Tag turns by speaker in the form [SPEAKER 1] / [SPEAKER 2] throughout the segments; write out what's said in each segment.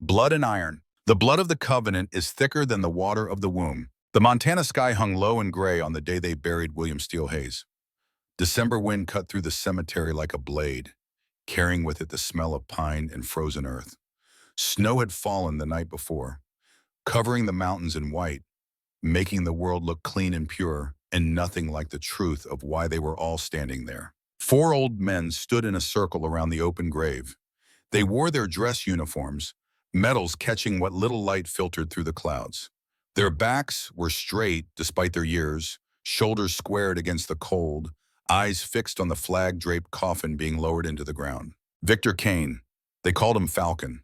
[SPEAKER 1] Blood and iron. The blood of the covenant is thicker than the water of the womb. The Montana sky hung low and gray on the day they buried William Steele Hayes. December wind cut through the cemetery like a blade, carrying with it the smell of pine and frozen earth. Snow had fallen the night before, covering the mountains in white, making the world look clean and pure, and nothing like the truth of why they were all standing there. 4 old men stood in a circle around the open grave. They wore their dress uniforms, medals catching what little light filtered through the clouds. Their backs were straight despite their years, shoulders squared against the cold, eyes fixed on the flag-draped coffin being lowered into the ground. Victor Kane, they called him Falcon.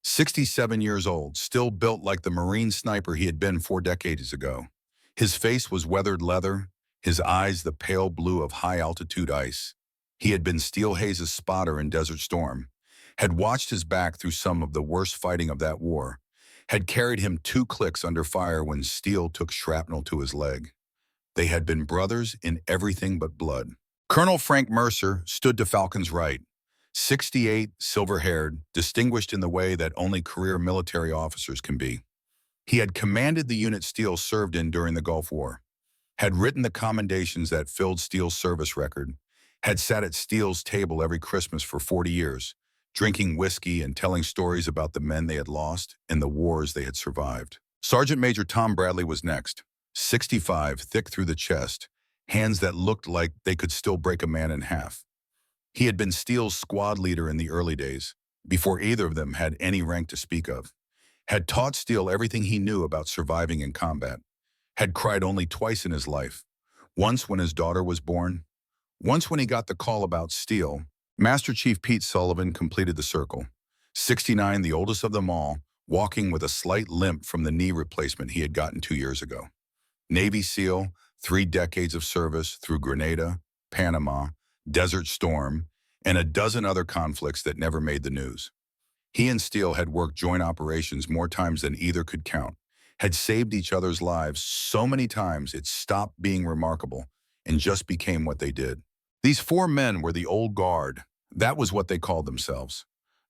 [SPEAKER 1] 67 years old, still built like the Marine sniper he had been 4 decades ago. His face was weathered leather, his eyes the pale blue of high-altitude ice. He had been Steele Hayes' spotter in Desert Storm, had watched his back through some of the worst fighting of that war, had carried him 2 clicks under fire when Steele took shrapnel to his leg. They had been brothers in everything but blood. Colonel Frank Mercer stood to Falcon's right, 68, silver-haired, distinguished in the way that only career military officers can be. He had commanded the unit Steele served in during the Gulf War, had written the commendations that filled Steele's service record, had sat at Steele's table every Christmas for 40 years, drinking whiskey and telling stories about the men they had lost and the wars they had survived. Sergeant Major Tom Bradley was next, 65, thick through the chest, hands that looked like they could still break a man in half. He had been Steele's squad leader in the early days, before either of them had any rank to speak of, had taught Steele everything he knew about surviving in combat, had cried only twice in his life, once when his daughter was born, once when he got the call about Steele. Master Chief Pete Sullivan completed the circle, 69, the oldest of them all, walking with a slight limp from the knee replacement he had gotten 2 years ago. Navy SEAL, 3 decades of service through Grenada, Panama, Desert Storm, and a dozen other conflicts that never made the news. He and Steele had worked joint operations more times than either could count, had saved each other's lives so many times it stopped being remarkable and just became what they did. These 4 men were the old guard. That was what they called themselves.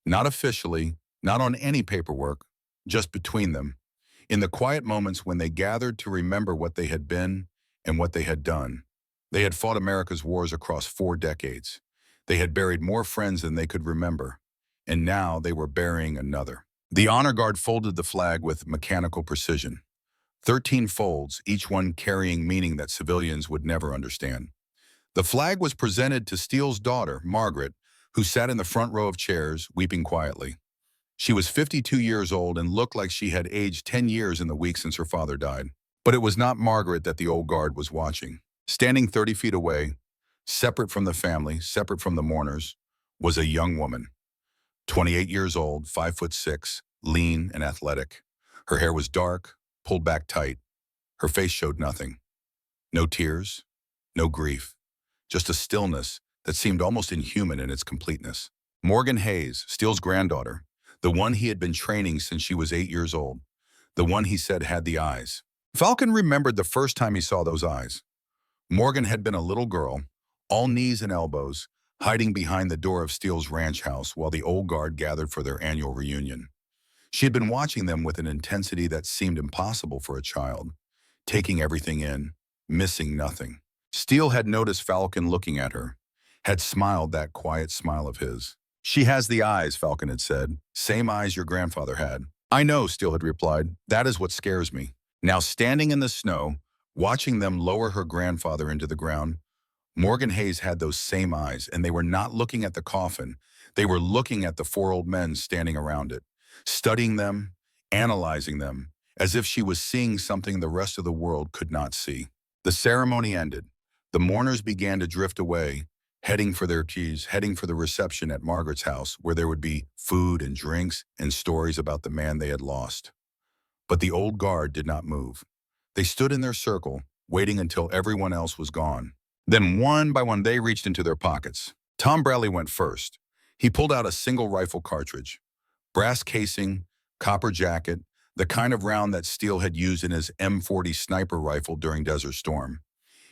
[SPEAKER 1] Not officially, not on any paperwork, just between them. In the quiet moments when they gathered to remember what they had been and what they had done. They had fought America's wars across 4 decades. They had buried more friends than they could remember, and now they were burying another. The honor guard folded the flag with mechanical precision. 13 folds, each one carrying meaning that civilians would never understand. The flag was presented to Steele's daughter, Margaret, who sat in the front row of chairs, weeping quietly. She was 52 years old and looked like she had aged 10 years in the week since her father died. But it was not Margaret that the old guard was watching. Standing 30 feet away, separate from the family, separate from the mourners, was a young woman. 28 years old, 5'6", lean and athletic. Her hair was dark, pulled back tight. Her face showed nothing. No tears, no grief, just a stillness that seemed almost inhuman in its completeness. Morgan Hayes, Steele's granddaughter, the one he had been training since she was 8 years old, the one he said had the eyes. Falcon remembered the first time he saw those eyes. Morgan had been a little girl, all knees and elbows, hiding behind the door of Steele's ranch house while the old guard gathered for their annual reunion. She had been watching them with an intensity that seemed impossible for a child, taking everything in, missing nothing. Steele had noticed Falcon looking at her, had smiled that quiet smile of his. "She has the eyes," Falcon had said, "same eyes your grandfather had." "I know," Steele had replied. "That is what scares me." Now standing in the snow, watching them lower her grandfather into the ground, Morgan Hayes had those same eyes, and they were not looking at the coffin. They were looking at the 4 old men standing around it, studying them, analyzing them, as if she was seeing something the rest of the world could not see. The ceremony ended. The mourners began to drift away, heading for their teas, heading for the reception at Margaret's house, where there would be food and drinks and stories about the man they had lost. But the old guard did not move. They stood in their circle, waiting until everyone else was gone. Then one by one they reached into their pockets. Tom Bradley went first. He pulled out a single rifle cartridge. Brass casing, copper jacket, the kind of round that Steele had used in his M40 sniper rifle during Desert Storm.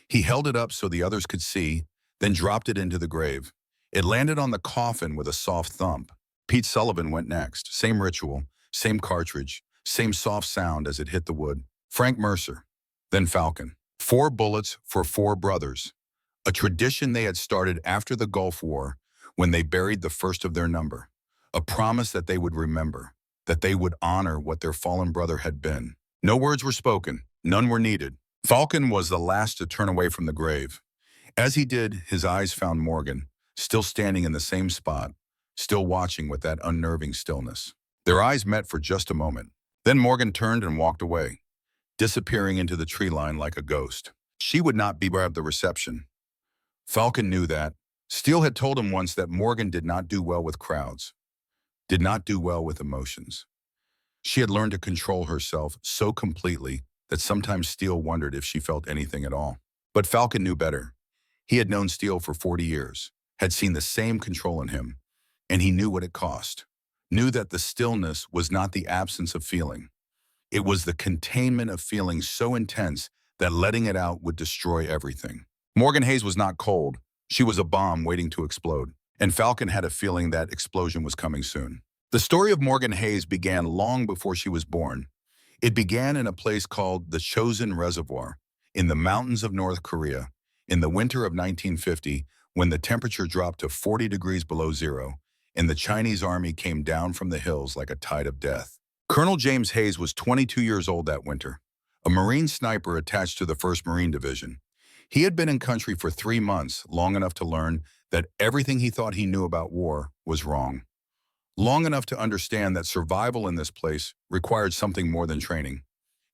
[SPEAKER 1] He held it up so the others could see, then dropped it into the grave. It landed on the coffin with a soft thump. Pete Sullivan went next, same ritual, Same cartridge, same soft sound as it hit the wood. Frank Mercer, then Falcon. 4 bullets for 4 brothers. A tradition they had started after the Gulf War when they buried the first of their number. A promise that they would remember, that they would honor what their fallen brother had been. No words were spoken, none were needed. Falcon was the last to turn away from the grave. As he did, his eyes found Morgan, still standing in the same spot, still watching with that unnerving stillness. Their eyes met for just a moment. Then Morgan turned and walked away, disappearing into the tree line like a ghost. She would not be at the reception. Falcon knew that. Steele had told him once that Morgan did not do well with crowds, did not do well with emotions. She had learned to control herself so completely that sometimes Steele wondered if she felt anything at all. But Falcon knew better. He had known Steele for 40 years, had seen the same control in him, and he knew what it cost. Knew that the stillness was not the absence of feeling. It was the containment of feeling so intense that letting it out would destroy everything. Morgan Hayes was not cold. She was a bomb waiting to explode, and Falcon had a feeling that explosion was coming soon. The story of Morgan Hayes began long before she was born. It began in a place called the Chosin Reservoir, in the mountains of North Korea, in the winter of 1950, when the temperature dropped to 40 degrees below zero, and the Chinese army came down from the hills like a tide of death. Colonel James Hayes was 22 years old that winter, a Marine sniper attached to the 1st Marine Division. He had been in country for 3 months, long enough to learn that everything he thought he knew about war was wrong. Long enough to understand that survival in this place required something more than training.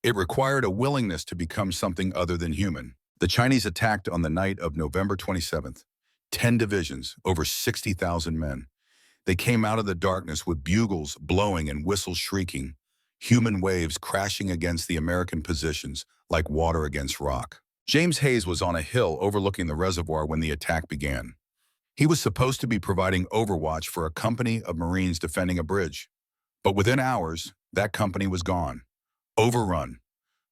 [SPEAKER 1] It required a willingness to become something other than human. The Chinese attacked on the night of November 27th. 10 divisions, over 60,000 men. They came out of the darkness with bugles blowing and whistles shrieking, human waves crashing against the American positions like water against rock. James Hayes was on a hill overlooking the reservoir when the attack began. He was supposed to be providing overwatch for a company of Marines defending a bridge. But within hours, that company was gone, overrun.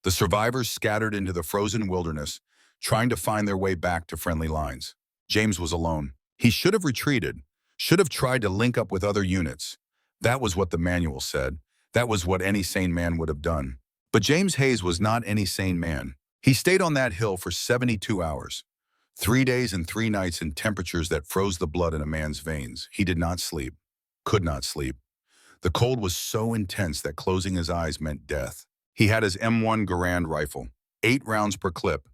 [SPEAKER 1] The survivors scattered into the frozen wilderness, trying to find their way back to friendly lines. James was alone. He should have retreated, should have tried to link up with other units. That was what the manual said. That was what any sane man would have done. But James Hayes was not any sane man. He stayed on that hill for 72 hours. 3 days and 3 nights in temperatures that froze the blood in a man's veins. He did not sleep, could not sleep. The cold was so intense that closing his eyes meant death. He had his M1 Garand rifle, 8 rounds per clip.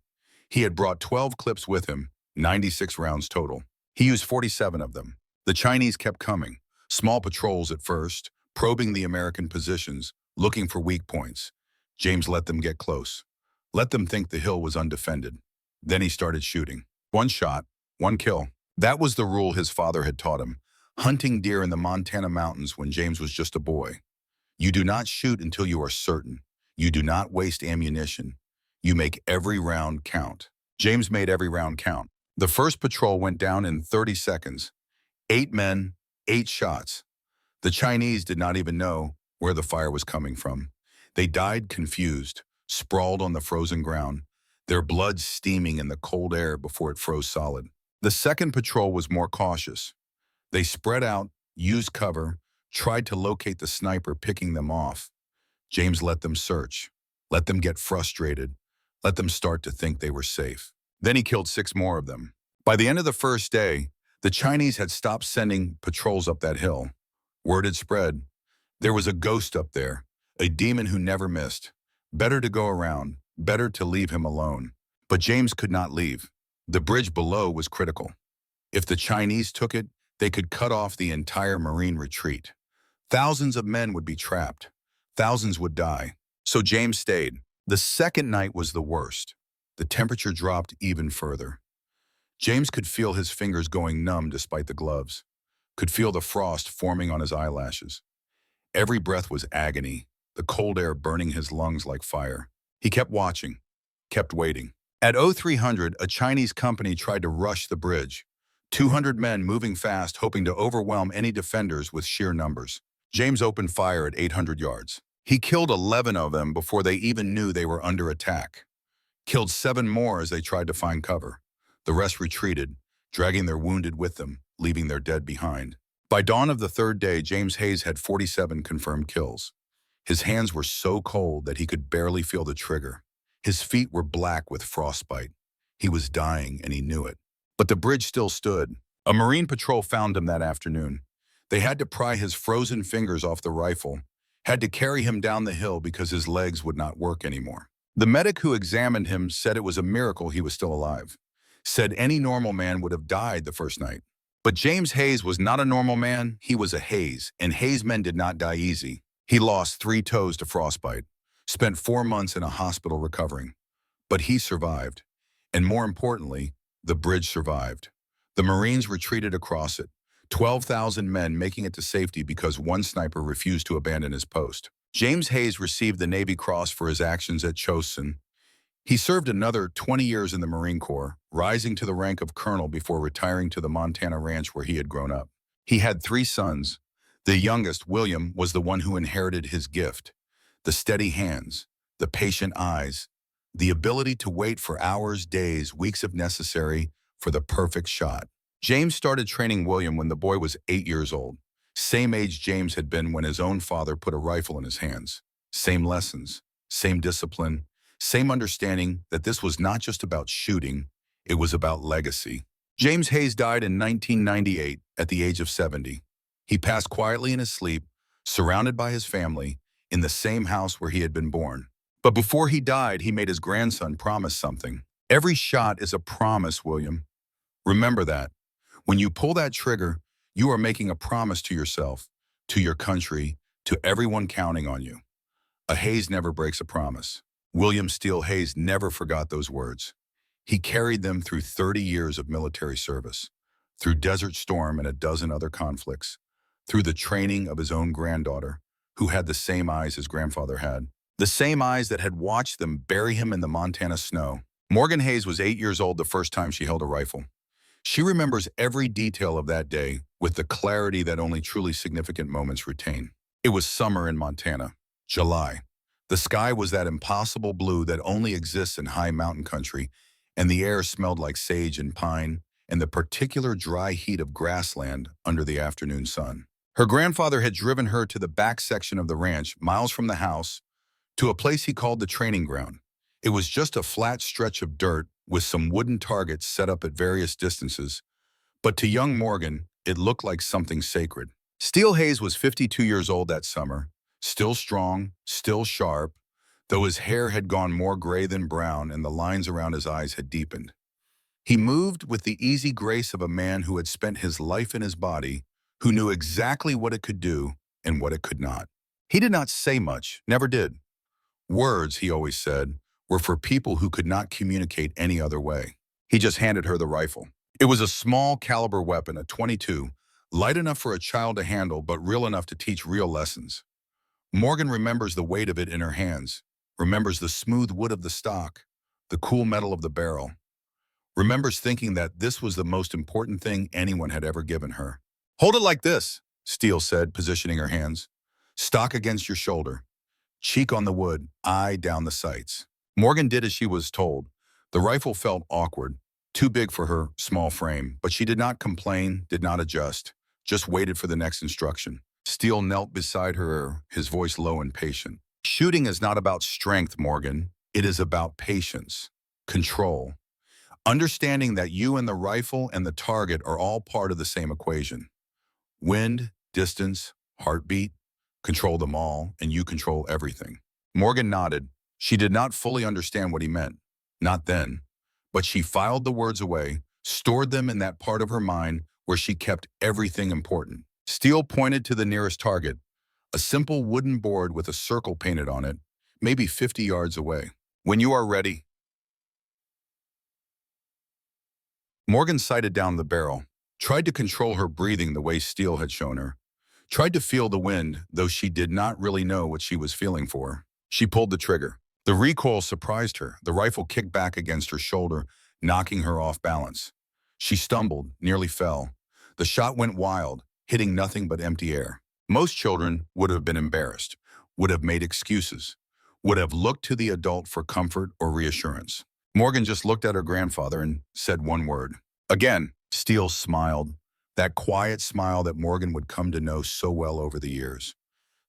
[SPEAKER 1] He had brought 12 clips with him, 96 rounds total. He used 47 of them. The Chinese kept coming, small patrols at first, probing the American positions, looking for weak points. James let them get close. Let them think the hill was undefended. Then he started shooting. 1 shot, 1 kill. That was the rule his father had taught him, hunting deer in the Montana mountains when James was just a boy. You do not shoot until you are certain. You do not waste ammunition. You make every round count. James made every round count. The first patrol went down in 30 seconds. 8 men, 8 shots. The Chinese did not even know where the fire was coming from. They died confused, sprawled on the frozen ground, their blood steaming in the cold air before it froze solid. The second patrol was more cautious. They spread out, used cover, tried to locate the sniper picking them off. James let them search, let them get frustrated, let them start to think they were safe. Then he killed 6 more of them. By the end of the first day, the Chinese had stopped sending patrols up that hill. Word had spread. There was a ghost up there, a demon who never missed. Better to go around, better to leave him alone. But James could not leave. The bridge below was critical. If the Chinese took it, they could cut off the entire Marine retreat. Thousands of men would be trapped. Thousands would die. So James stayed. The second night was the worst. The temperature dropped even further. James could feel his fingers going numb despite the gloves, could feel the frost forming on his eyelashes. Every breath was agony, the cold air burning his lungs like fire. He kept watching, kept waiting. At 0300, a Chinese company tried to rush the bridge. 200 men moving fast, hoping to overwhelm any defenders with sheer numbers. James opened fire at 800 yards. He killed 11 of them before they even knew they were under attack. Killed 7 more as they tried to find cover. The rest retreated, dragging their wounded with them, leaving their dead behind. By dawn of the 3rd day, James Hayes had 47 confirmed kills. His hands were so cold that he could barely feel the trigger. His feet were black with frostbite. He was dying, and he knew it. But the bridge still stood. A Marine patrol found him that afternoon. They had to pry his frozen fingers off the rifle, had to carry him down the hill because his legs would not work anymore. The medic who examined him said it was a miracle he was still alive. Said any normal man would have died the first night. But James Hayes was not a normal man, he was a Hayes, and Hayes men did not die easy. He lost 3 toes to frostbite, spent 4 months in a hospital recovering. But he survived. And more importantly, the bridge survived. The Marines retreated across it, 12,000 men making it to safety because one sniper refused to abandon his post. James Hayes received the Navy Cross for his actions at Chosin. He served another 20 years in the Marine Corps, rising to the rank of colonel before retiring to the Montana ranch where he had grown up. He had 3 sons. The youngest, William, was the one who inherited his gift: the steady hands, the patient eyes, the ability to wait for hours, days, weeks if necessary for the perfect shot. James started training William when the boy was 8 years old, same age James had been when his own father put a rifle in his hands. Same lessons, same discipline, same understanding that this was not just about shooting, it was about legacy. James Hayes died in 1998 at the age of 70. He passed quietly in his sleep, surrounded by his family, in the same house where he had been born. But before he died, he made his grandson promise something. Every shot is a promise, William. Remember that. When you pull that trigger, you are making a promise to yourself, to your country, to everyone counting on you. A Hayes never breaks a promise. William Steele Hayes never forgot those words. He carried them through 30 years of military service, through Desert Storm and a dozen other conflicts, through the training of his own granddaughter, who had the same eyes his grandfather had, the same eyes that had watched them bury him in the Montana snow. Morgan Hayes was 8 years old the first time she held a rifle. She remembers every detail of that day with the clarity that only truly significant moments retain. It was summer in Montana, July. The sky was that impossible blue that only exists in high mountain country, and the air smelled like sage and pine and the particular dry heat of grassland under the afternoon sun. Her grandfather had driven her to the back section of the ranch, miles from the house, to a place he called the training ground. It was just a flat stretch of dirt with some wooden targets set up at various distances, but to young Morgan, it looked like something sacred. Steele Hayes was 52 years old that summer, still strong, still sharp, though his hair had gone more gray than brown and the lines around his eyes had deepened. He moved with the easy grace of a man who had spent his life in his body, who knew exactly what it could do and what it could not. He did not say much, never did. Words, he always said, were for people who could not communicate any other way. He just handed her the rifle. It was a small caliber weapon, a .22, light enough for a child to handle but real enough to teach real lessons. Morgan remembers the weight of it in her hands, remembers the smooth wood of the stock, the cool metal of the barrel, remembers thinking that this was the most important thing anyone had ever given her. "Hold it like this," Steele said, positioning her hands. "Stock against your shoulder. Cheek on the wood, eye down the sights." Morgan did as she was told. The rifle felt awkward, too big for her small frame, but she did not complain, did not adjust, just waited for the next instruction. Steele knelt beside her, his voice low and patient. "Shooting is not about strength, Morgan. It is about patience, control, understanding that you and the rifle and the target are all part of the same equation. Wind, distance, heartbeat, control them all, and you control everything." Morgan nodded. She did not fully understand what he meant. Not then. But she filed the words away, stored them in that part of her mind where she kept everything important. Steele pointed to the nearest target, a simple wooden board with a circle painted on it, maybe 50 yards away. "When you are ready." Morgan sighted down the barrel, tried to control her breathing the way Steele had shown her, tried to feel the wind, though she did not really know what she was feeling for. She pulled the trigger. The recoil surprised her. The rifle kicked back against her shoulder, knocking her off balance. She stumbled, nearly fell. The shot went wild, hitting nothing but empty air. Most children would have been embarrassed, would have made excuses, would have looked to the adult for comfort or reassurance. Morgan just looked at her grandfather and said one word. "Again." Steele smiled, that quiet smile that Morgan would come to know so well over the years.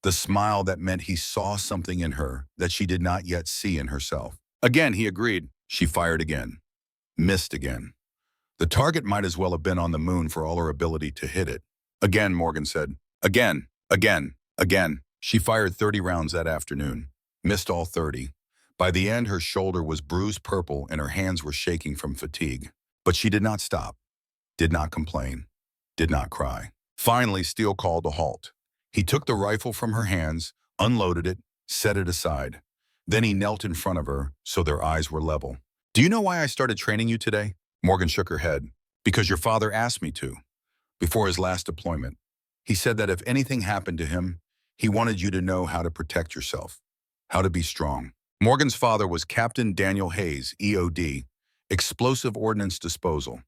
[SPEAKER 1] the smile that meant he saw something in her that she did not yet see in herself. Again, he agreed. She fired again. Missed again. The target might as well have been on the moon for all her ability to hit it. Again, Morgan said. Again, again, again. She fired 30 rounds that afternoon. Missed all 30. By the end, her shoulder was bruised purple and her hands were shaking from fatigue. But she did not stop, did not complain, did not cry. Finally, Steele called a halt. He took the rifle from her hands, unloaded it, set it aside. Then he knelt in front of her so their eyes were level. Do you know why I started training you today? Morgan shook her head. Because your father asked me to. Before his last deployment, he said that if anything happened to him, he wanted you to know how to protect yourself, how to be strong. Morgan's father was Captain Daniel Hayes, EOD, Explosive Ordnance Disposal.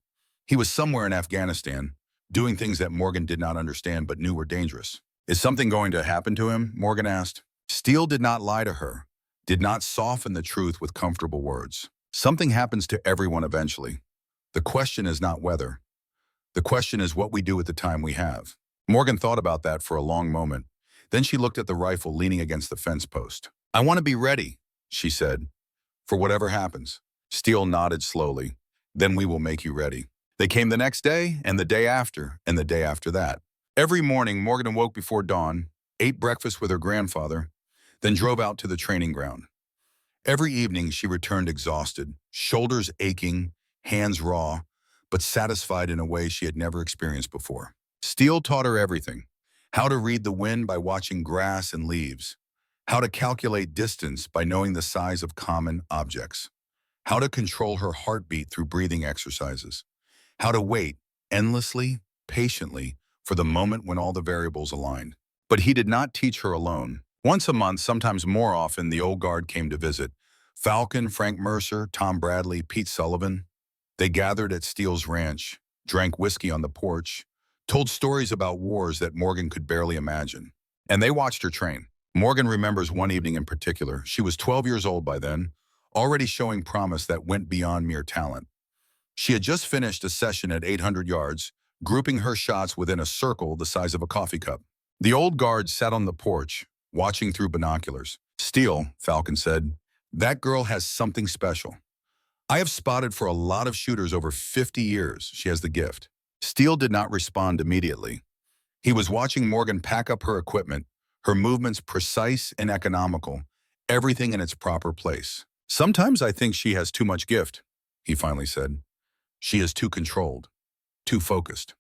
[SPEAKER 1] He was somewhere in Afghanistan, doing things that Morgan did not understand but knew were dangerous. Is something going to happen to him? Morgan asked. Steele did not lie to her, did not soften the truth with comfortable words. Something happens to everyone eventually. The question is not whether. The question is what we do with the time we have. Morgan thought about that for a long moment. Then she looked at the rifle leaning against the fence post. I want to be ready, she said, for whatever happens. Steele nodded slowly. Then we will make you ready. They came the next day, and the day after, and the day after that. Every morning, Morgan awoke before dawn, ate breakfast with her grandfather, then drove out to the training ground. Every evening, she returned exhausted, shoulders aching, hands raw, but satisfied in a way she had never experienced before. Steele taught her everything. How to read the wind by watching grass and leaves. How to calculate distance by knowing the size of common objects. How to control her heartbeat through breathing exercises. How to wait endlessly, patiently, for the moment when all the variables aligned. But he did not teach her alone. Once a month, sometimes more often, the old guard came to visit. Falcon, Frank Mercer, Tom Bradley, Pete Sullivan. They gathered at Steele's ranch, drank whiskey on the porch, told stories about wars that Morgan could barely imagine. And they watched her train. Morgan remembers one evening in particular. She was 12 years old by then, already showing promise that went beyond mere talent. She had just finished a session at 800 yards, grouping her shots within a circle the size of a coffee cup. The old guard sat on the porch, watching through binoculars. Steele, Falcon said, that girl has something special. I have spotted for a lot of shooters over 50 years. She has the gift. Steele did not respond immediately. He was watching Morgan pack up her equipment, her movements precise and economical, everything in its proper place. Sometimes I think she has too much gift, he finally said. She is too controlled, too focused.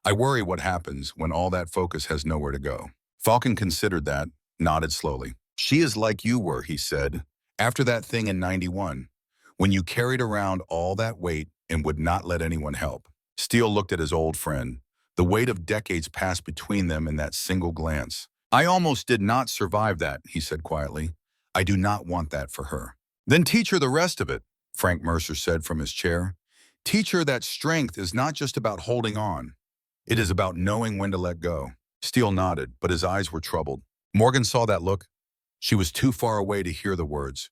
[SPEAKER 1] I worry what happens when all that focus has nowhere to go. Falcon considered that, nodded slowly. She is like you were, he said, after that thing in '91, when you carried around all that weight and would not let anyone help. Steele looked at his old friend. The weight of decades passed between them in that single glance. I almost did not survive that, he said quietly. I do not want that for her. Then teach her the rest of it, Frank Mercer said from his chair. Teach her that strength is not just about holding on. It is about knowing when to let go. Steele nodded, but his eyes were troubled. Morgan saw that look. She was too far away to hear the words,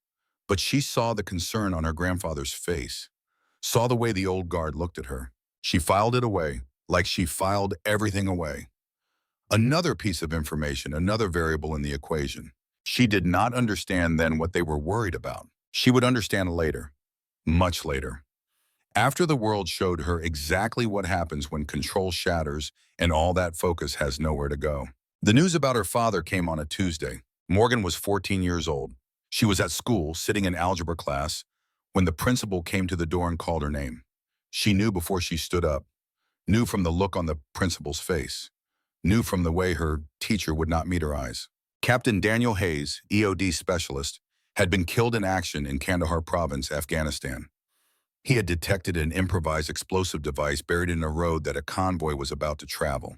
[SPEAKER 1] but she saw the concern on her grandfather's face, saw the way the old guard looked at her. She filed it away, like she filed everything away. Another piece of information, another variable in the equation. She did not understand then what they were worried about. She would understand later, much later. After the world showed her exactly what happens when control shatters and all that focus has nowhere to go. The news about her father came on a Tuesday. Morgan was 14 years old. She was at school, sitting in algebra class, when the principal came to the door and called her name. She knew before she stood up, knew from the look on the principal's face, knew from the way her teacher would not meet her eyes. Captain Daniel Hayes, EOD specialist, had been killed in action in Kandahar province, Afghanistan. He had detected an improvised explosive device buried in a road that a convoy was about to travel.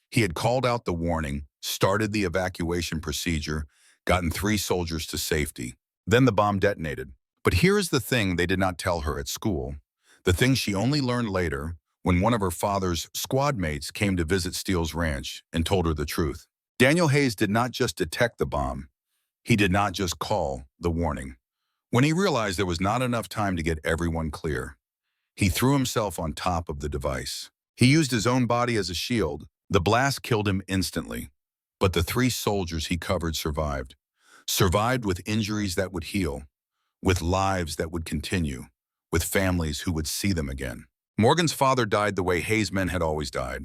[SPEAKER 1] He had called out the warning, started the evacuation procedure, gotten 3 soldiers to safety. Then the bomb detonated. But here is the thing they did not tell her at school, the thing she only learned later when one of her father's squad mates came to visit Steele's ranch and told her the truth. Daniel Hayes did not just detect the bomb. He did not just call the warning. When he realized there was not enough time to get everyone clear, he threw himself on top of the device. He used his own body as a shield. The blast killed him instantly. But the 3 soldiers he covered survived. Survived with injuries that would heal, with lives that would continue, with families who would see them again. Morgan's father died the way Hayes' men had always died,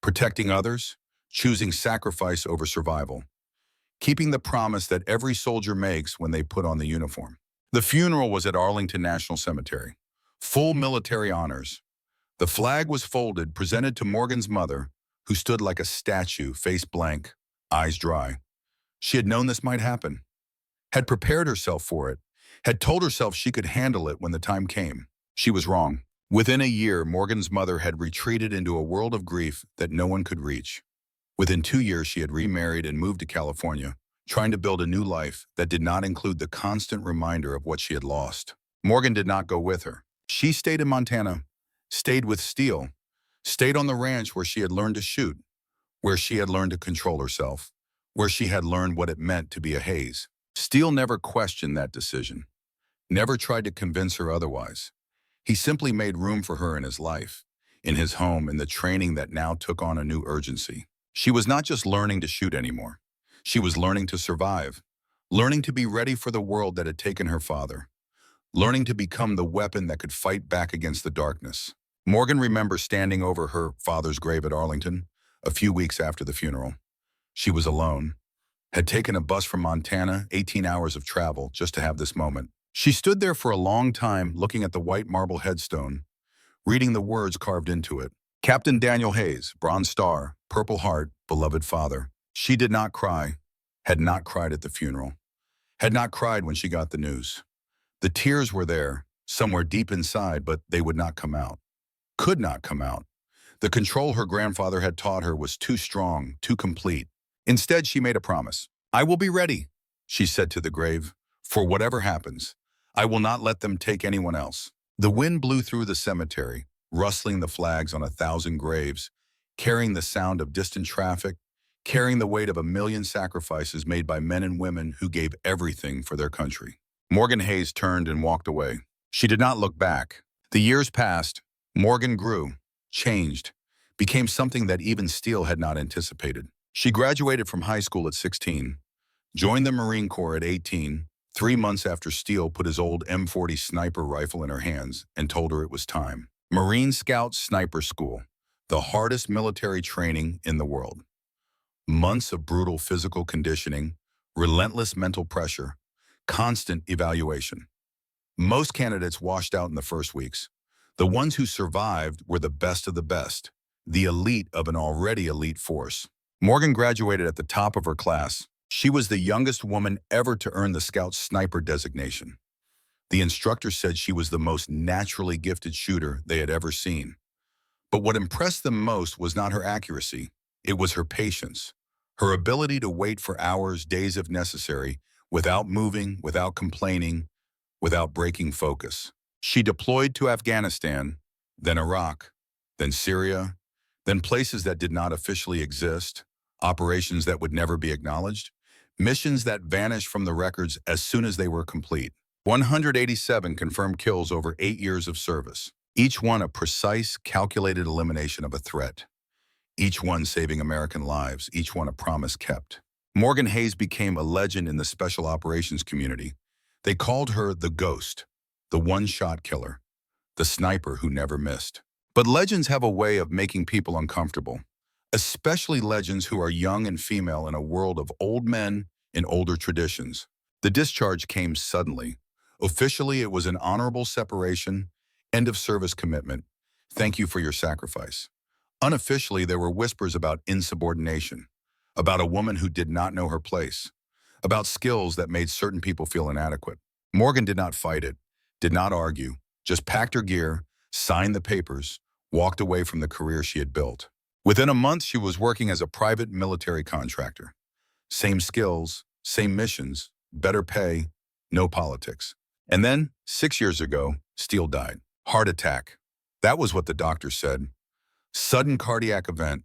[SPEAKER 1] protecting others, choosing sacrifice over survival, keeping the promise that every soldier makes when they put on the uniform. The funeral was at Arlington National Cemetery. Full military honors. The flag was folded, presented to Morgan's mother, who stood like a statue, face blank, eyes dry. She had known this might happen, had prepared herself for it, had told herself she could handle it when the time came. She was wrong. Within a year, Morgan's mother had retreated into a world of grief that no one could reach. Within 2 years, she had remarried and moved to California, trying to build a new life that did not include the constant reminder of what she had lost. Morgan did not go with her. She stayed in Montana, stayed with Steele, stayed on the ranch where she had learned to shoot, where she had learned to control herself, where she had learned what it meant to be a Hayes. Steele never questioned that decision, never tried to convince her otherwise. He simply made room for her in his life, in his home, in the training that now took on a new urgency. She was not just learning to shoot anymore. She was learning to survive, learning to be ready for the world that had taken her father, learning to become the weapon that could fight back against the darkness. Morgan remembers standing over her father's grave at Arlington a few weeks after the funeral. She was alone, had taken a bus from Montana, 18 hours of travel, just to have this moment. She stood there for a long time, looking at the white marble headstone, reading the words carved into it. Captain Daniel Hayes, Bronze Star, Purple Heart, beloved father. She did not cry, had not cried at the funeral, had not cried when she got the news. The tears were there, somewhere deep inside, but they would not come out, could not come out. The control her grandfather had taught her was too strong, too complete. Instead, she made a promise. I will be ready, she said to the grave, for whatever happens. I will not let them take anyone else. The wind blew through the cemetery, rustling the flags on 1,000 graves, carrying the sound of distant traffic, carrying the weight of 1,000,000 sacrifices made by men and women who gave everything for their country. Morgan Hayes turned and walked away. She did not look back. The years passed. Morgan grew, changed, became something that even Steele had not anticipated. She graduated from high school at 16, joined the Marine Corps at 18, 3 months after Steele put his old M40 sniper rifle in her hands and told her it was time. Marine Scout Sniper School, the hardest military training in the world. Months of brutal physical conditioning, relentless mental pressure, constant evaluation. Most candidates washed out in the first weeks. The ones who survived were the best of the best, the elite of an already elite force. Morgan graduated at the top of her class. She was the youngest woman ever to earn the Scout Sniper designation. The instructor said she was the most naturally gifted shooter they had ever seen. But what impressed them most was not her accuracy. It was her patience, her ability to wait for hours, days if necessary, without moving, without complaining, without breaking focus. She deployed to Afghanistan, then Iraq, then Syria, then places that did not officially exist, operations that would never be acknowledged, missions that vanished from the records as soon as they were complete. 187 confirmed kills over 8 years of service, each one a precise, calculated elimination of a threat, each one saving American lives, each one a promise kept. Morgan Hayes became a legend in the special operations community. They called her the Ghost, the one-shot killer, the sniper who never missed. But legends have a way of making people uncomfortable, especially legends who are young and female in a world of old men and older traditions. The discharge came suddenly. Officially, it was an honorable separation, end of service commitment. Thank you for your sacrifice. Unofficially, there were whispers about insubordination, about a woman who did not know her place, about skills that made certain people feel inadequate. Morgan did not fight it, did not argue, just packed her gear, signed the papers, walked away from the career she had built. Within a month, she was working as a private military contractor. Same skills, same missions, better pay, no politics. And then, 6 years ago, Steele died. Heart attack. That was what the doctor said. Sudden cardiac event.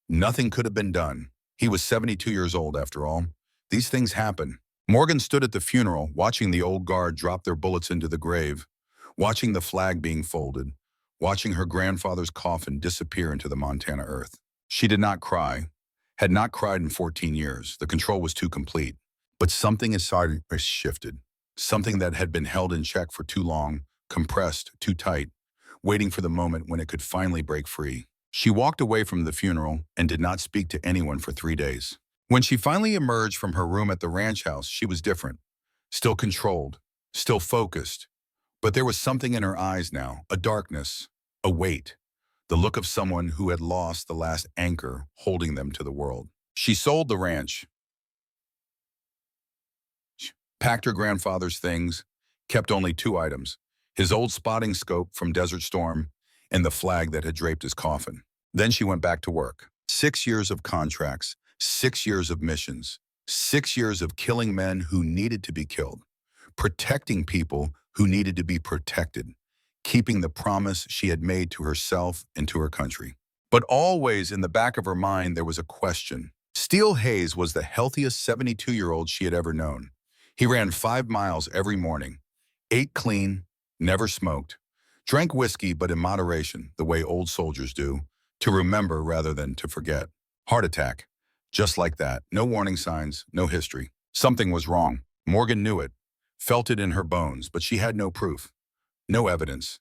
[SPEAKER 1] Nothing could have been done. He was 72 years old, after all. These things happen. Morgan stood at the funeral, watching the old guard drop their bullets into the grave, watching the flag being folded, watching her grandfather's coffin disappear into the Montana earth. She did not cry, Had not cried in 14 years. The control was too complete. But something inside her shifted. Something that had been held in check for too long, compressed, too tight, waiting for the moment when it could finally break free. She walked away from the funeral and did not speak to anyone for 3 days. When she finally emerged from her room at the ranch house, she was different. Still controlled, still focused. But there was something in her eyes now, a darkness, a weight, the look of someone who had lost the last anchor holding them to the world. She sold the ranch, packed her grandfather's things, kept only 2 items, his old spotting scope from Desert Storm and the flag that had draped his coffin. Then she went back to work. 6 years of contracts, 6 years of missions, 6 years of killing men who needed to be killed, protecting people who needed to be protected, keeping the promise she had made to herself and to her country. But always in the back of her mind there was a question. Steele Hayes was the healthiest 72-year-old she had ever known. He ran 5 miles every morning, ate clean, never smoked, drank whiskey but in moderation, the way old soldiers do, to remember rather than to forget. Heart attack. Just like that. No warning signs, no history. Something was wrong. Morgan knew it, felt it in her bones, but she had no proof, no evidence.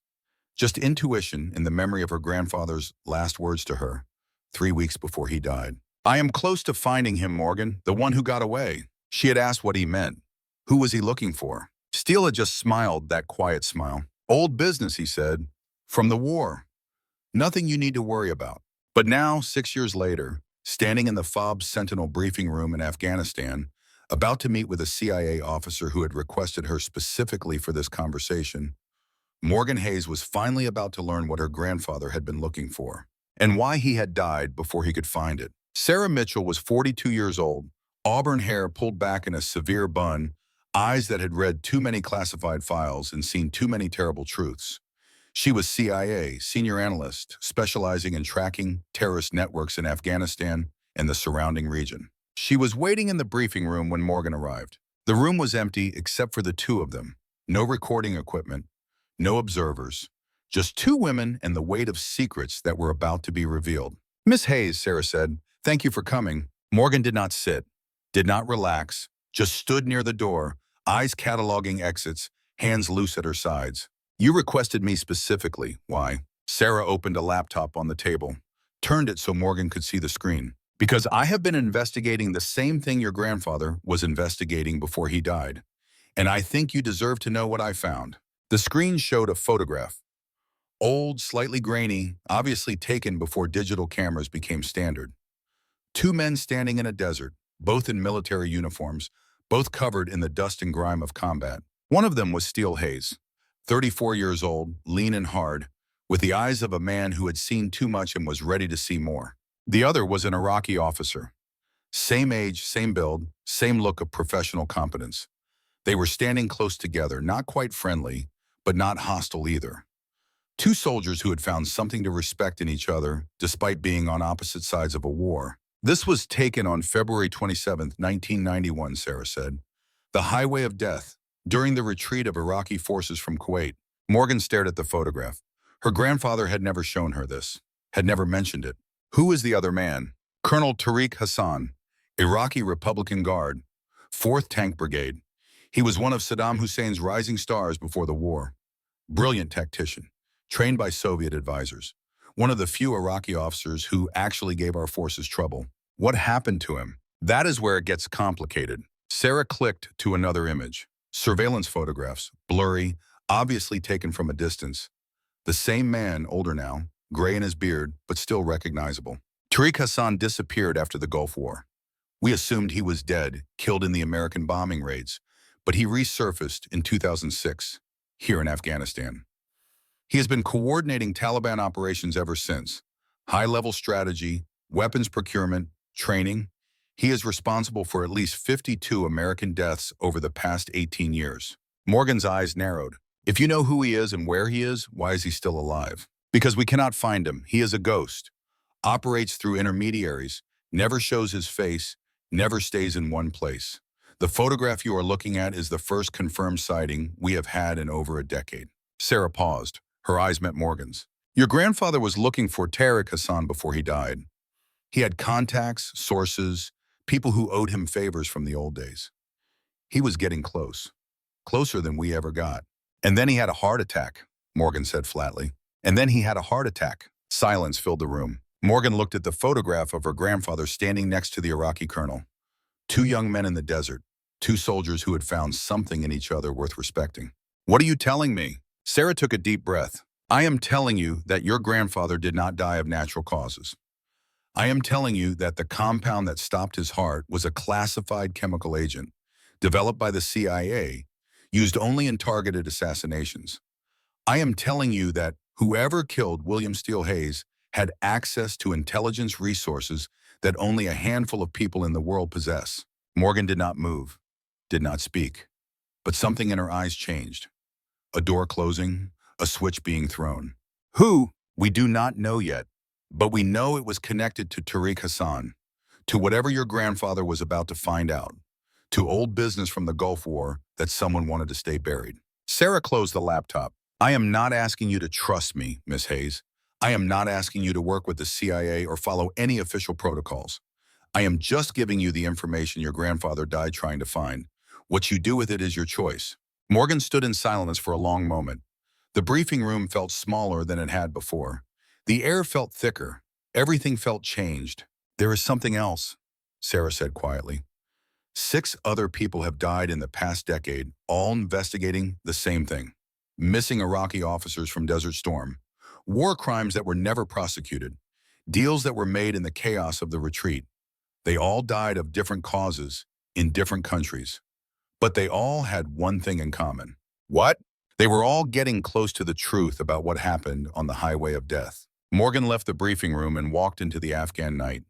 [SPEAKER 1] Just intuition in the memory of her grandfather's last words to her, 3 weeks before he died. "I am close to finding him, Morgan, the one who got away." She had asked what he meant. Who was he looking for? Steele had just smiled that quiet smile. "Old business," he said. "From the war. Nothing you need to worry about." But now, 6 years later, standing in the FOB Sentinel briefing room in Afghanistan, about to meet with a CIA officer who had requested her specifically for this conversation, Morgan Hayes was finally about to learn what her grandfather had been looking for, and why he had died before he could find it. Sarah Mitchell was 42 years old, auburn hair pulled back in a severe bun, eyes that had read too many classified files and seen too many terrible truths. She was CIA senior analyst, specializing in tracking terrorist networks in Afghanistan and the surrounding region. She was waiting in the briefing room when Morgan arrived. The room was empty except for the 2 of them. No recording equipment, no observers, just 2 women and the weight of secrets that were about to be revealed. "Miss Hayes," Sarah said, "thank you for coming." Morgan did not sit, did not relax, just stood near the door, eyes cataloging exits, hands loose at her sides. "You requested me specifically. Why?" Sarah opened a laptop on the table, turned it so Morgan could see the screen. "Because I have been investigating the same thing your grandfather was investigating before he died, and I think you deserve to know what I found." The screen showed a photograph. Old, slightly grainy, obviously taken before digital cameras became standard. 2 men standing in a desert, both in military uniforms, both covered in the dust and grime of combat. One of them was Steele Hayes, 34 years old, lean and hard, with the eyes of a man who had seen too much and was ready to see more. The other was an Iraqi officer. Same age, same build, same look of professional competence. They were standing close together, not quite friendly, but not hostile either. 2 soldiers who had found something to respect in each other, despite being on opposite sides of a war. This was taken on February 27, 1991, Sarah said. The highway of death, during the retreat of Iraqi forces from Kuwait. Morgan stared at the photograph. Her grandfather had never shown her this, had never mentioned it. Who was the other man? Colonel Tariq Hassan, Iraqi Republican Guard, 4th Tank Brigade. He was one of Saddam Hussein's rising stars before the war. Brilliant tactician, trained by Soviet advisors. One of the few Iraqi officers who actually gave our forces trouble. What happened to him? That is where it gets complicated. Sarah clicked to another image. Surveillance photographs, blurry, obviously taken from a distance. The same man, older now, gray in his beard, but still recognizable. Tariq Hassan disappeared after the Gulf War. We assumed he was dead, killed in the American bombing raids, but he resurfaced in 2006, here in Afghanistan. He has been coordinating Taliban operations ever since. High-level strategy, weapons procurement, training. He is responsible for at least 52 American deaths over the past 18 years. Morgan's eyes narrowed. If you know who he is and where he is, why is he still alive? Because we cannot find him. He is a ghost. Operates through intermediaries, never shows his face, never stays in one place. The photograph you are looking at is the first confirmed sighting we have had in over a decade. Sarah paused. Her eyes met Morgan's. Your grandfather was looking for Tariq Hassan before he died. He had contacts, sources, people who owed him favors from the old days. He was getting close, closer than we ever got. And then he had a heart attack, Morgan said flatly. And then he had a heart attack. Silence filled the room. Morgan looked at the photograph of her grandfather standing next to the Iraqi colonel. Two young men in the desert, two soldiers who had found something in each other worth respecting. What are you telling me? Sarah took a deep breath. I am telling you that your grandfather did not die of natural causes. I am telling you that the compound that stopped his heart was a classified chemical agent, developed by the CIA, used only in targeted assassinations. I am telling you that whoever killed William Steele Hayes had access to intelligence resources that only a handful of people in the world possess. Morgan did not move, did not speak, but something in her eyes changed. A door closing, a switch being thrown. Who? We do not know yet, but we know it was connected to Tariq Hassan, to whatever your grandfather was about to find out, to old business from the Gulf War that someone wanted to stay buried. Sarah closed the laptop. I am not asking you to trust me, Miss Hayes. I am not asking you to work with the CIA or follow any official protocols. I am just giving you the information your grandfather died trying to find. What you do with it is your choice. Morgan stood in silence for a long moment. The briefing room felt smaller than it had before. The air felt thicker. Everything felt changed. There is something else, Sarah said quietly. 6 other people have died in the past decade, all investigating the same thing. Missing Iraqi officers from Desert Storm. War crimes that were never prosecuted. Deals that were made in the chaos of the retreat. They all died of different causes in different countries. But they all had one thing in common. What? They were all getting close to the truth about what happened on the highway of death. Morgan left the briefing room and walked into the Afghan night.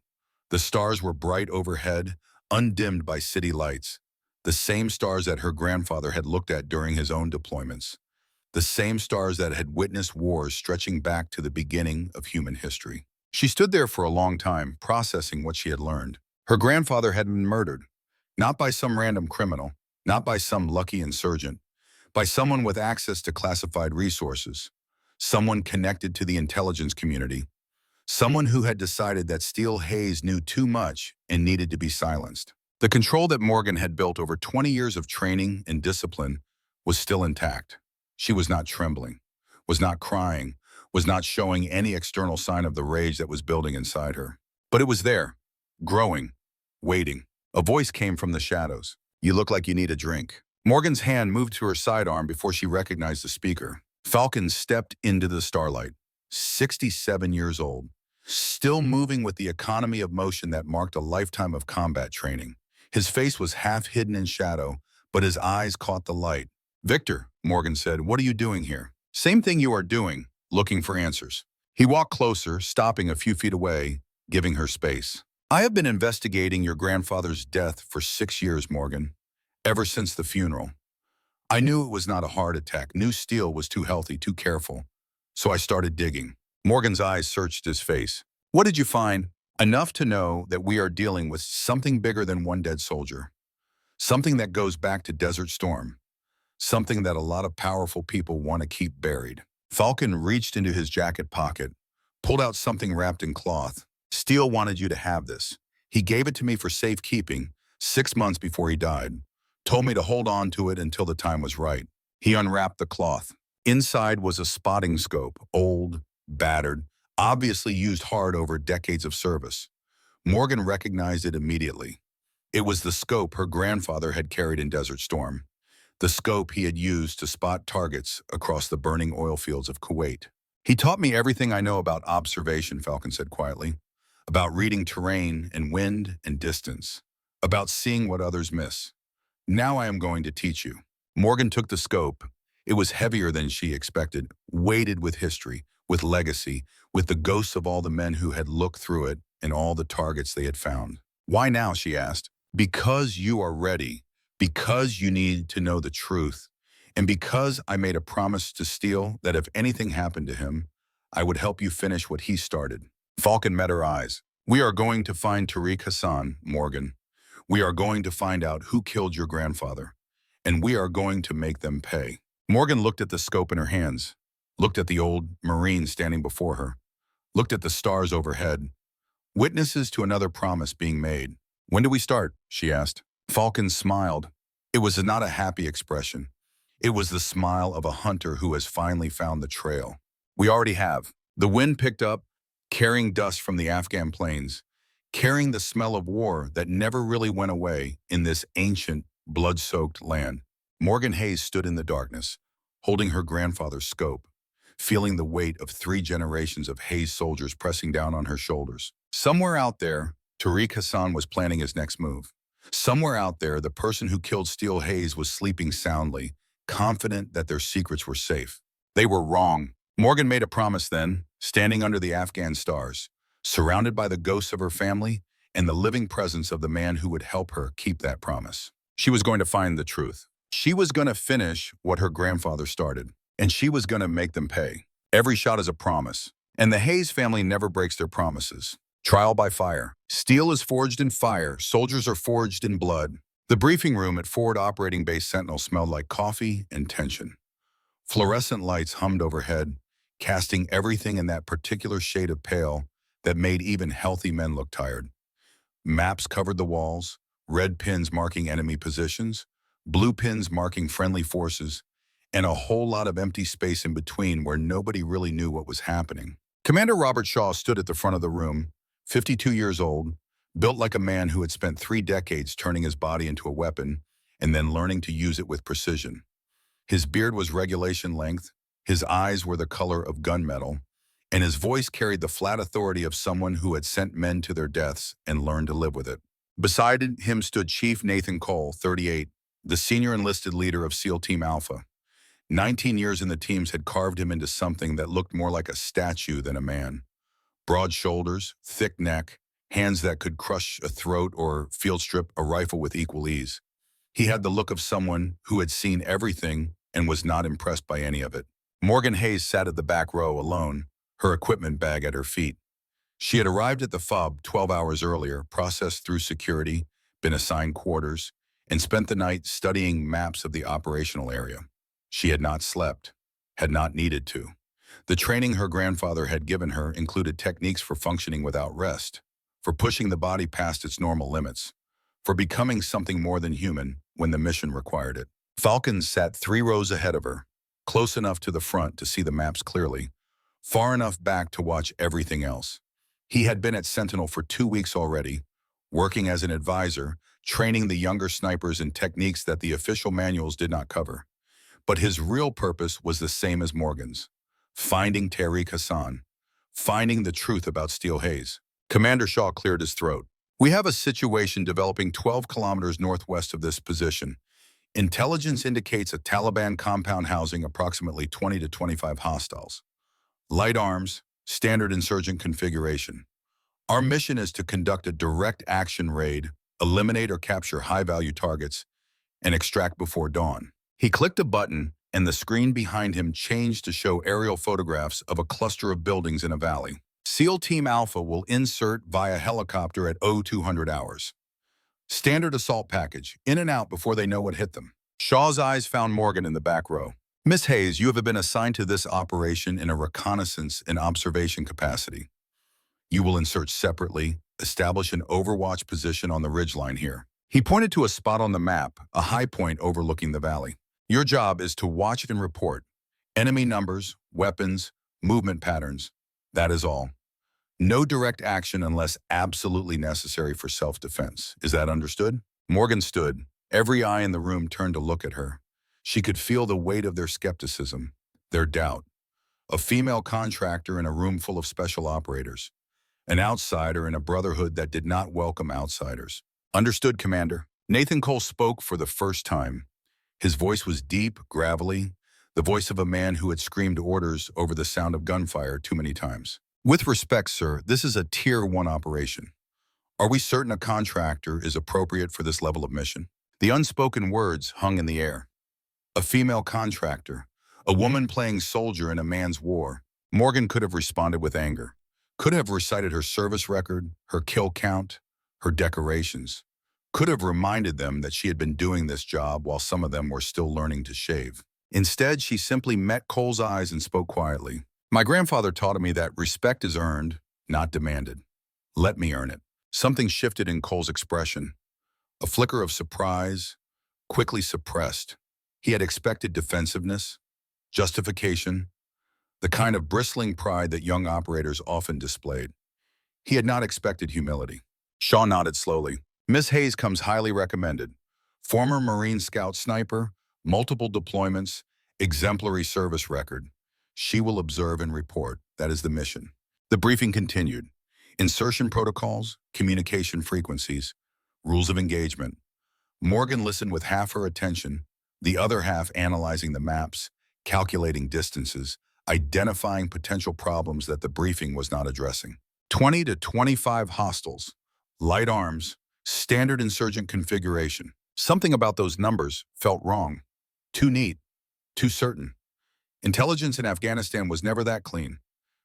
[SPEAKER 1] The stars were bright overhead, undimmed by city lights. The same stars that her grandfather had looked at during his own deployments. The same stars that had witnessed wars stretching back to the beginning of human history. She stood there for a long time, processing what she had learned. Her grandfather had been murdered, not by some random criminal, not by some lucky insurgent, by someone with access to classified resources, someone connected to the intelligence community, someone who had decided that Steele Hayes knew too much and needed to be silenced. The control that Morgan had built over 20 years of training and discipline was still intact. She was not trembling, was not crying, was not showing any external sign of the rage that was building inside her. But it was there, growing, waiting. A voice came from the shadows. You look like you need a drink. Morgan's hand moved to her sidearm before she recognized the speaker. Falcon stepped into the starlight, 67 years old, still moving with the economy of motion that marked a lifetime of combat training. His face was half hidden in shadow, but his eyes caught the light. Victor, Morgan said, what are you doing here? Same thing you are doing, looking for answers. He walked closer, stopping a few feet away, giving her space. I have been investigating your grandfather's death for 6 years, Morgan, ever since the funeral. I knew it was not a heart attack. Knew Steele was too healthy, too careful. So I started digging. Morgan's eyes searched his face. What did you find? Enough to know that we are dealing with something bigger than one dead soldier. Something that goes back to Desert Storm. Something that a lot of powerful people want to keep buried. Falcon reached into his jacket pocket, pulled out something wrapped in cloth. Steele wanted you to have this. He gave it to me for safekeeping 6 months before he died. Told me to hold on to it until the time was right. He unwrapped the cloth. Inside was a spotting scope, old, battered, obviously used hard over decades of service. Morgan recognized it immediately. It was the scope her grandfather had carried in Desert Storm. The scope he had used to spot targets across the burning oil fields of Kuwait. He taught me everything I know about observation, Falcon said quietly. About reading terrain and wind and distance. About seeing what others miss. Now I am going to teach you. Morgan took the scope. It was heavier than she expected, weighted with history, with legacy, with the ghosts of all the men who had looked through it and all the targets they had found. Why now, she asked. Because you are ready. Because you need to know the truth. And because I made a promise to Steele that if anything happened to him, I would help you finish what he started. Falcon met her eyes. We are going to find Tariq Hassan, Morgan. We are going to find out who killed your grandfather, and we are going to make them pay. Morgan looked at the scope in her hands, looked at the old Marine standing before her, looked at the stars overhead, Witnesses to another promise being made. When do we start? She asked. Falcon smiled. It was not a happy expression. It was the smile of a hunter who has finally found the trail. We already have. The wind picked up, carrying dust from the Afghan plains, carrying the smell of war that never really went away in this ancient, blood-soaked land. Morgan Hayes stood in the darkness, holding her grandfather's scope, feeling the weight of 3 generations of Hayes soldiers pressing down on her shoulders. Somewhere out there, Tariq Hassan was planning his next move. Somewhere out there, the person who killed Steele Hayes was sleeping soundly, confident that their secrets were safe. They were wrong. Morgan made a promise then, standing under the Afghan stars, surrounded by the ghosts of her family and the living presence of the man who would help her keep that promise. She was going to find the truth. She was going to finish what her grandfather started, and she was going to make them pay. Every shot is a promise, and the Hayes family never breaks their promises. Trial by fire. Steel is forged in fire. Soldiers are forged in blood. The briefing room at Forward Operating Base Sentinel smelled like coffee and tension. Fluorescent lights hummed overhead, casting everything in that particular shade of pale that made even healthy men look tired. Maps covered the walls, red pins marking enemy positions, blue pins marking friendly forces, and a whole lot of empty space in between where nobody really knew what was happening. Commander Robert Shaw stood at the front of the room, 52 years old, built like a man who had spent 3 decades turning his body into a weapon and then learning to use it with precision. His beard was regulation length, his eyes were the color of gunmetal, and his voice carried the flat authority of someone who had sent men to their deaths and learned to live with it. Beside him stood Chief Nathan Cole, 38, the senior enlisted leader of SEAL Team Alpha. 19 years in the teams had carved him into something that looked more like a statue than a man. Broad shoulders, thick neck, hands that could crush a throat or field strip a rifle with equal ease. He had the look of someone who had seen everything and was not impressed by any of it. Morgan Hayes sat at the back row alone, her equipment bag at her feet. She had arrived at the FOB 12 hours earlier, processed through security, been assigned quarters, and spent the night studying maps of the operational area. She had not slept, had not needed to. The training her grandfather had given her included techniques for functioning without rest, for pushing the body past its normal limits, for becoming something more than human when the mission required it. Falcon sat 3 rows ahead of her, close enough to the front to see the maps clearly, far enough back to watch everything else. He had been at Sentinel for 2 weeks already, working as an advisor, training the younger snipers in techniques that the official manuals did not cover. But his real purpose was the same as Morgan's: finding Tariq Hassan, finding the truth about Steele Hayes. Commander Shaw cleared his throat. We have a situation developing 12 kilometers northwest of this position. Intelligence indicates a Taliban compound housing approximately 20 to 25 hostiles. Light arms, standard insurgent configuration. Our mission is to conduct a direct action raid, eliminate or capture high-value targets, and extract before dawn. He clicked a button, and the screen behind him changed to show aerial photographs of a cluster of buildings in a valley. SEAL Team Alpha will insert via helicopter at 0200 hours. Standard assault package, in and out before they know what hit them. Shaw's eyes found Morgan in the back row. Miss Hayes, you have been assigned to this operation in a reconnaissance and observation capacity. You will insert separately, establish an overwatch position on the ridgeline here. He pointed to a spot on the map, a high point overlooking the valley. Your job is to watch it and report. Enemy numbers, weapons, movement patterns. That is all. No direct action unless absolutely necessary for self-defense. Is that understood? Morgan stood. Every eye in the room turned to look at her. She could feel the weight of their skepticism, their doubt. A female contractor in a room full of special operators. An outsider in a brotherhood that did not welcome outsiders. Understood, Commander. Nathan Cole spoke for the first time. His voice was deep, gravelly, the voice of a man who had screamed orders over the sound of gunfire too many times. With respect, sir, this is a Tier 1 operation. Are we certain a contractor is appropriate for this level of mission? The unspoken words hung in the air. A female contractor, a woman playing soldier in a man's war. Morgan could have responded with anger, could have recited her service record, her kill count, her decorations, could have reminded them that she had been doing this job while some of them were still learning to shave. Instead, she simply met Cole's eyes and spoke quietly. My grandfather taught me that respect is earned, not demanded. Let me earn it. Something shifted in Cole's expression. A flicker of surprise, quickly suppressed. He had expected defensiveness, justification, the kind of bristling pride that young operators often displayed. He had not expected humility. Shaw nodded slowly. Miss Hayes comes highly recommended. Former Marine Scout sniper, multiple deployments, exemplary service record. She will observe and report. That is the mission. The briefing continued. Insertion protocols, communication frequencies, rules of engagement. Morgan listened with half her attention, the other half analyzing the maps, calculating distances, identifying potential problems that the briefing was not addressing. 20 to 25 hostiles, light arms, standard insurgent configuration. Something about those numbers felt wrong. Too neat, too certain. Intelligence in Afghanistan was never that clean.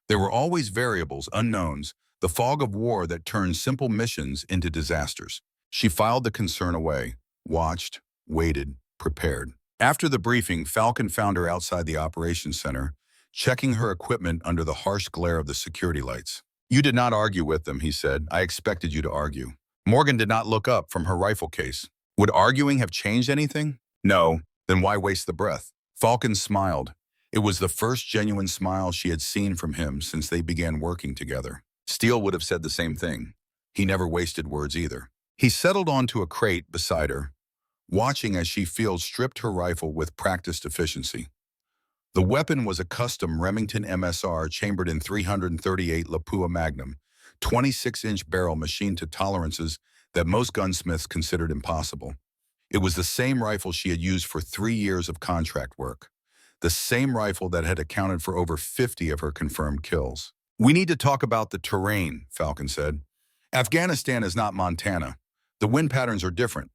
[SPEAKER 1] There were always variables, unknowns, the fog of war that turned simple missions into disasters. She filed the concern away, watched, waited, prepared. After the briefing, Falcon found her outside the operations center, checking her equipment under the harsh glare of the security lights. You did not argue with them, he said. I expected you to argue. Morgan did not look up from her rifle case. Would arguing have changed anything? No. Then why waste the breath? Falcon smiled. It was the first genuine smile she had seen from him since they began working together. Steele would have said the same thing. He never wasted words either. He settled onto a crate beside her, watching as she field-stripped her rifle with practiced efficiency. The weapon was a custom Remington MSR chambered in 338 Lapua Magnum, 26-inch barrel machined to tolerances that most gunsmiths considered impossible. It was the same rifle she had used for 3 years of contract work, the same rifle that had accounted for over 50 of her confirmed kills. We need to talk about the terrain, Falcon said. Afghanistan is not Montana. The wind patterns are different.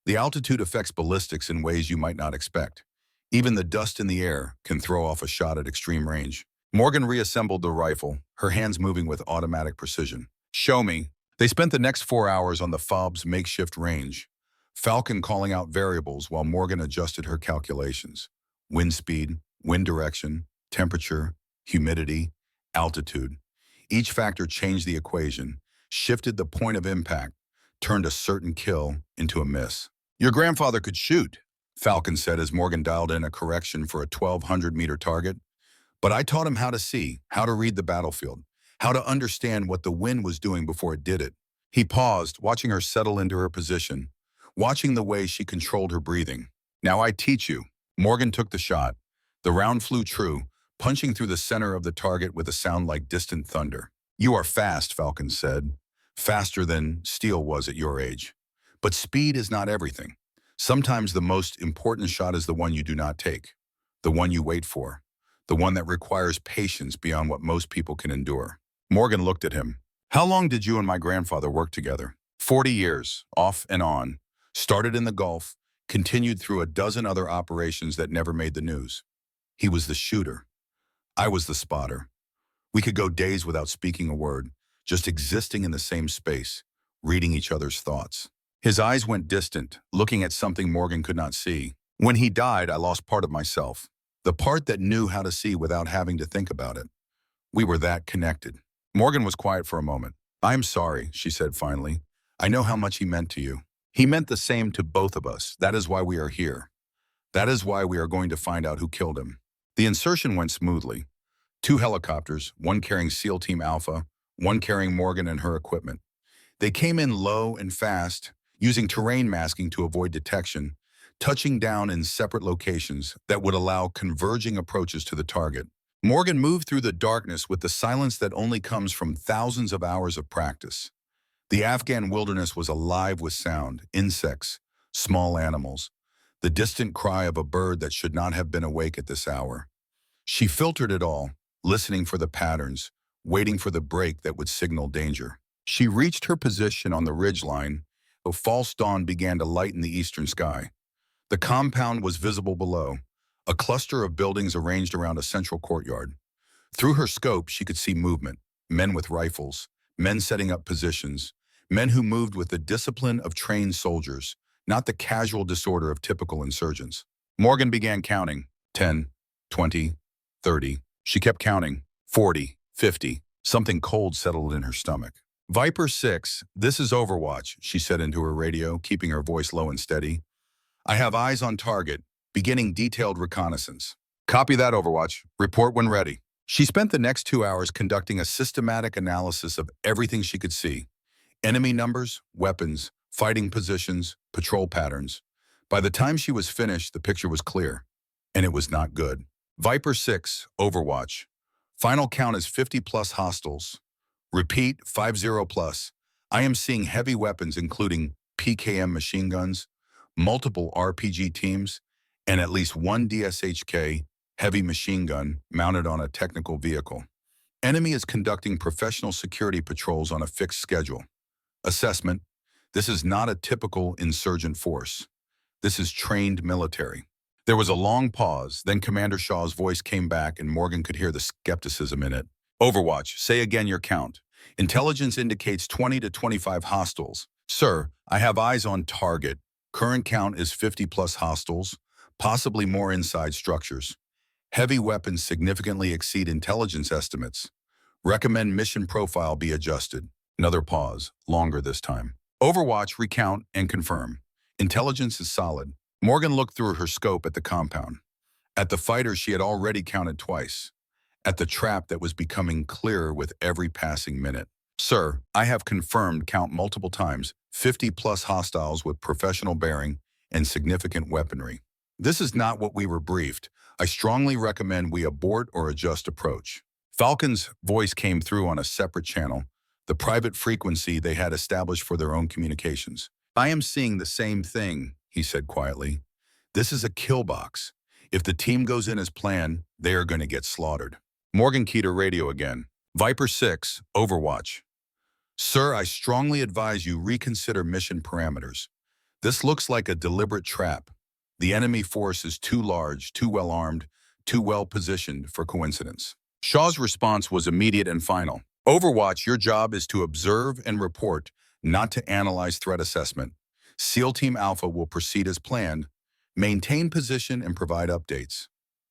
[SPEAKER 1] The altitude affects ballistics in ways you might not expect. Even the dust in the air can throw off a shot at extreme range. Morgan reassembled the rifle, her hands moving with automatic precision. Show me. They spent the next 4 hours on the FOB's makeshift range, Falcon calling out variables while Morgan adjusted her calculations. Wind speed, wind direction, temperature, humidity, altitude. Each factor changed the equation, shifted the point of impact, turned a certain kill into a miss. Your grandfather could shoot, Falcon said as Morgan dialed in a correction for a 1,200-meter target. But I taught him how to see, how to read the battlefield, how to understand what the wind was doing before it did it. He paused, watching her settle into her position, watching the way she controlled her breathing. Now I teach you. Morgan took the shot. The round flew true, punching through the center of the target with a sound like distant thunder. You are fast, Falcon said. Faster than Steele was at your age. But speed is not everything. Sometimes the most important shot is the one you do not take, the one you wait for, the one that requires patience beyond what most people can endure. Morgan looked at him. How long did you and my grandfather work together? 40 years, off and on. Started in the Gulf, continued through a dozen other operations that never made the news. He was the shooter. I was the spotter. We could go days without speaking a word, just existing in the same space, reading each other's thoughts. His eyes went distant, looking at something Morgan could not see. When he died, I lost part of myself, the part that knew how to see without having to think about it. We were that connected. Morgan was quiet for a moment. I am sorry, she said finally. I know how much he meant to you. He meant the same to both of us. That is why we are here. That is why we are going to find out who killed him. The insertion went smoothly. 2 helicopters, one carrying SEAL Team Alpha, one carrying Morgan and her equipment. They came in low and fast, using terrain masking to avoid detection, touching down in separate locations that would allow converging approaches to the target. Morgan moved through the darkness with the silence that only comes from thousands of hours of practice. The Afghan wilderness was alive with sound, insects, small animals, the distant cry of a bird that should not have been awake at this hour. She filtered it all, listening for the patterns, waiting for the break that would signal danger. She reached her position on the ridgeline. A false dawn began to lighten the eastern sky. The compound was visible below, a cluster of buildings arranged around a central courtyard. Through her scope, she could see movement, men with rifles, men setting up positions, men who moved with the discipline of trained soldiers, not the casual disorder of typical insurgents. Morgan began counting. 10, 20, 30. She kept counting. 40, 50. Something cold settled in her stomach. Viper 6, this is Overwatch, she said into her radio, keeping her voice low and steady. I have eyes on target, beginning detailed reconnaissance. Copy that, Overwatch. Report when ready. She spent the next 2 hours conducting a systematic analysis of everything she could see. Enemy numbers, weapons, fighting positions, patrol patterns. By the time she was finished, the picture was clear. And it was not good. Viper 6, Overwatch. Final count is 50 plus hostiles. Repeat, 50 plus. I am seeing heavy weapons including PKM machine guns, multiple RPG teams, and at least one DSHK heavy machine gun mounted on a technical vehicle. Enemy is conducting professional security patrols on a fixed schedule. Assessment: this is not a typical insurgent force. This is trained military. There was a long pause, then Commander Shaw's voice came back and Morgan could hear the skepticism in it. Overwatch, say again your count. Intelligence indicates 20 to 25 hostiles. Sir, I have eyes on target. Current count is 50 plus hostiles, possibly more inside structures. Heavy weapons significantly exceed intelligence estimates. Recommend mission profile be adjusted. Another pause, longer this time. Overwatch, recount, and confirm. Intelligence is solid. Morgan looked through her scope at the compound. At the fighters she had already counted twice. At the trap that was becoming clearer with every passing minute. Sir, I have confirmed count multiple times, 50 plus hostiles with professional bearing and significant weaponry. This is not what we were briefed. I strongly recommend we abort or adjust approach. Falcon's voice came through on a separate channel, the private frequency they had established for their own communications. I am seeing the same thing, he said quietly. This is a kill box. If the team goes in as planned, they are going to get slaughtered. Morgan keyed her radio again. Viper 6, Overwatch. Sir, I strongly advise you reconsider mission parameters. This looks like a deliberate trap. The enemy force is too large, too well armed, too well positioned for coincidence. Shaw's response was immediate and final. Overwatch, your job is to observe and report, not to analyze threat assessment. SEAL Team Alpha will proceed as planned, maintain position and provide updates.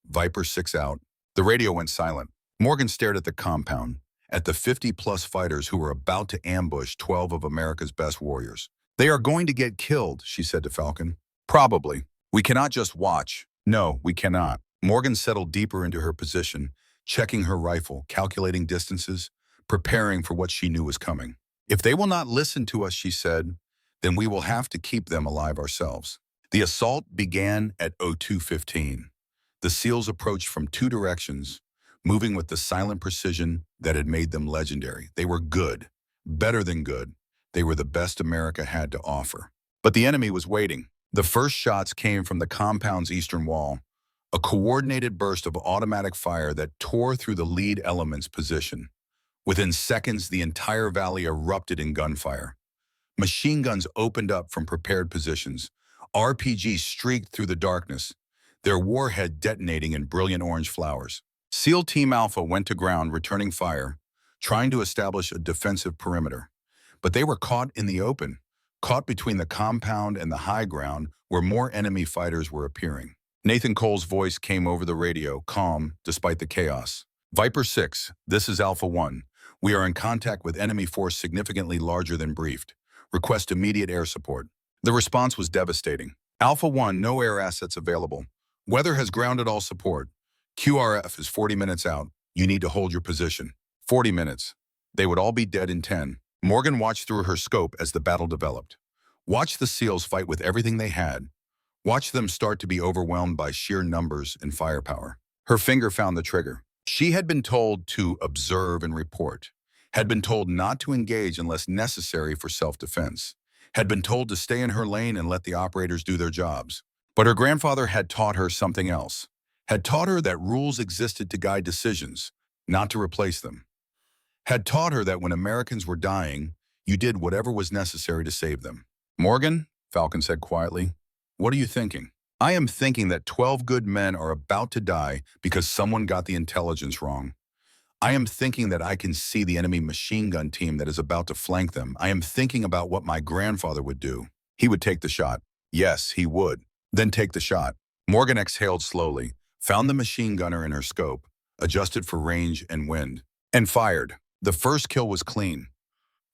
[SPEAKER 1] Viper 6 out. The radio went silent. Morgan stared at the compound, at the 50-plus fighters who were about to ambush 12 of America's best warriors. They are going to get killed, she said to Falcon. Probably. We cannot just watch. No, we cannot. Morgan settled deeper into her position, checking her rifle, calculating distances, preparing for what she knew was coming. If they will not listen to us, she said, then we will have to keep them alive ourselves. The assault began at 02:15. The SEALs approached from two directions, moving with the silent precision that had made them legendary. They were good, better than good. They were the best America had to offer. But the enemy was waiting. The first shots came from the compound's eastern wall, a coordinated burst of automatic fire that tore through the lead element's position. Within seconds, the entire valley erupted in gunfire. Machine guns opened up from prepared positions. RPGs streaked through the darkness, their warhead detonating in brilliant orange flowers. SEAL Team Alpha went to ground, returning fire, trying to establish a defensive perimeter. But they were caught in the open, caught between the compound and the high ground where more enemy fighters were appearing. Nathan Cole's voice came over the radio, calm despite the chaos. Viper 6, this is Alpha 1. We are in contact with enemy force significantly larger than briefed. Request immediate air support. The response was devastating. Alpha 1, no air assets available. Weather has grounded all support. QRF is 40 minutes out. You need to hold your position. 40 minutes. They would all be dead in 10. Morgan watched through her scope as the battle developed. Watch the SEALs fight with everything they had. Watch them start to be overwhelmed by sheer numbers and firepower. Her finger found the trigger. She had been told to observe and report, had been told not to engage unless necessary for self-defense, had been told to stay in her lane and let the operators do their jobs. But her grandfather had taught her something else, had taught her that rules existed to guide decisions, not to replace them, had taught her that when Americans were dying, you did whatever was necessary to save them. Morgan, Falcon said quietly, what are you thinking? I am thinking that 12 good men are about to die because someone got the intelligence wrong. I am thinking that I can see the enemy machine gun team that is about to flank them. I am thinking about what my grandfather would do. He would take the shot. Yes, he would. Then take the shot. Morgan exhaled slowly, found the machine gunner in her scope, adjusted for range and wind, and fired. The first kill was clean.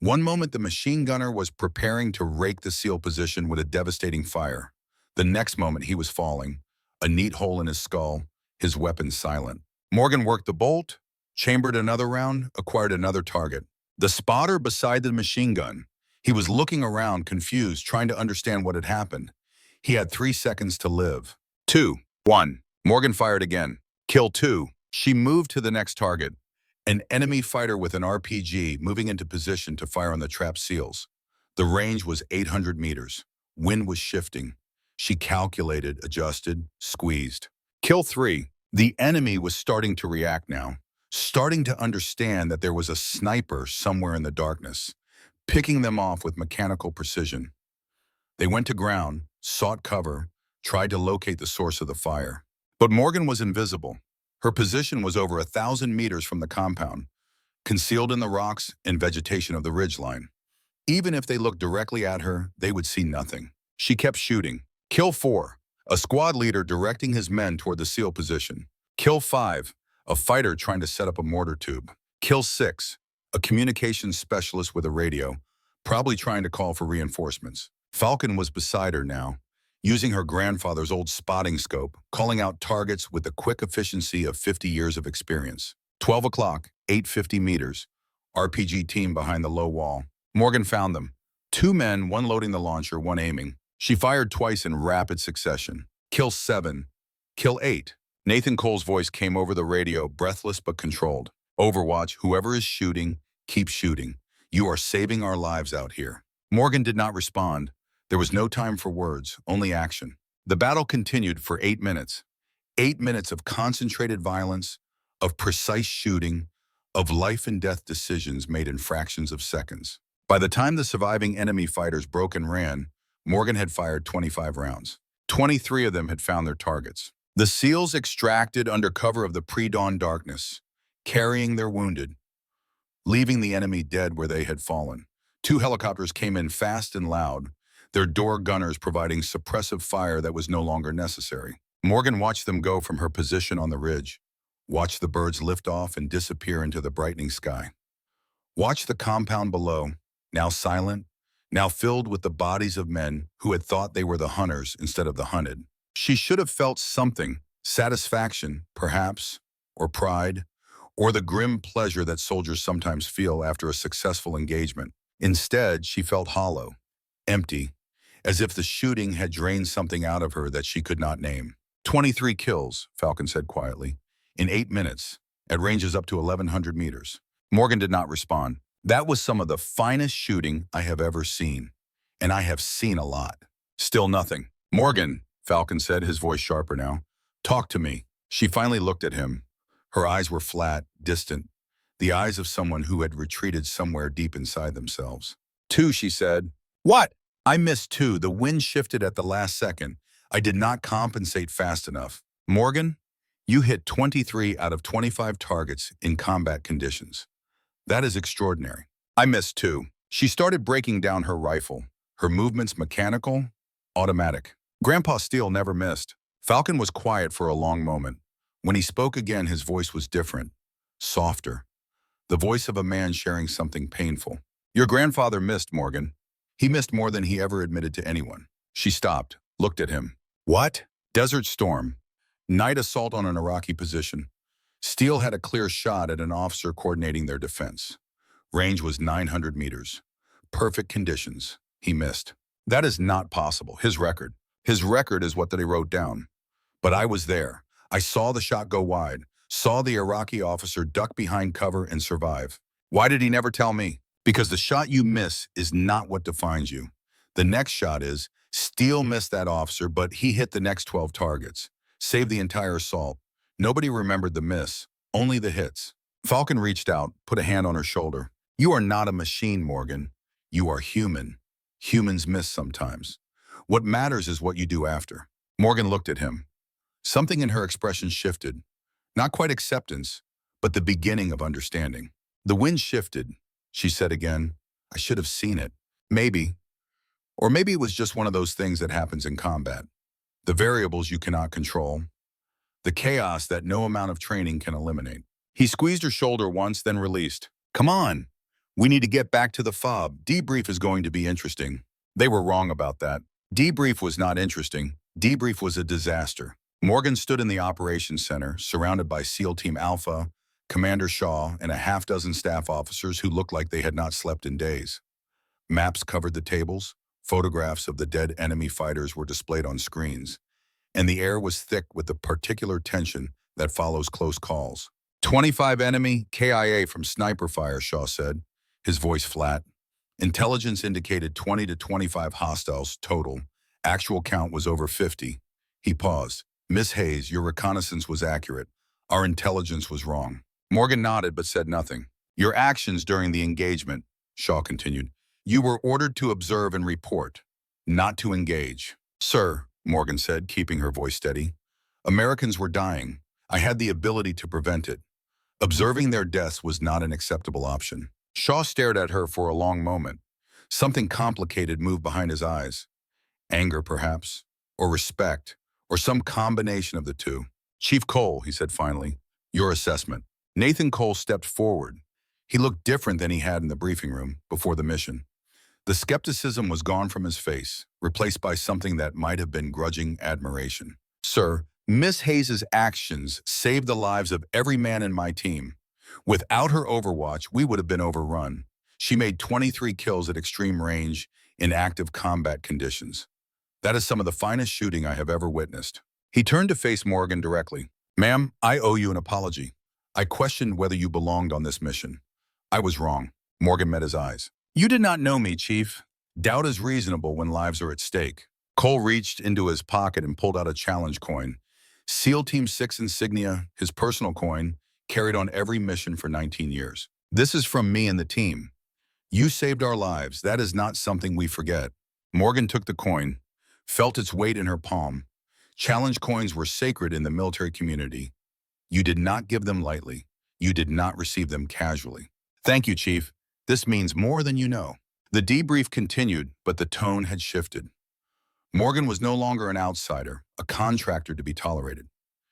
[SPEAKER 1] One moment the machine gunner was preparing to rake the SEAL position with a devastating fire. The next moment he was falling, a neat hole in his skull, his weapon silent. Morgan worked the bolt, chambered another round, acquired another target. The spotter beside the machine gun. He was looking around, confused, trying to understand what had happened. He had 3 seconds to live. 2, 1. Morgan fired again. Kill 2. She moved to the next target. An enemy fighter with an RPG moving into position to fire on the trapped SEALs. The range was 800 meters. Wind was shifting. She calculated, adjusted, squeezed. Kill 3. The enemy was starting to react now, starting to understand that there was a sniper somewhere in the darkness, picking them off with mechanical precision. They went to ground, sought cover, tried to locate the source of the fire. But Morgan was invisible. Her position was over 1,000 meters from the compound, concealed in the rocks and vegetation of the ridgeline. Even if they looked directly at her, they would see nothing. She kept shooting. Kill 4, a squad leader directing his men toward the SEAL position. Kill 5, a fighter trying to set up a mortar tube. Kill 6, a communications specialist with a radio, probably trying to call for reinforcements. Falcon was beside her now, using her grandfather's old spotting scope, calling out targets with the quick efficiency of 50 years of experience. 12 o'clock, 850 meters. RPG team behind the low wall. Morgan found them. 2 men, one loading the launcher, one aiming. She fired twice in rapid succession. Kill 7. Kill 8. Nathan Cole's voice came over the radio, breathless but controlled. Overwatch, whoever is shooting, keep shooting. You are saving our lives out here. Morgan did not respond. There was no time for words, only action. The battle continued for 8 minutes. 8 minutes of concentrated violence, of precise shooting, of life and death decisions made in fractions of seconds. By the time the surviving enemy fighters broke and ran, Morgan had fired 25 rounds. 23 of them had found their targets. The SEALs extracted under cover of the pre-dawn darkness, carrying their wounded, leaving the enemy dead where they had fallen. 2 helicopters came in fast and loud, their door gunners providing suppressive fire that was no longer necessary. Morgan watched them go from her position on the ridge, watched the birds lift off and disappear into the brightening sky. Watched the compound below, now silent, now filled with the bodies of men who had thought they were the hunters instead of the hunted. She should have felt something, satisfaction, perhaps, or pride, or the grim pleasure that soldiers sometimes feel after a successful engagement. Instead, she felt hollow, empty, as if the shooting had drained something out of her that she could not name. 23 kills, Falcon said quietly, in 8 minutes, at ranges up to 1,100 meters. Morgan did not respond. That was some of the finest shooting I have ever seen, and I have seen a lot. Still nothing. Morgan, Falcon said, his voice sharper now. Talk to me. She finally looked at him. Her eyes were flat, distant, the eyes of someone who had retreated somewhere deep inside themselves. 2, she said. What? I missed 2. The wind shifted at the last second. I did not compensate fast enough. Morgan, you hit 23 out of 25 targets in combat conditions. That is extraordinary. I missed 2. She started breaking down her rifle, her movements mechanical, automatic. Grandpa Steele never missed. Falcon was quiet for a long moment. When he spoke again, his voice was different, softer. The voice of a man sharing something painful. Your grandfather missed, Morgan. He missed more than he ever admitted to anyone. She stopped, looked at him. What? Desert storm. Night assault on an Iraqi position. Steele had a clear shot at an officer coordinating their defense. Range was 900 meters. Perfect conditions. He missed. That is not possible. His record. His record is what they wrote down. But I was there. I saw the shot go wide, saw the Iraqi officer duck behind cover and survive. Why did he never tell me? Because the shot you miss is not what defines you. The next shot is, Steele missed that officer, but he hit the next 12 targets. Saved the entire assault. Nobody remembered the miss, only the hits. Falcon reached out, put a hand on her shoulder. You are not a machine, Morgan. You are human. Humans miss sometimes. What matters is what you do after. Morgan looked at him. Something in her expression shifted. Not quite acceptance, but the beginning of understanding. The wind shifted. She said again, I should have seen it. Maybe. Or maybe it was just one of those things that happens in combat. The variables you cannot control. The chaos that no amount of training can eliminate. He squeezed her shoulder once, then released. Come on. We need to get back to the fob. Debrief is going to be interesting. They were wrong about that. Debrief was not interesting. Debrief was a disaster. Morgan stood in the operations center, surrounded by SEAL Team Alpha, Commander Shaw, and a half-dozen staff officers who looked like they had not slept in days. Maps covered the tables, photographs of the dead enemy fighters were displayed on screens, and the air was thick with the particular tension that follows close calls. 25 enemy, KIA from sniper fire, Shaw said, his voice flat. Intelligence indicated 20 to 25 hostiles total. Actual count was over 50. He paused. Miss Hayes, your reconnaissance was accurate. Our intelligence was wrong. Morgan nodded but said nothing. Your actions during the engagement, Shaw continued. You were ordered to observe and report, not to engage. Sir, Morgan said, keeping her voice steady. Americans were dying. I had the ability to prevent it. Observing their deaths was not an acceptable option. Shaw stared at her for a long moment. Something complicated moved behind his eyes. Anger, perhaps, or respect, or some combination of the two. Chief Cole, he said finally, your assessment. Nathan Cole stepped forward. He looked different than he had in the briefing room before the mission. The skepticism was gone from his face, replaced by something that might have been grudging admiration. Sir, Miss Hayes' actions saved the lives of every man in my team. Without her overwatch, we would have been overrun. She made 23 kills at extreme range in active combat conditions. That is some of the finest shooting I have ever witnessed. He turned to face Morgan directly. Ma'am, I owe you an apology. I questioned whether you belonged on this mission. I was wrong. Morgan met his eyes. You did not know me, Chief. Doubt is reasonable when lives are at stake. Cole reached into his pocket and pulled out a challenge coin. SEAL Team 6 insignia, his personal coin, carried on every mission for 19 years. This is from me and the team. You saved our lives. That is not something we forget. Morgan took the coin, felt its weight in her palm. Challenge coins were sacred in the military community. You did not give them lightly. You did not receive them casually. Thank you, Chief. This means more than you know. The debrief continued, but the tone had shifted. Morgan was no longer an outsider, a contractor to be tolerated.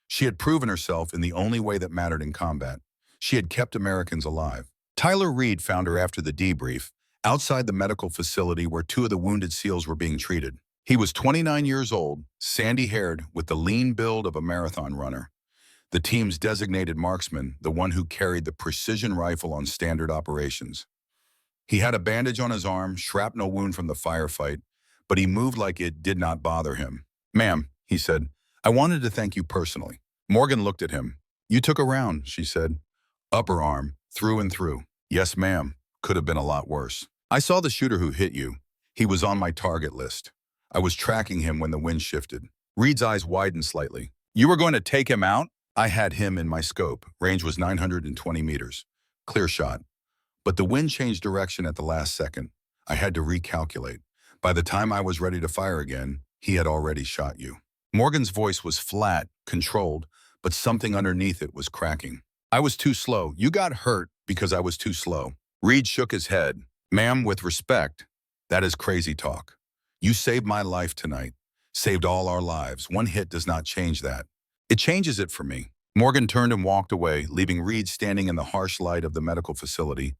[SPEAKER 1] She had proven herself in the only way that mattered in combat. She had kept Americans alive. Tyler Reed found her after the debrief, outside the medical facility where two of the wounded SEALs were being treated. He was 29 years old, sandy-haired, with the lean build of a marathon runner. The team's designated marksman, the one who carried the precision rifle on standard operations. He had a bandage on his arm, shrapnel wound from the firefight, but he moved like it did not bother him. Ma'am, he said, I wanted to thank you personally. Morgan looked at him. You took a round, she said. Upper arm, through and through. Yes, ma'am. Could have been a lot worse. I saw the shooter who hit you. He was on my target list. I was tracking him when the wind shifted. Reed's eyes widened slightly. You were going to take him out? I had him in my scope. Range was 920 meters. Clear shot. But the wind changed direction at the last second. I had to recalculate. By the time I was ready to fire again, he had already shot you. Morgan's voice was flat, controlled, but something underneath it was cracking. I was too slow. You got hurt because I was too slow. Reed shook his head. Ma'am, with respect, that is crazy talk. You saved my life tonight. Saved all our lives. One hit does not change that. It changes it for me. Morgan turned and walked away, leaving Reed standing in the harsh light of the medical facility,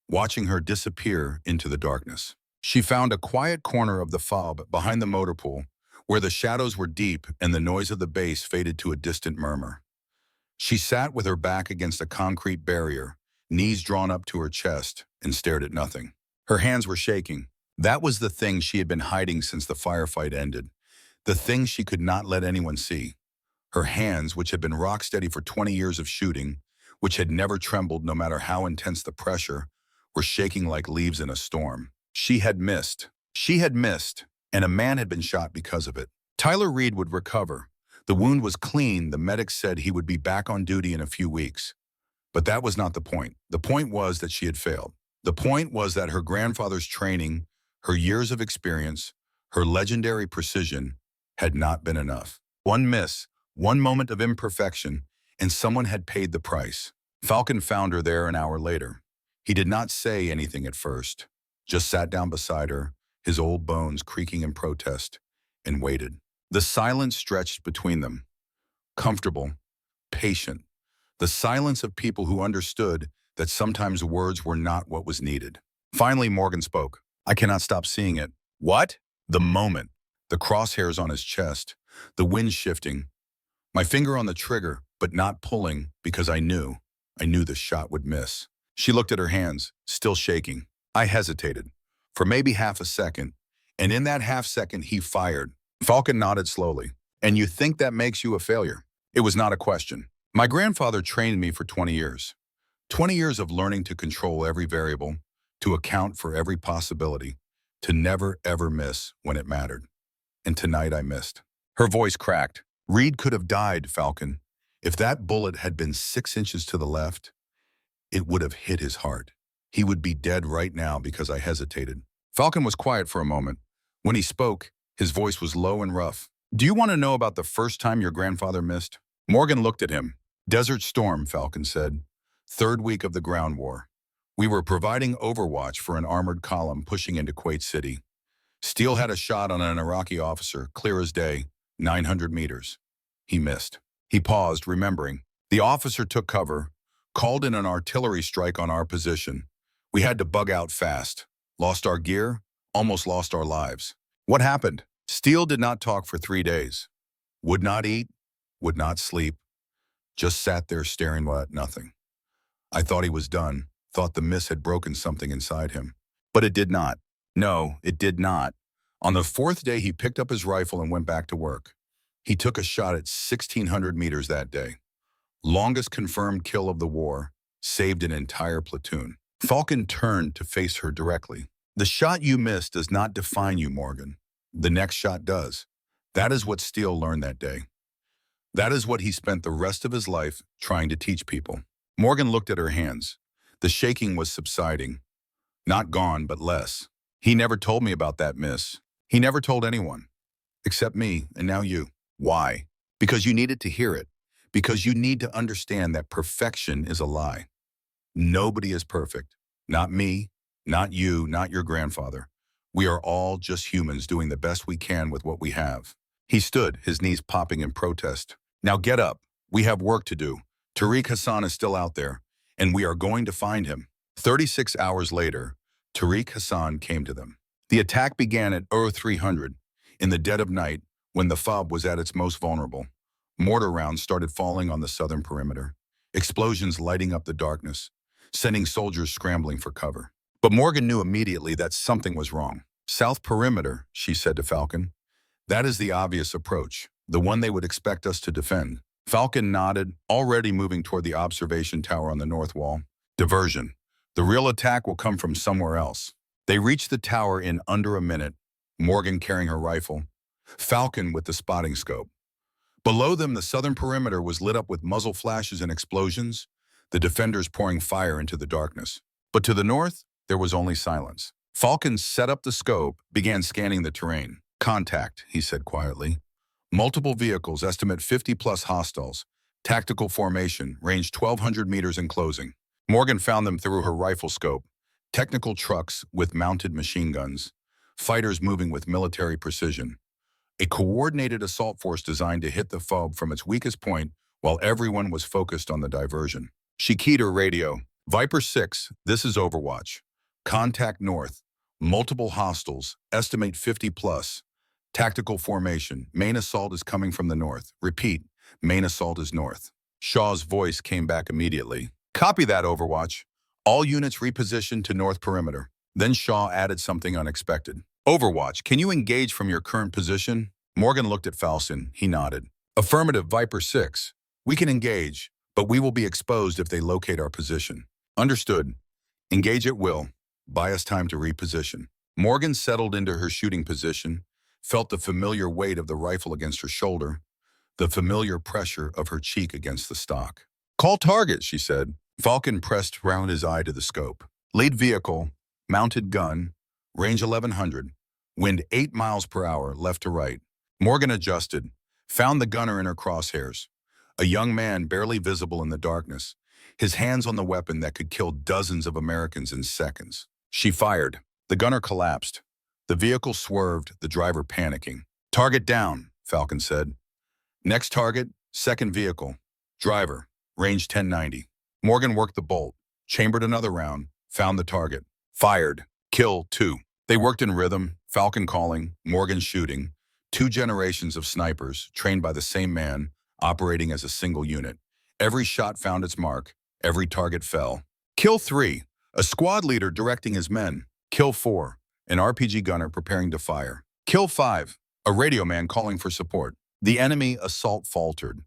[SPEAKER 1] watching her disappear into the darkness. She found a quiet corner of the fob behind the motor pool, where the shadows were deep and the noise of the bass faded to a distant murmur. She sat with her back against a concrete barrier, knees drawn up to her chest, and stared at nothing. Her hands were shaking. That was the thing she had been hiding since the firefight ended, the thing she could not let anyone see. Her hands, which had been rock steady for 20 years of shooting, which had never trembled no matter how intense the pressure, were shaking like leaves in a storm. She had missed. She had missed, and a man had been shot because of it. Tyler Reed would recover. The wound was clean. The medics said he would be back on duty in a few weeks. But that was not the point. The point was that she had failed. The point was that her grandfather's training, her years of experience, her legendary precision had not been enough. One miss, one moment of imperfection, and someone had paid the price. Falcon found her there an hour later. He did not say anything at first, just sat down beside her, his old bones creaking in protest, and waited. The silence stretched between them, comfortable, patient, the silence of people who understood that sometimes words were not what was needed. Finally, Morgan spoke. I cannot stop seeing it. What? The moment. The crosshairs on his chest, the wind shifting, my finger on the trigger, but not pulling because I knew the shot would miss. She looked at her hands, still shaking. I hesitated for maybe half a second, and in that half second, he fired. Falcon nodded slowly. And you think that makes you a failure? It was not a question. My grandfather trained me for 20 years. 20 years of learning to control every variable, to account for every possibility, to never ever miss when it mattered. And tonight I missed. Her voice cracked. Reed could have died, Falcon. If that bullet had been 6 inches to the left, it would have hit his heart. He would be dead right now because I hesitated. Falcon was quiet for a moment. When he spoke, his voice was low and rough. Do you want to know about the first time your grandfather missed? Morgan looked at him. Desert Storm, Falcon said. 3rd week of the ground war. We were providing overwatch for an armored column pushing into Kuwait City. Steele had a shot on an Iraqi officer, clear as day, 900 meters. He missed. He paused, remembering. The officer took cover, called in an artillery strike on our position. We had to bug out fast. Lost our gear, almost lost our lives. What happened? Steele did not talk for 3 days. Would not eat, would not sleep. Just sat there staring at nothing. I thought he was done, thought the miss had broken something inside him. But it did not. No, it did not. On the 4th day, he picked up his rifle and went back to work. He took a shot at 1,600 meters that day. Longest confirmed kill of the war, saved an entire platoon. Falcon turned to face her directly. The shot you missed does not define you, Morgan. The next shot does. That is what Steele learned that day. That is what he spent the rest of his life trying to teach people. Morgan looked at her hands. The shaking was subsiding. Not gone, but less. He never told me about that miss. He never told anyone. Except me, and now you. Why? Because you needed to hear it. Because you need to understand that perfection is a lie. Nobody is perfect. Not me, not you, not your grandfather. We are all just humans doing the best we can with what we have. He stood, his knees popping in protest. Now get up. We have work to do. Tariq Hassan is still out there, and we are going to find him. 36 hours later, Tariq Hassan came to them. The attack began at 0300, in the dead of night, when the FOB was at its most vulnerable. Mortar rounds started falling on the southern perimeter, explosions lighting up the darkness, sending soldiers scrambling for cover. But Morgan knew immediately that something was wrong. South perimeter, she said to Falcon. That is the obvious approach, the one they would expect us to defend. Falcon nodded, already moving toward the observation tower on the north wall. Diversion. The real attack will come from somewhere else. They reached the tower in under a minute, Morgan carrying her rifle, Falcon with the spotting scope. Below them, the southern perimeter was lit up with muzzle flashes and explosions, the defenders pouring fire into the darkness. But to the north, there was only silence. Falcon set up the scope, began scanning the terrain. Contact, he said quietly. Multiple vehicles, estimate 50-plus hostiles. Tactical formation, range 1,200 meters in closing. Morgan found them through her rifle scope. Technical trucks with mounted machine guns. Fighters moving with military precision. A coordinated assault force designed to hit the FOB from its weakest point while everyone was focused on the diversion. She keyed her radio. Viper 6, this is Overwatch. Contact north. Multiple hostiles, estimate 50-plus. Tactical formation. Main assault is coming from the north. Repeat, main assault is north. Shaw's voice came back immediately. Copy that, Overwatch. All units repositioned to north perimeter. Then Shaw added something unexpected. Overwatch, can you engage from your current position? Morgan looked at Falcon. He nodded. Affirmative, Viper 6. We can engage, but we will be exposed if they locate our position. Understood. Engage at will. Buy us time to reposition. Morgan settled into her shooting position, felt the familiar weight of the rifle against her shoulder, the familiar pressure of her cheek against the stock. Call target, she said. Falcon pressed round his eye to the scope. Lead vehicle, mounted gun, range 1,100, wind 8 miles per hour, left to right. Morgan adjusted, found the gunner in her crosshairs. A young man barely visible in the darkness, his hands on the weapon that could kill dozens of Americans in seconds. She fired. The gunner collapsed. The vehicle swerved, the driver panicking. Target down, Falcon said. Next target, second vehicle. Driver, range 1090. Morgan worked the bolt. chambered another round, found the target, fired, kill 2. They worked in rhythm, Falcon calling, Morgan shooting, 2 generations of snipers trained by the same man, operating as a single unit. Every shot found its mark, every target fell. Kill 3, a squad leader directing his men. Kill 4, an RPG gunner preparing to fire. Kill 5, a radio man calling for support. The enemy assault faltered.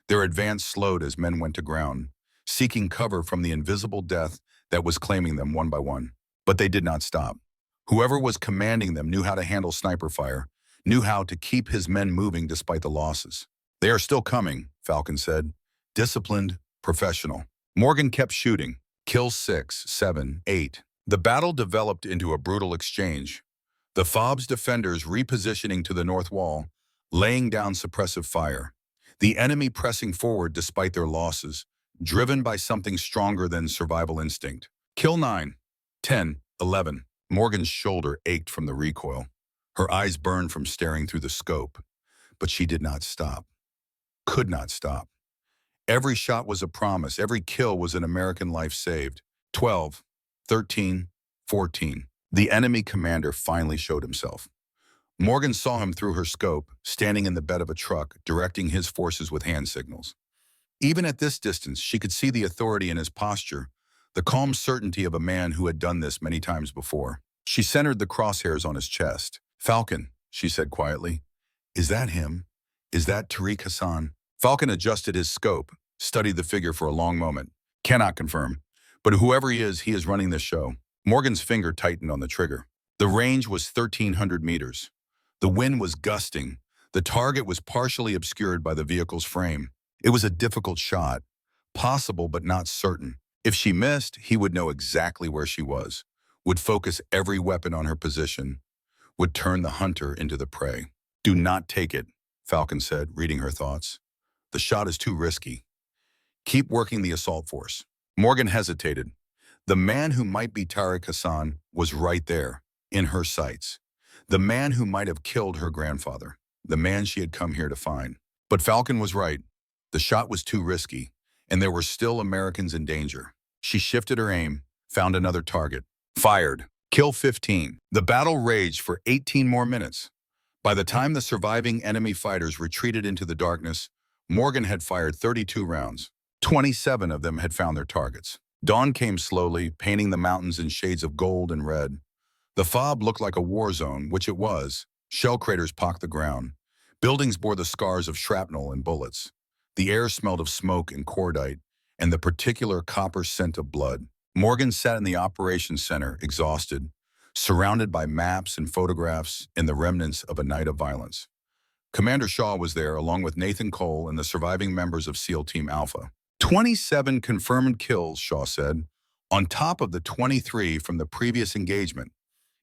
[SPEAKER 1] Their advance slowed as men went to ground, seeking cover from the invisible death that was claiming them one by one. But they did not stop. Whoever was commanding them knew how to handle sniper fire, knew how to keep his men moving despite the losses. They are still coming, Falcon said. Disciplined, professional. Morgan kept shooting. Kill 6, 7, 8. The battle developed into a brutal exchange. The FOB's defenders repositioning to the north wall, laying down suppressive fire. The enemy pressing forward despite their losses, driven by something stronger than survival instinct. Kill 9, 10, 11. Morgan's shoulder ached from the recoil. Her eyes burned from staring through the scope. But she did not stop. Could not stop. Every shot was a promise. Every kill was an American life saved. 12, 13, 14. The enemy commander finally showed himself. Morgan saw him through her scope, standing in the bed of a truck, directing his forces with hand signals. Even at this distance, she could see the authority in his posture, the calm certainty of a man who had done this many times before. She centered the crosshairs on his chest. "Falcon," she said quietly. "Is that him? Is that Tariq Hassan?" Falcon adjusted his scope, studied the figure for a long moment. "Cannot confirm. But whoever he is running this show." Morgan's finger tightened on the trigger. The range was 1,300 meters. The wind was gusting. The target was partially obscured by the vehicle's frame. It was a difficult shot, possible but not certain. If she missed, he would know exactly where she was, would focus every weapon on her position, would turn the hunter into the prey. "Do not take it," Falcon said, reading her thoughts. "The shot is too risky. Keep working the assault force." Morgan hesitated. The man who might be Tariq Hassan was right there, in her sights. The man who might have killed her grandfather. The man she had come here to find. But Falcon was right. The shot was too risky, and there were still Americans in danger. She shifted her aim, found another target. Fired. Kill 15. The battle raged for 18 more minutes. By the time the surviving enemy fighters retreated into the darkness, Morgan had fired 32 rounds. 27 of them had found their targets. Dawn came slowly, painting the mountains in shades of gold and red. The FOB looked like a war zone, which it was. Shell craters pocked the ground. Buildings bore the scars of shrapnel and bullets. The air smelled of smoke and cordite, and the particular copper scent of blood. Morgan sat in the operations center, exhausted, surrounded by maps and photographs and the remnants of a night of violence. Commander Shaw was there, along with Nathan Cole and the surviving members of SEAL Team Alpha. 27 confirmed kills, Shaw said, on top of the 23 from the previous engagement.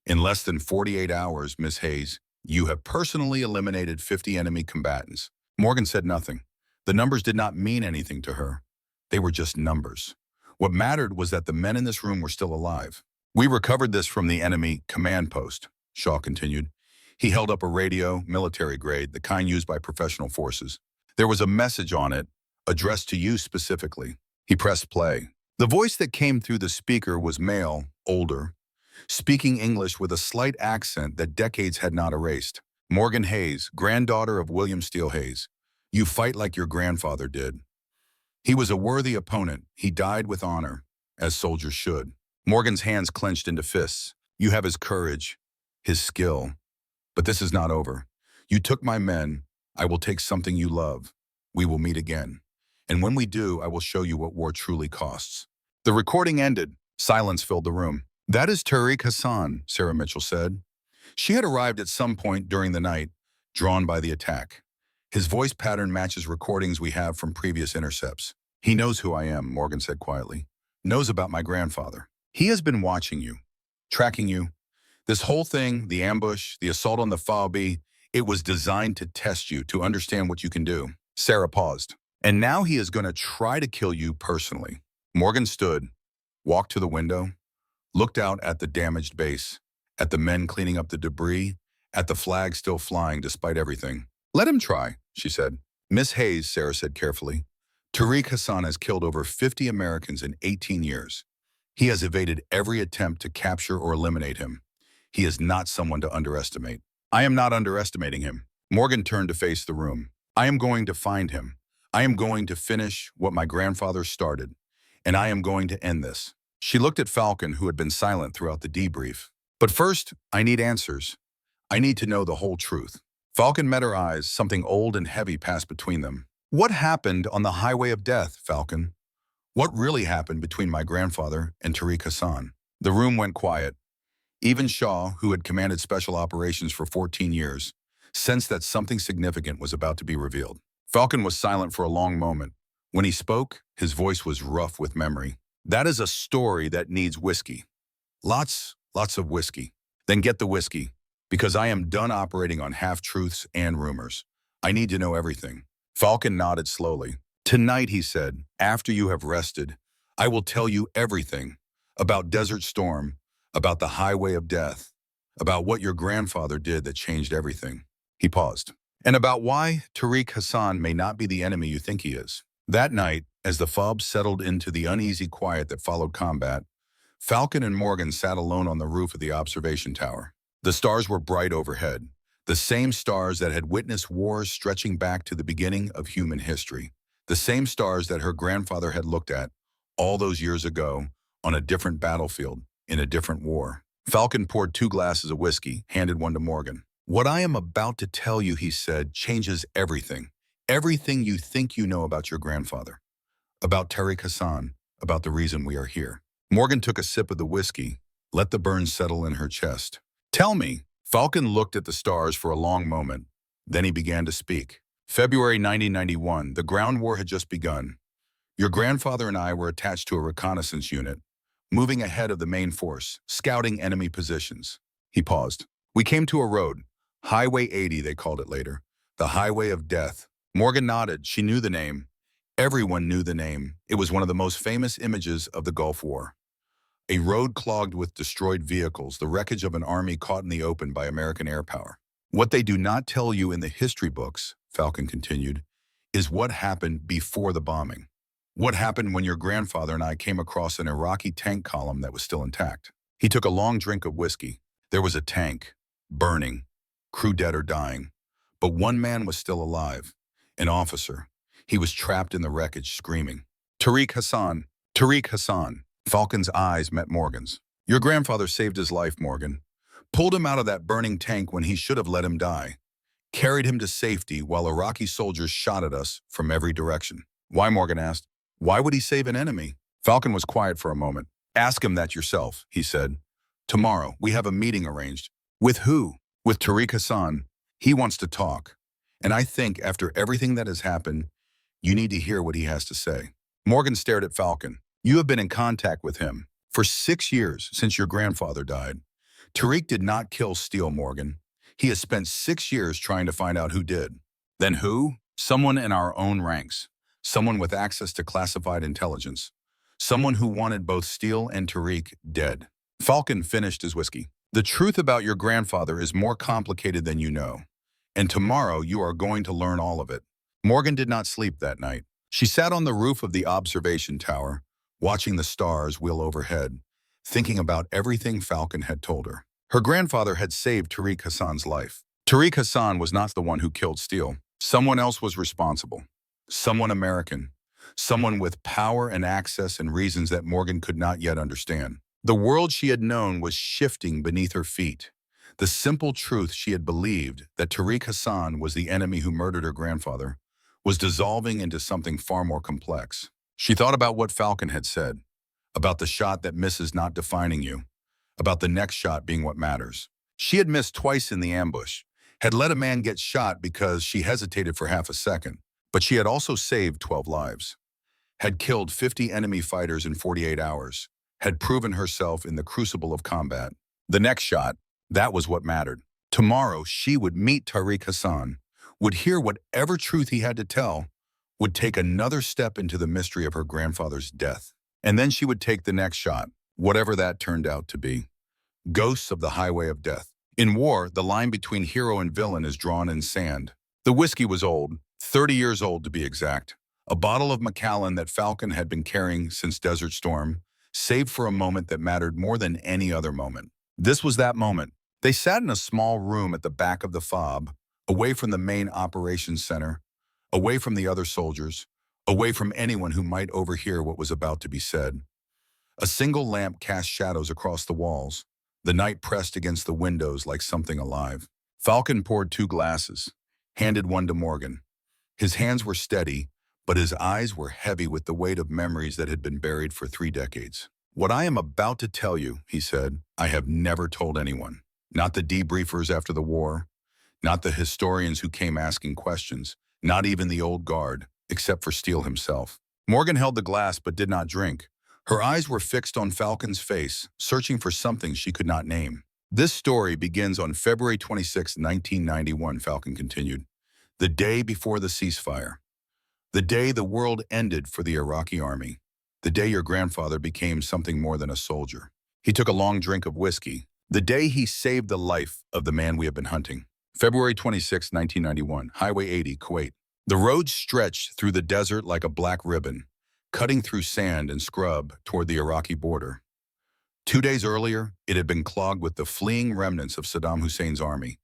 [SPEAKER 1] In less than 48 hours, Miss Hayes, you have personally eliminated 50 enemy combatants. Morgan said nothing. The numbers did not mean anything to her. They were just numbers. What mattered was that the men in this room were still alive. "We recovered this from the enemy command post," Shaw continued. He held up a radio, military grade, the kind used by professional forces. There was a message on it, addressed to you specifically. He pressed play. The voice that came through the speaker was male, older, speaking English with a slight accent that decades had not erased. "Morgan Hayes, granddaughter of William Steele Hayes. You fight like your grandfather did. He was a worthy opponent. He died with honor, as soldiers should." Morgan's hands clenched into fists. "You have his courage, his skill. But this is not over. You took my men. I will take something you love. We will meet again. And when we do, I will show you what war truly costs." The recording ended. Silence filled the room. "That is Tariq Hassan," Sarah Mitchell said. She had arrived at some point during the night, drawn by the attack. "His voice pattern matches recordings we have from previous intercepts. He knows who I am," Morgan said quietly. "Knows about my grandfather. He has been watching you, tracking you. This whole thing, the ambush, the assault on the FOB, it was designed to test you, to understand what you can do." Sarah paused. "And now he is going to try to kill you personally." Morgan stood, walked to the window, looked out at the damaged base, at the men cleaning up the debris, at the flag still flying despite everything. "Let him try," she said. "Miss Hayes," Sarah said carefully, "Tariq Hassan has killed over 50 Americans in 18 years. He has evaded every attempt to capture or eliminate him. He is not someone to underestimate. I am not underestimating him. Morgan turned to face the room. I am going to find him. I am going to finish what my grandfather started, and I am going to end this. She looked at Falcon, who had been silent throughout the debrief. But first, I need answers. I need to know the whole truth. Falcon met her eyes. Something old and heavy passed between them. What happened on the highway of death, Falcon? What really happened between my grandfather and Tariq Hassan? The room went quiet. Even Shaw, who had commanded special operations for 14 years, sensed that something significant was about to be revealed. Falcon was silent for a long moment. When he spoke, his voice was rough with memory. That is a story that needs whiskey. Lots of whiskey. Then get the whiskey, because I am done operating on half-truths and rumors. I need to know everything. Falcon nodded slowly. Tonight, he said, after you have rested, I will tell you everything about Desert Storm, about the highway of death, about what your grandfather did that changed everything. He paused. And about why Tariq Hassan may not be the enemy you think he is. That night, as the fob settled into the uneasy quiet that followed combat, Falcon and Morgan sat alone on the roof of the observation tower. The stars were bright overhead, the same stars that had witnessed wars stretching back to the beginning of human history, the same stars that her grandfather had looked at all those years ago on a different battlefield, in a different war. Falcon poured 2 glasses of whiskey, handed one to Morgan. What I am about to tell you, he said, changes everything. Everything you think you know about your grandfather, about Tariq Hassan, about the reason we are here. Morgan took a sip of the whiskey, let the burn settle in her chest. Tell me. Falcon looked at the stars for a long moment. Then he began to speak. February 1991, the ground war had just begun. Your grandfather and I were attached to a reconnaissance unit, moving ahead of the main force, scouting enemy positions. He paused. We came to a road. Highway 80, they called it later. The Highway of Death. Morgan nodded. She knew the name. Everyone knew the name. It was one of the most famous images of the Gulf War. A road clogged with destroyed vehicles, the wreckage of an army caught in the open by American air power. What they do not tell you in the history books, Falcon continued, is what happened before the bombing. What happened when your grandfather and I came across an Iraqi tank column that was still intact. He took a long drink of whiskey. There was a tank, burning, crew dead or dying. But one man was still alive, an officer. He was trapped in the wreckage, screaming, Tariq Hassan, Tariq Hassan. Falcon's eyes met Morgan's. Your grandfather saved his life, Morgan. Pulled him out of that burning tank when he should have let him die. Carried him to safety while Iraqi soldiers shot at us from every direction. Why, Morgan asked. Why would he save an enemy? Falcon was quiet for a moment. Ask him that yourself, he said. Tomorrow, we have a meeting arranged. With who? With Tariq Hassan. He wants to talk. And I think after everything that has happened, you need to hear what he has to say. Morgan stared at Falcon. You have been in contact with him for 6 years since your grandfather died. Tariq did not kill Steele, Morgan. He has spent 6 years trying to find out who did. Then who? Someone in our own ranks. Someone with access to classified intelligence. Someone who wanted both Steele and Tariq dead. Falcon finished his whiskey. The truth about your grandfather is more complicated than you know. And tomorrow you are going to learn all of it. Morgan did not sleep that night. She sat on the roof of the observation tower, watching the stars wheel overhead, thinking about everything Falcon had told her. Her grandfather had saved Tariq Hassan's life. Tariq Hassan was not the one who killed Steele. Someone else was responsible. Someone American. Someone with power and access and reasons that Morgan could not yet understand. The world she had known was shifting beneath her feet. The simple truth she had believed, that Tariq Hassan was the enemy who murdered her grandfather, was dissolving into something far more complex. She thought about what Falcon had said, about the shot that misses not defining you, about the next shot being what matters. She had missed twice in the ambush, had let a man get shot because she hesitated for half a second, but she had also saved 12 lives, had killed 50 enemy fighters in 48 hours, had proven herself in the crucible of combat. The next shot, that was what mattered. Tomorrow, she would meet Tariq Hassan, would hear whatever truth he had to tell, would take another step into the mystery of her grandfather's death. And then she would take the next shot, whatever that turned out to be. Ghosts of the Highway of Death. In war, the line between hero and villain is drawn in sand. The whiskey was old, 30 years old to be exact. A bottle of Macallan that Falcon had been carrying since Desert Storm, save for a moment that mattered more than any other moment. This was that moment. They sat in a small room at the back of the fob, away from the main operations center, away from the other soldiers, away from anyone who might overhear what was about to be said. A single lamp cast shadows across the walls, the night pressed against the windows like something alive. Falcon poured 2 glasses, handed one to Morgan. His hands were steady, but his eyes were heavy with the weight of memories that had been buried for 3 decades. "What I am about to tell you," he said, "I have never told anyone. Not the debriefers after the war, not the historians who came asking questions, not even the old guard, except for Steele himself." Morgan held the glass but did not drink. Her eyes were fixed on Falcon's face, searching for something she could not name. "This story begins on February 26, 1991, Falcon continued, the day before the ceasefire. The day the world ended for the Iraqi army. The day your grandfather became something more than a soldier." He took a long drink of whiskey. "The day he saved the life of the man we have been hunting. February 26, 1991, Highway 80, Kuwait. The road stretched through the desert like a black ribbon, cutting through sand and scrub toward the Iraqi border. 2 days earlier, it had been clogged with the fleeing remnants of Saddam Hussein's army.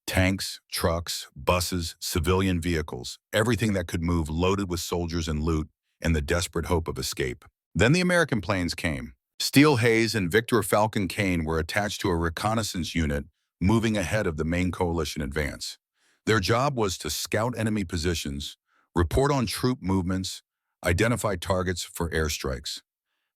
[SPEAKER 1] Tanks, trucks, buses, civilian vehicles, everything that could move loaded with soldiers and loot and the desperate hope of escape. Then the American planes came. Steele Hayes and Victor Falcon Kane were attached to a reconnaissance unit moving ahead of the main coalition advance. Their job was to scout enemy positions, report on troop movements, identify targets for airstrikes.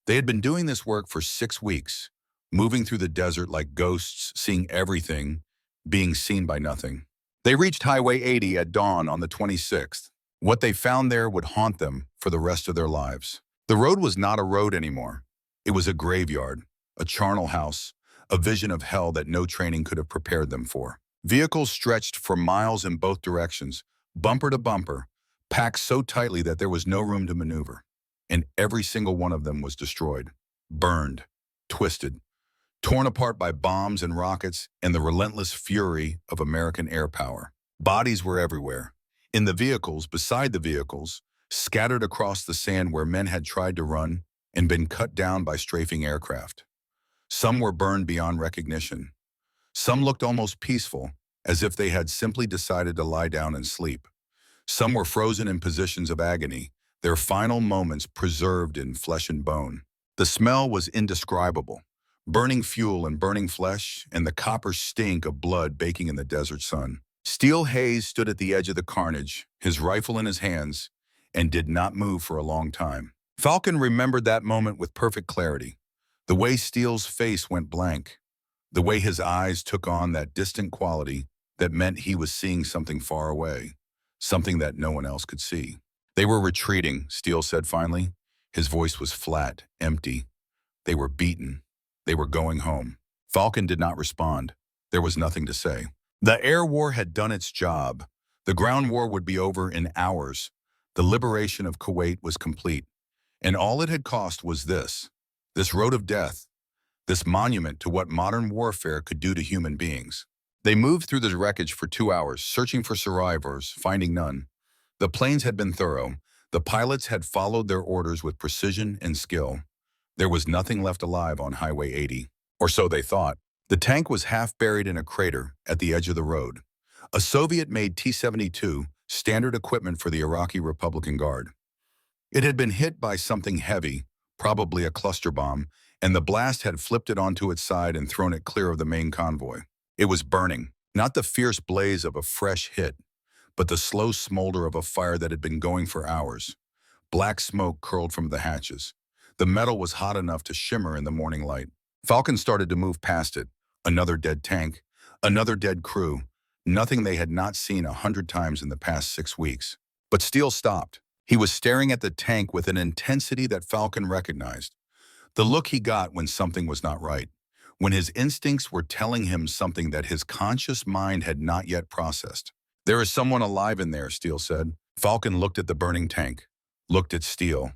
[SPEAKER 1] They had been doing this work for 6 weeks, moving through the desert like ghosts, seeing everything, being seen by nothing. They reached Highway 80 at dawn on the 26th. What they found there would haunt them for the rest of their lives. The road was not a road anymore. It was a graveyard, a charnel house, a vision of hell that no training could have prepared them for. Vehicles stretched for miles in both directions, bumper to bumper, packed so tightly that there was no room to maneuver. And every single one of them was destroyed, burned, twisted, torn apart by bombs and rockets and the relentless fury of American air power. Bodies were everywhere. In the vehicles, beside the vehicles, scattered across the sand where men had tried to run and been cut down by strafing aircraft. Some were burned beyond recognition. Some looked almost peaceful, as if they had simply decided to lie down and sleep. Some were frozen in positions of agony, their final moments preserved in flesh and bone. The smell was indescribable. Burning fuel and burning flesh, and the copper stink of blood baking in the desert sun. Steele Hayes stood at the edge of the carnage, his rifle in his hands, and did not move for a long time. Falcon remembered that moment with perfect clarity. The way Steele's face went blank. The way his eyes took on that distant quality that meant he was seeing something far away, something that no one else could see. "They were retreating," Steele said finally. His voice was flat, empty. "They were beaten. They were going home." Falcon did not respond. There was nothing to say. The air war had done its job. The ground war would be over in hours. The liberation of Kuwait was complete. And all it had cost was this road of death, this monument to what modern warfare could do to human beings. They moved through the wreckage for 2 hours, searching for survivors, finding none. The planes had been thorough. The pilots had followed their orders with precision and skill. There was nothing left alive on Highway 80, or so they thought. The tank was half buried in a crater at the edge of the road. A Soviet-made T-72, standard equipment for the Iraqi Republican Guard. It had been hit by something heavy, probably a cluster bomb, and the blast had flipped it onto its side and thrown it clear of the main convoy. It was burning, not the fierce blaze of a fresh hit, but the slow smolder of a fire that had been going for hours. Black smoke curled from the hatches. The metal was hot enough to shimmer in the morning light. Falcon started to move past it. Another dead tank, another dead crew, nothing they had not seen 100 times in the past 6 weeks. But Steele stopped. He was staring at the tank with an intensity that Falcon recognized. The look he got when something was not right, when his instincts were telling him something that his conscious mind had not yet processed. "There is someone alive in there," Steele said. Falcon looked at the burning tank, looked at Steele,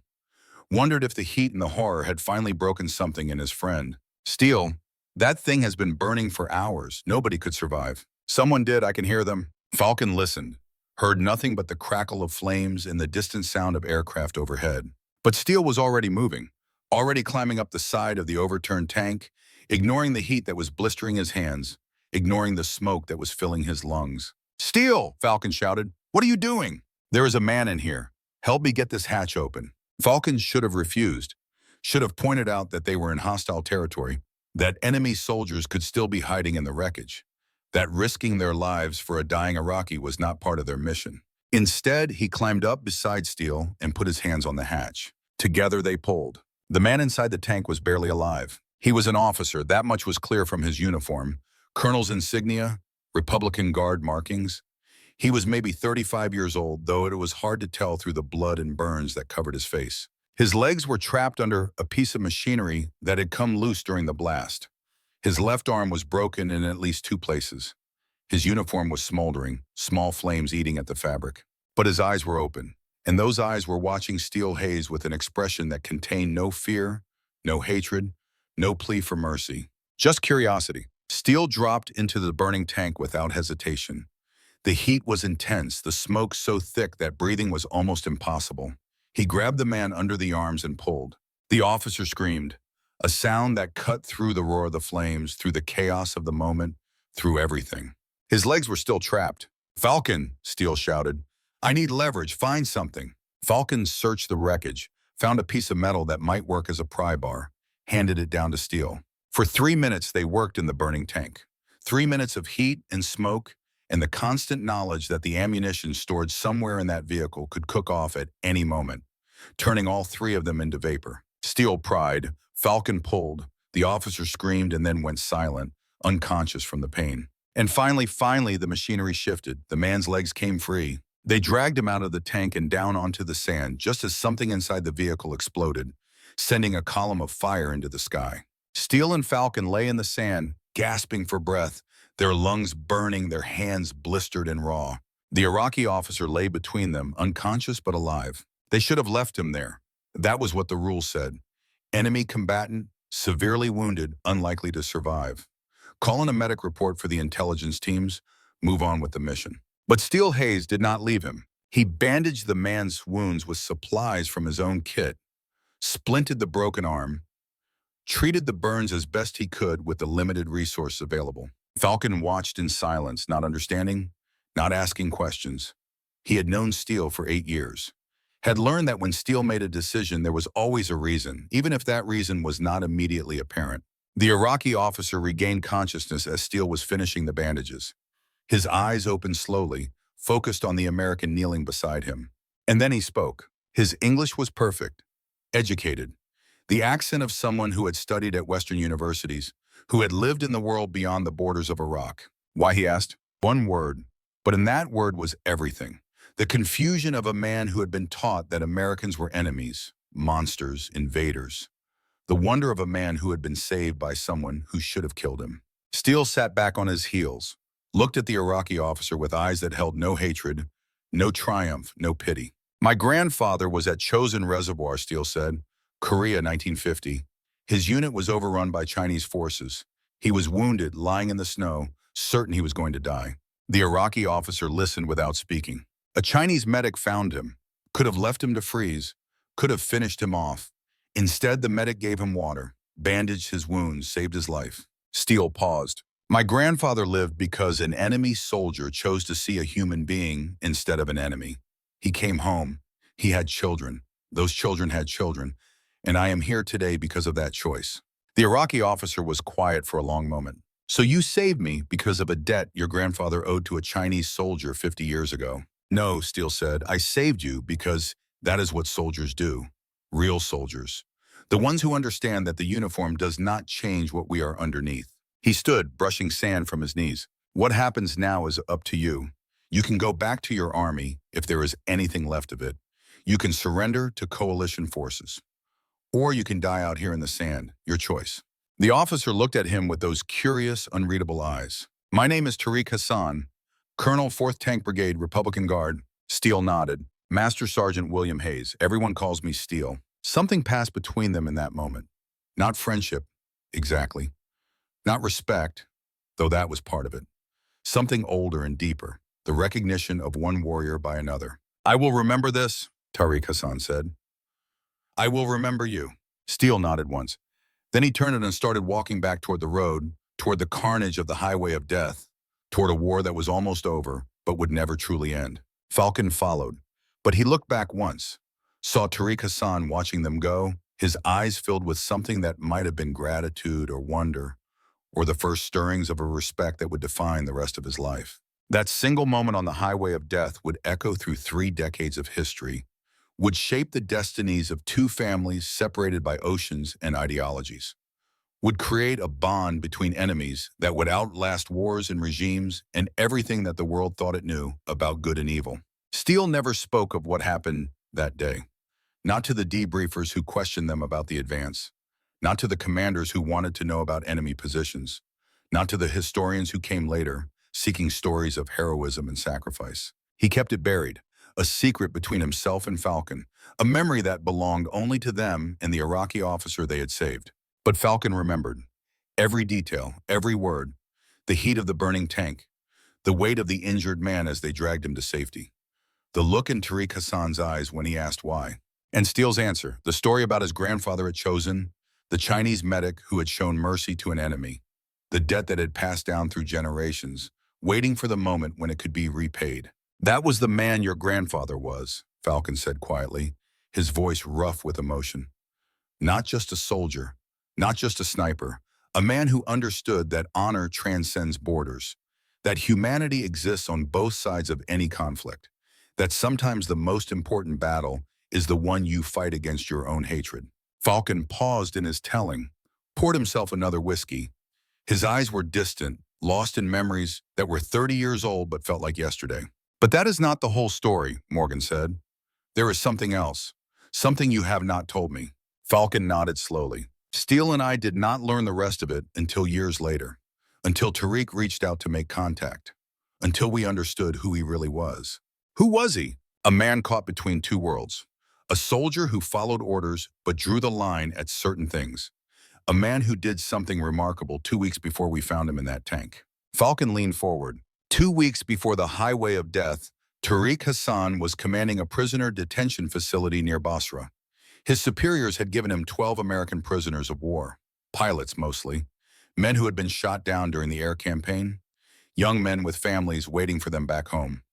[SPEAKER 1] wondered if the heat and the horror had finally broken something in his friend. "Steele, that thing has been burning for hours. Nobody could survive." "Someone did, I can hear them." Falcon listened, heard nothing but the crackle of flames and the distant sound of aircraft overhead. But Steele was already moving. already climbing up the side of the overturned tank, ignoring the heat that was blistering his hands, ignoring the smoke that was filling his lungs. "Steele!" Falcon shouted. "What are you doing?" "There is a man in here. Help me get this hatch open." Falcon should have refused, should have pointed out that they were in hostile territory, that enemy soldiers could still be hiding in the wreckage, that risking their lives for a dying Iraqi was not part of their mission. Instead, he climbed up beside Steele and put his hands on the hatch. Together they pulled. The man inside the tank was barely alive. He was an officer, that much was clear from his uniform. Colonel's insignia, Republican Guard markings. He was maybe 35 years old, though it was hard to tell through the blood and burns that covered his face. His legs were trapped under a piece of machinery that had come loose during the blast. His left arm was broken in at least 2 places. His uniform was smoldering, small flames eating at the fabric. But his eyes were open, and those eyes were watching Steele Hayes with an expression that contained no fear, no hatred, no plea for mercy, just curiosity. Steele dropped into the burning tank without hesitation. The heat was intense, the smoke so thick that breathing was almost impossible. He grabbed the man under the arms and pulled. The officer screamed, a sound that cut through the roar of the flames, through the chaos of the moment, through everything. His legs were still trapped. "Falcon," Steele shouted. "I need leverage, find something." Falcon searched the wreckage, found a piece of metal that might work as a pry bar, handed it down to Steele. For 3 minutes they worked in the burning tank. 3 minutes of heat and smoke, and the constant knowledge that the ammunition stored somewhere in that vehicle could cook off at any moment, turning all 3 of them into vapor. Steele pried, Falcon pulled, the officer screamed and then went silent, unconscious from the pain. And finally, the machinery shifted. The man's legs came free. They dragged him out of the tank and down onto the sand just as something inside the vehicle exploded, sending a column of fire into the sky. Steele and Falcon lay in the sand, gasping for breath, their lungs burning, their hands blistered and raw. The Iraqi officer lay between them, unconscious but alive. They should have left him there. That was what the rules said. Enemy combatant, severely wounded, unlikely to survive. Call in a medic report for the intelligence teams, move on with the mission. But Steele Hayes did not leave him. He bandaged the man's wounds with supplies from his own kit, splinted the broken arm, treated the burns as best he could with the limited resources available. Falcon watched in silence, not understanding, not asking questions. He had known Steele for 8 years, had learned that when Steele made a decision, there was always a reason, even if that reason was not immediately apparent. The Iraqi officer regained consciousness as Steele was finishing the bandages. His eyes opened slowly, focused on the American kneeling beside him. And then he spoke. His English was perfect, educated, the accent of someone who had studied at Western universities, who had lived in the world beyond the borders of Iraq. Why, he asked? One word, but in that word was everything. The confusion of a man who had been taught that Americans were enemies, monsters, invaders. The wonder of a man who had been saved by someone who should have killed him. Steele sat back on his heels, looked at the Iraqi officer with eyes that held no hatred, no triumph, no pity. "My grandfather was at Chosin Reservoir," Steele said. "Korea, 1950. His unit was overrun by Chinese forces. He was wounded, lying in the snow, certain he was going to die." The Iraqi officer listened without speaking. A Chinese medic found him, could have left him to freeze, could have finished him off. Instead, the medic gave him water, bandaged his wounds, saved his life. Steele paused. "My grandfather lived because an enemy soldier chose to see a human being instead of an enemy. He came home. He had children. Those children had children. And I am here today because of that choice." The Iraqi officer was quiet for a long moment. "So you saved me because of a debt your grandfather owed to a Chinese soldier 50 years ago?" "No," Steele said. "I saved you because that is what soldiers do. Real soldiers. The ones who understand that the uniform does not change what we are underneath." He stood, brushing sand from his knees. "What happens now is up to you. You can go back to your army if there is anything left of it. You can surrender to coalition forces. Or you can die out here in the sand, your choice." The officer looked at him with those curious, unreadable eyes. "My name is Tariq Hassan, Colonel 4th Tank Brigade, Republican Guard." Steele nodded. "Master Sergeant William Hayes. Everyone calls me Steele." Something passed between them in that moment. Not friendship, exactly. Not respect, though that was part of it. Something older and deeper, the recognition of one warrior by another. "I will remember this," Tariq Hassan said. "I will remember you." Steele nodded once. Then he turned and started walking back toward the road, toward the carnage of the highway of death, toward a war that was almost over, but would never truly end. Falcon followed, but he looked back once, saw Tariq Hassan watching them go, his eyes filled with something that might have been gratitude or wonder, or the first stirrings of a respect that would define the rest of his life. That single moment on the highway of death would echo through 3 decades of history, would shape the destinies of 2 families separated by oceans and ideologies, would create a bond between enemies that would outlast wars and regimes and everything that the world thought it knew about good and evil. Steele never spoke of what happened that day, not to the debriefers who questioned them about the advance, not to the commanders who wanted to know about enemy positions, not to the historians who came later, seeking stories of heroism and sacrifice. He kept it buried, a secret between himself and Falcon, a memory that belonged only to them and the Iraqi officer they had saved. But Falcon remembered. Every detail, every word, the heat of the burning tank, the weight of the injured man as they dragged him to safety, the look in Tariq Hassan's eyes when he asked why, and Steele's answer, the story about his grandfather at Chosin, the Chinese medic who had shown mercy to an enemy, the debt that had passed down through generations, waiting for the moment when it could be repaid. That was the man your grandfather was, Falcon said quietly, his voice rough with emotion. Not just a soldier, not just a sniper, a man who understood that honor transcends borders, that humanity exists on both sides of any conflict, that sometimes the most important battle is the one you fight against your own hatred. Falcon paused in his telling, poured himself another whiskey. His eyes were distant, lost in memories that were 30 years old but felt like yesterday. But that is not the whole story, Morgan said. There is something else, something you have not told me. Falcon nodded slowly. Steele and I did not learn the rest of it until years later, until Tariq reached out to make contact, until we understood who he really was. Who was he? A man caught between 2 worlds. A soldier who followed orders but drew the line at certain things. A man who did something remarkable 2 weeks before we found him in that tank. Falcon leaned forward. 2 weeks before the highway of death, Tariq Hassan was commanding a prisoner detention facility near Basra. His superiors had given him 12 American prisoners of war, pilots mostly, men who had been shot down during the air campaign, young men with families waiting for them back home,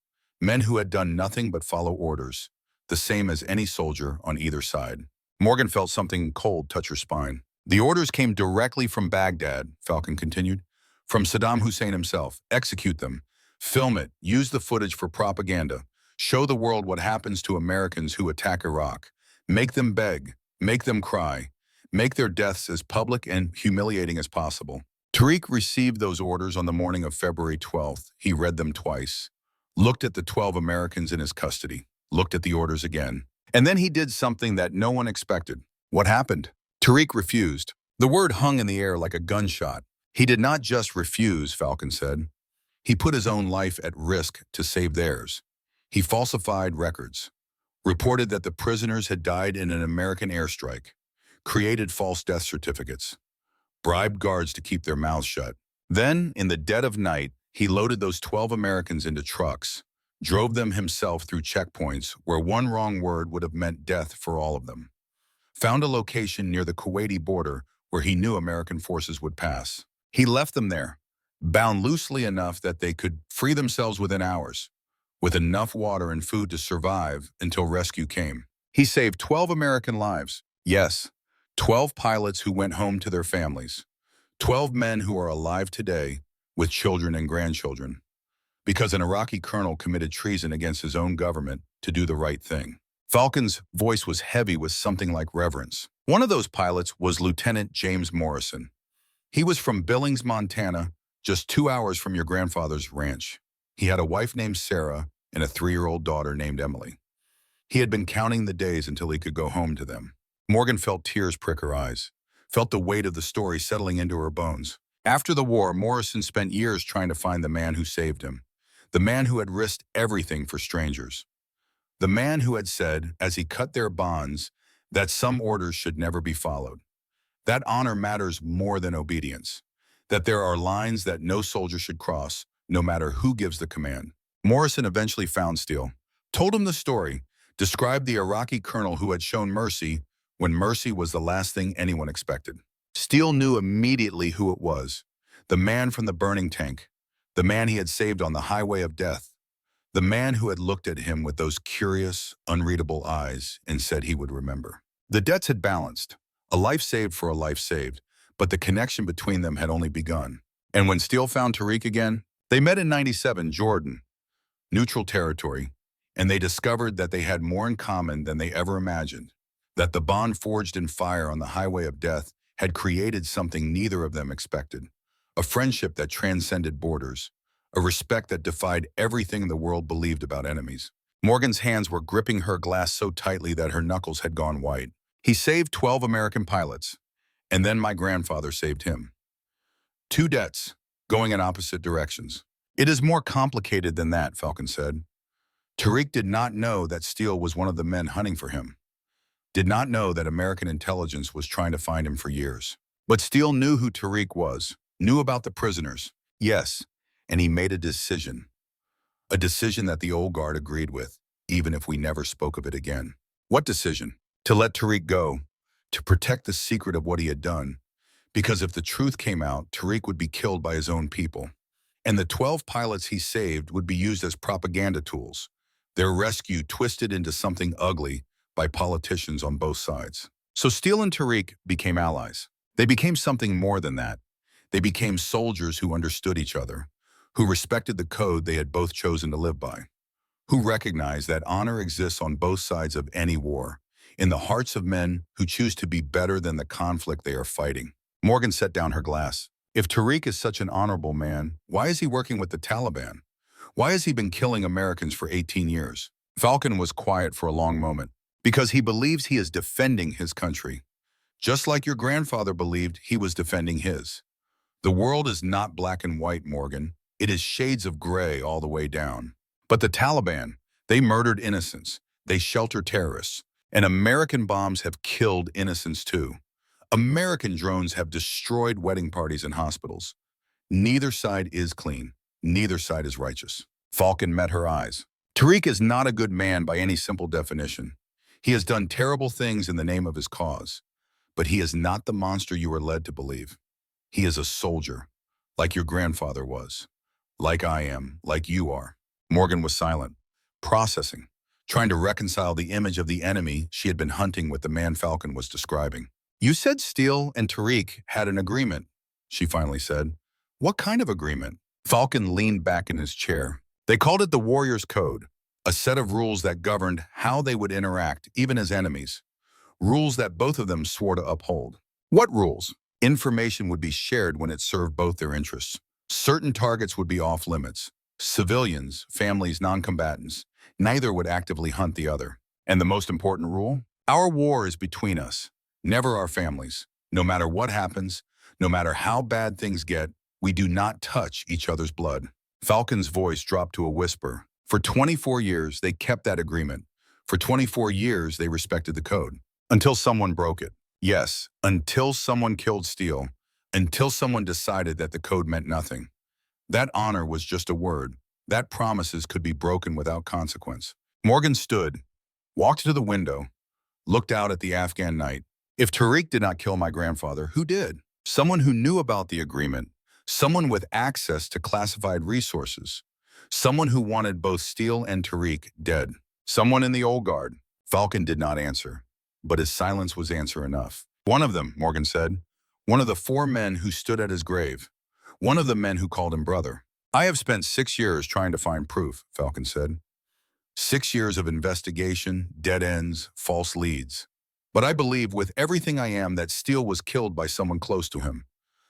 [SPEAKER 1] men who had done nothing but follow orders, the same as any soldier on either side. Morgan felt something cold touch her spine. The orders came directly from Baghdad, Falcon continued, from Saddam Hussein himself. Execute them. Film it. Use the footage for propaganda. Show the world what happens to Americans who attack Iraq. Make them beg. Make them cry. Make their deaths as public and humiliating as possible. Tariq received those orders on the morning of February 12th. He read them twice. Looked at the 12 Americans in his custody. Looked at the orders again. And then he did something that no one expected. What happened? Tariq refused. The word hung in the air like a gunshot. He did not just refuse, Falcon said. He put his own life at risk to save theirs. He falsified records, reported that the prisoners had died in an American airstrike, created false death certificates, bribed guards to keep their mouths shut. Then, in the dead of night, he loaded those 12 Americans into trucks, drove them himself through checkpoints where one wrong word would have meant death for all of them. Found a location near the Kuwaiti border where he knew American forces would pass. He left them there, bound loosely enough that they could free themselves within hours, with enough water and food to survive until rescue came. He saved 12 American lives. Yes, 12 pilots who went home to their families. 12 men who are alive today with children and grandchildren, because an Iraqi colonel committed treason against his own government to do the right thing. Falcon's voice was heavy with something like reverence. One of those pilots was Lieutenant James Morrison. He was from Billings, Montana, just 2 hours from your grandfather's ranch. He had a wife named Sarah and a 3-year-old daughter named Emily. He had been counting the days until he could go home to them. Morgan felt tears prick her eyes, felt the weight of the story settling into her bones. After the war, Morrison spent years trying to find the man who saved him, the man who had risked everything for strangers. The man who had said, as he cut their bonds, that some orders should never be followed. That honor matters more than obedience. That there are lines that no soldier should cross, no matter who gives the command. Morrison eventually found Steele, told him the story, described the Iraqi colonel who had shown mercy, when mercy was the last thing anyone expected. Steele knew immediately who it was. The man from the burning tank. The man he had saved on the highway of death. The man who had looked at him with those curious, unreadable eyes and said he would remember. The debts had balanced. A life saved for a life saved, but the connection between them had only begun. And when Steele found Tariq again, they met in 97, Jordan, neutral territory, and they discovered that they had more in common than they ever imagined, that the bond forged in fire on the highway of death had created something neither of them expected, a friendship that transcended borders, a respect that defied everything the world believed about enemies. Morgan's hands were gripping her glass so tightly that her knuckles had gone white. He saved 12 American pilots, and then my grandfather saved him. Two debts, going in opposite directions. It is more complicated than that, Falcon said. Tariq did not know that Steele was one of the men hunting for him. Did not know that American intelligence was trying to find him for years. But Steele knew who Tariq was, knew about the prisoners. Yes, and he made a decision. A decision that the old guard agreed with, even if we never spoke of it again. What decision? To let Tariq go, to protect the secret of what he had done. Because if the truth came out, Tariq would be killed by his own people. And the 12 pilots he saved would be used as propaganda tools, their rescue twisted into something ugly by politicians on both sides. So Steele and Tariq became allies. They became something more than that. They became soldiers who understood each other, who respected the code they had both chosen to live by, who recognized that honor exists on both sides of any war, in the hearts of men who choose to be better than the conflict they are fighting. Morgan set down her glass. If Tariq is such an honorable man, why is he working with the Taliban? Why has he been killing Americans for 18 years? Falcon was quiet for a long moment. Because he believes he is defending his country, just like your grandfather believed he was defending his. The world is not black and white, Morgan. It is shades of gray all the way down. But the Taliban, they murdered innocents. They shelter terrorists. And American bombs have killed innocents too. American drones have destroyed wedding parties and hospitals. Neither side is clean. Neither side is righteous. Falcon met her eyes. Tariq is not a good man by any simple definition. He has done terrible things in the name of his cause. But he is not the monster you are led to believe. He is a soldier, like your grandfather was. Like I am, like you are. Morgan was silent, processing, trying to reconcile the image of the enemy she had been hunting with the man Falcon was describing. You said Steele and Tariq had an agreement, she finally said. What kind of agreement? Falcon leaned back in his chair. They called it the Warrior's Code, a set of rules that governed how they would interact, even as enemies. Rules that both of them swore to uphold. What rules? Information would be shared when it served both their interests. Certain targets would be off limits. Civilians, families, non-combatants, neither would actively hunt the other. And the most important rule? Our war is between us, never our families. No matter what happens, no matter how bad things get, we do not touch each other's blood. Falcon's voice dropped to a whisper. For 24 years, they kept that agreement. For 24 years, they respected the code. Until someone broke it. Yes, until someone killed Steele. Until someone decided that the code meant nothing. That honor was just a word. That promises could be broken without consequence. Morgan stood, walked to the window, looked out at the Afghan night. If Tariq did not kill my grandfather, who did? Someone who knew about the agreement. Someone with access to classified resources. Someone who wanted both Steele and Tariq dead. Someone in the old guard. Falcon did not answer, but his silence was answer enough. One of them, Morgan said. One of the 4 men who stood at his grave. One of the men who called him brother. I have spent 6 years trying to find proof, Falcon said. 6 years of investigation, dead ends, false leads. But I believe with everything I am that Steele was killed by someone close to him.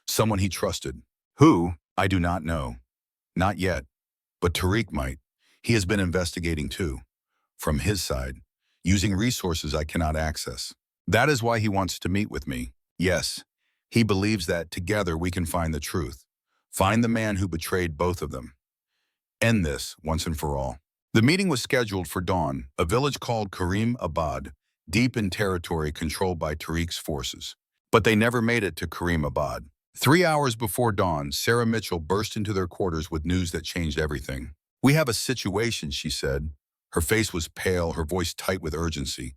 [SPEAKER 1] Someone he trusted. Who? I do not know. Not yet. But Tariq might. He has been investigating too. From his side, using resources I cannot access. That is why he wants to meet with me. Yes, he believes that together we can find the truth. Find the man who betrayed both of them. End this once and for all. The meeting was scheduled for dawn, a village called Karim Abad, deep in territory controlled by Tariq's forces. But they never made it to Karim Abad. 3 hours before dawn, Sarah Mitchell burst into their quarters with news that changed everything. We have a situation, she said. Her face was pale, her voice tight with urgency.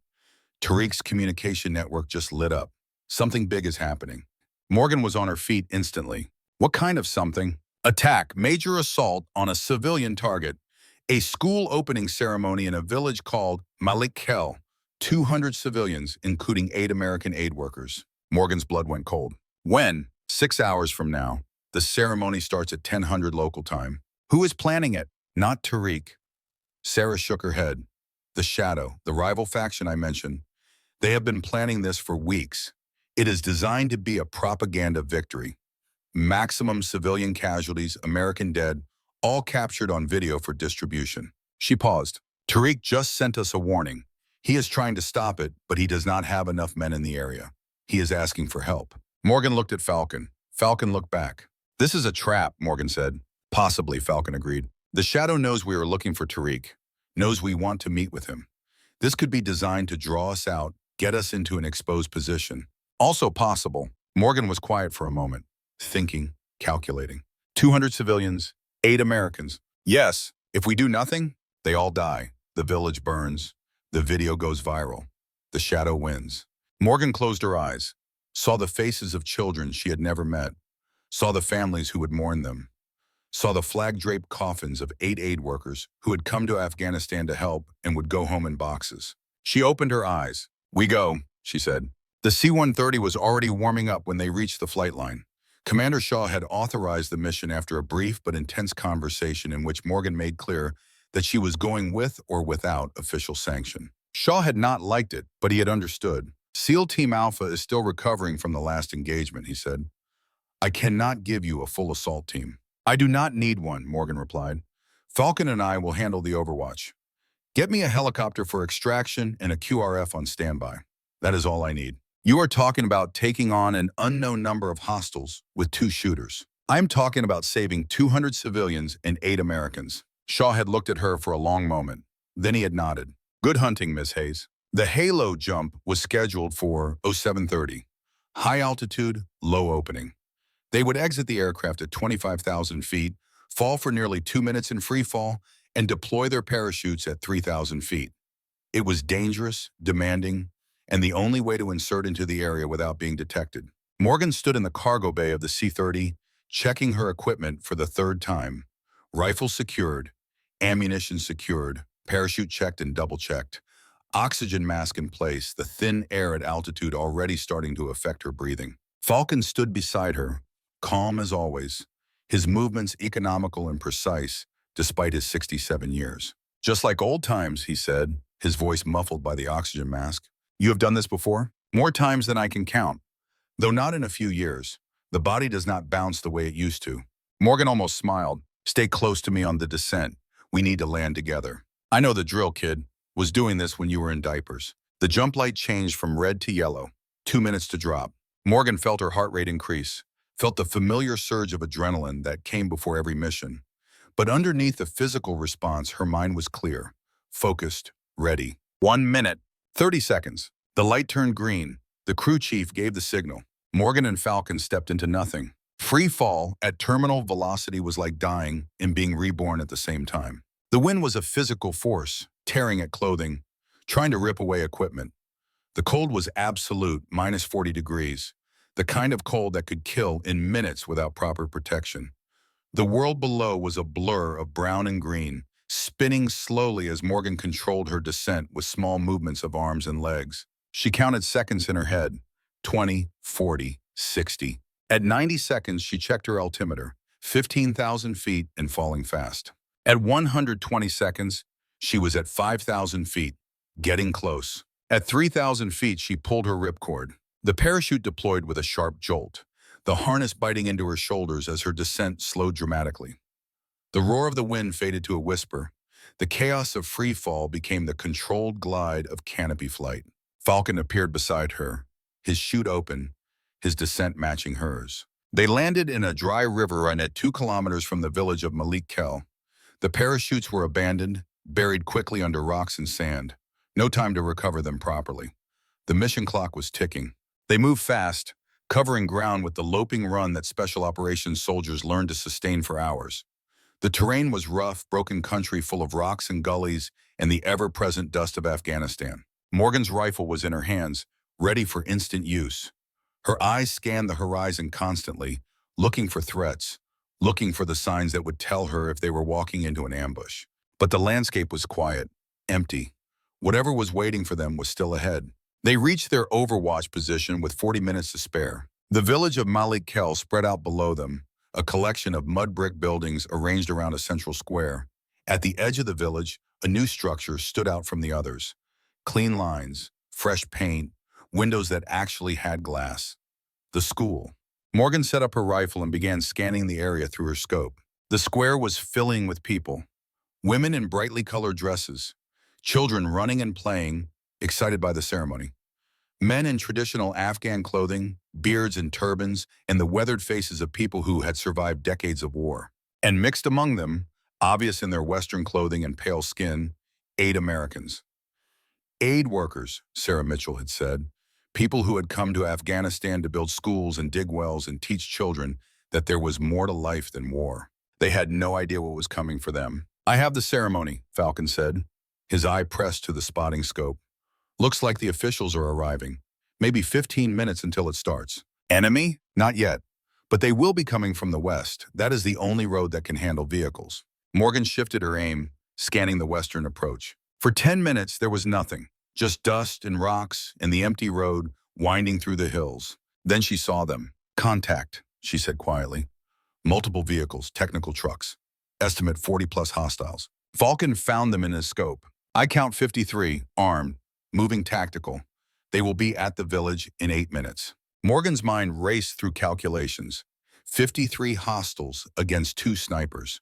[SPEAKER 1] Tariq's communication network just lit up. Something big is happening. Morgan was on her feet instantly. What kind of something? Attack, major assault on a civilian target. A school opening ceremony in a village called Malik Kel. 200 civilians, including 8 American aid workers. Morgan's blood went cold. When? 6 hours from now. The ceremony starts at 10:00 local time. Who is planning it? Not Tariq. Sarah shook her head. The Shadow, the rival faction I mentioned. They have been planning this for weeks. It is designed to be a propaganda victory. Maximum civilian casualties, American dead, all captured on video for distribution. She paused. Tariq just sent us a warning. He is trying to stop it, but he does not have enough men in the area. He is asking for help. Morgan looked at Falcon. Falcon looked back. This is a trap, Morgan said. Possibly, Falcon agreed. The Shadow knows we are looking for Tariq, knows we want to meet with him. This could be designed to draw us out, get us into an exposed position. Also possible. Morgan was quiet for a moment, thinking, calculating. 200 civilians, 8 Americans. Yes, if we do nothing, they all die. The village burns. The video goes viral. The Shadow wins. Morgan closed her eyes, saw the faces of children she had never met, saw the families who would mourn them, saw the flag-draped coffins of 8 aid workers who had come to Afghanistan to help and would go home in boxes. She opened her eyes. We go, she said. The C-130 was already warming up when they reached the flight line. Commander Shaw had authorized the mission after a brief but intense conversation in which Morgan made clear that she was going with or without official sanction. Shaw had not liked it, but he had understood. SEAL Team Alpha is still recovering from the last engagement, he said. I cannot give you a full assault team. I do not need one, Morgan replied. Falcon and I will handle the overwatch. Get me a helicopter for extraction and a QRF on standby. That is all I need. You are talking about taking on an unknown number of hostiles with 2 shooters. I'm talking about saving 200 civilians and 8 Americans. Shaw had looked at her for a long moment. Then he had nodded. Good hunting, Miss Hayes. The Halo jump was scheduled for 0730. High altitude, low opening. They would exit the aircraft at 25,000 feet, fall for nearly 2 minutes in free fall, and deploy their parachutes at 3,000 feet. It was dangerous, demanding, and the only way to insert into the area without being detected. Morgan stood in the cargo bay of the C-30, checking her equipment for the 3rd time. Rifle secured, ammunition secured, parachute checked and double-checked. Oxygen mask in place, the thin air at altitude already starting to affect her breathing. Falcon stood beside her, calm as always, his movements economical and precise, despite his 67 years. Just like old times, he said, his voice muffled by the oxygen mask. You have done this before? More times than I can count. Though not in a few years. The body does not bounce the way it used to. Morgan almost smiled. Stay close to me on the descent. We need to land together. I know the drill, kid. Was doing this when you were in diapers. The jump light changed from red to yellow. 2 minutes to drop. Morgan felt her heart rate increase, felt the familiar surge of adrenaline that came before every mission. But underneath the physical response, her mind was clear, focused, ready. 1 minute, 30 seconds. The light turned green. The crew chief gave the signal. Morgan and Falcon stepped into nothing. Free fall at terminal velocity was like dying and being reborn at the same time. The wind was a physical force, tearing at clothing, trying to rip away equipment. The cold was absolute, minus 40 degrees, the kind of cold that could kill in minutes without proper protection. The world below was a blur of brown and green, spinning slowly as Morgan controlled her descent with small movements of arms and legs. She counted seconds in her head, 20, 40, 60. At 90 seconds, she checked her altimeter, 15,000 feet and falling fast. At 120 seconds, she was at 5,000 feet, getting close. At 3,000 feet, she pulled her ripcord. The parachute deployed with a sharp jolt, the harness biting into her shoulders as her descent slowed dramatically. The roar of the wind faded to a whisper. The chaos of free fall became the controlled glide of canopy flight. Falcon appeared beside her, his chute open, his descent matching hers. They landed in a dry river run at 2 kilometers from the village of Malik Kel. The parachutes were abandoned, buried quickly under rocks and sand. No time to recover them properly. The mission clock was ticking. They moved fast, covering ground with the loping run that special operations soldiers learned to sustain for hours. The terrain was rough, broken country full of rocks and gullies and the ever-present dust of Afghanistan. Morgan's rifle was in her hands, ready for instant use. Her eyes scanned the horizon constantly, looking for threats, looking for the signs that would tell her if they were walking into an ambush. But the landscape was quiet, empty. Whatever was waiting for them was still ahead. They reached their overwatch position with 40 minutes to spare. The village of Malik Kel spread out below them, a collection of mud brick buildings arranged around a central square. At the edge of the village, a new structure stood out from the others. Clean lines, fresh paint, windows that actually had glass. The school. Morgan set up her rifle and began scanning the area through her scope. The square was filling with people. Women in brightly colored dresses. Children running and playing, excited by the ceremony. Men in traditional Afghan clothing, beards and turbans, and the weathered faces of people who had survived decades of war. And mixed among them, obvious in their Western clothing and pale skin, aid Americans. Aid workers, Sarah Mitchell had said. People who had come to Afghanistan to build schools and dig wells and teach children that there was more to life than war. They had no idea what was coming for them. "I have the ceremony," Falcon said, his eye pressed to the spotting scope. "Looks like the officials are arriving. Maybe 15 minutes until it starts." "Enemy? Not yet. But they will be coming from the west. That is the only road that can handle vehicles." Morgan shifted her aim, scanning the western approach. For 10 minutes, there was nothing. Just dust and rocks and the empty road winding through the hills. Then she saw them. "Contact," she said quietly. "Multiple vehicles, technical trucks. Estimate 40+ hostiles." Falcon found them in his scope. "I count 53, armed, moving tactical. They will be at the village in 8 minutes." Morgan's mind raced through calculations. 53 hostiles against 2 snipers.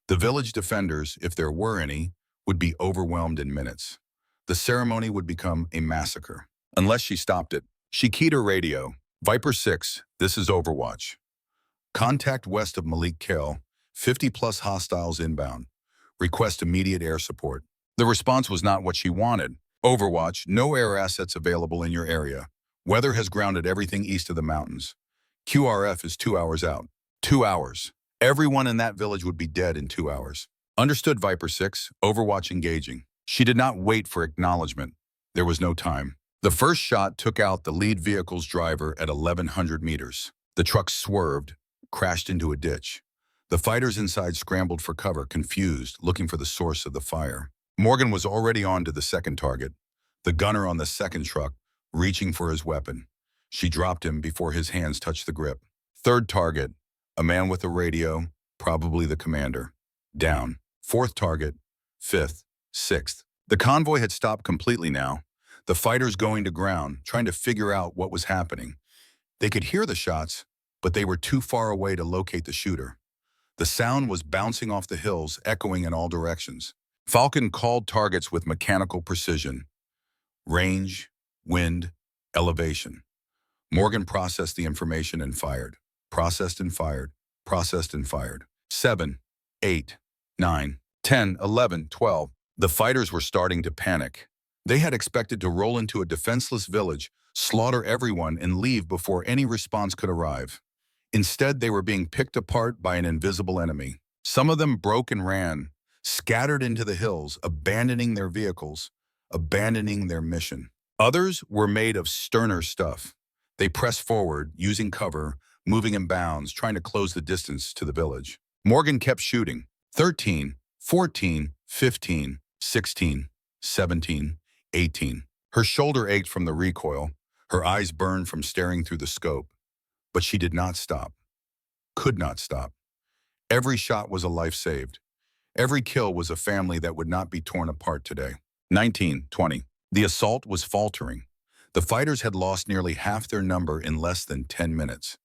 [SPEAKER 1] The village defenders, if there were any, would be overwhelmed in minutes. The ceremony would become a massacre. Unless she stopped it. She keyed her radio. "Viper 6, this is Overwatch. Contact west of Malik Kel, 50+ hostiles inbound. Request immediate air support." The response was not what she wanted. "Overwatch, no air assets available in your area. Weather has grounded everything east of the mountains. QRF is 2 hours out." 2 hours. Everyone in that village would be dead in 2 hours. "Understood, Viper 6, Overwatch engaging." She did not wait for acknowledgement. There was no time. The first shot took out the lead vehicle's driver at 1,100 meters. The truck swerved, crashed into a ditch. The fighters inside scrambled for cover, confused, looking for the source of the fire. Morgan was already on to the second target, the gunner on the second truck, reaching for his weapon. She dropped him before his hands touched the grip. Third target, a man with a radio, probably the commander. Down. Fourth target, fifth, sixth. The convoy had stopped completely now. The fighters going to ground, trying to figure out what was happening. They could hear the shots, but they were too far away to locate the shooter. The sound was bouncing off the hills, echoing in all directions. Falcon called targets with mechanical precision. Range, wind, elevation. Morgan processed the information and fired. Processed and fired. Processed and fired. 7, 8, 9, 10, 11, 12. The fighters were starting to panic. They had expected to roll into a defenseless village, slaughter everyone, and leave before any response could arrive. Instead, they were being picked apart by an invisible enemy. Some of them broke and ran, scattered into the hills, abandoning their vehicles, abandoning their mission. Others were made of sterner stuff. They pressed forward, using cover, moving in bounds, trying to close the distance to the village. Morgan kept shooting. 13, 14, 15, 16, 17, 18. Her shoulder ached from the recoil. Her eyes burned from staring through the scope. But she did not stop. Could not stop. Every shot was a life saved. Every kill was a family that would not be torn apart today. 19, 20. The assault was faltering. The fighters had lost nearly half their number in less than 10 minutes.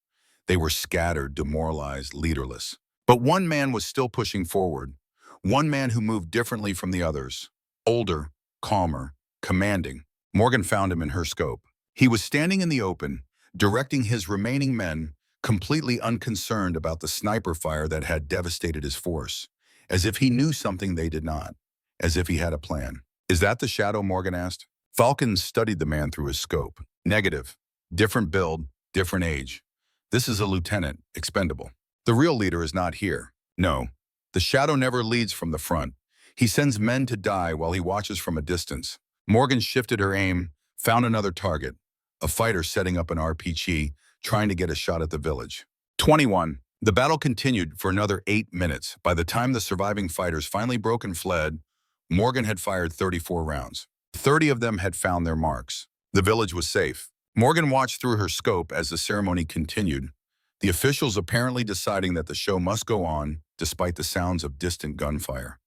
[SPEAKER 1] They were scattered, demoralized, leaderless. But one man was still pushing forward. One man who moved differently from the others. Older, calmer, commanding. Morgan found him in her scope. He was standing in the open, directing his remaining men, completely unconcerned about the sniper fire that had devastated his force. As if he knew something they did not. As if he had a plan. "Is that the shadow?" Morgan asked. Falcon studied the man through his scope. "Negative. Different build, different age. This is a lieutenant, expendable. The real leader is not here. No. The shadow never leads from the front. He sends men to die while he watches from a distance. Morgan shifted her aim, found another target, a fighter setting up an RPG, trying to get a shot at the village. 21. The battle continued for another 8 minutes. By the time the surviving fighters finally broke and fled, Morgan had fired 34 rounds. 30 of them had found their marks. The village was safe. Morgan watched through her scope as the ceremony continued, the officials apparently deciding that the show must go on despite the sounds of distant gunfire.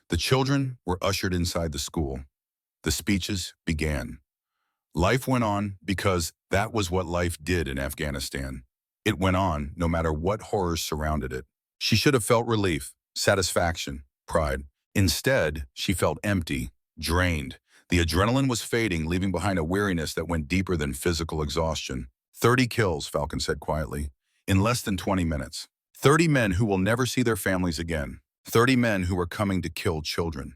[SPEAKER 1] The children were ushered inside the school. The speeches began. Life went on because that was what life did in Afghanistan. It went on no matter what horrors surrounded it. She should have felt relief, satisfaction, pride. Instead, she felt empty, drained. The adrenaline was fading, leaving behind a weariness that went deeper than physical exhaustion. 30 kills, Falcon said quietly, in less than 20 minutes. 30 men who will never see their families again. 30 men who were coming to kill children.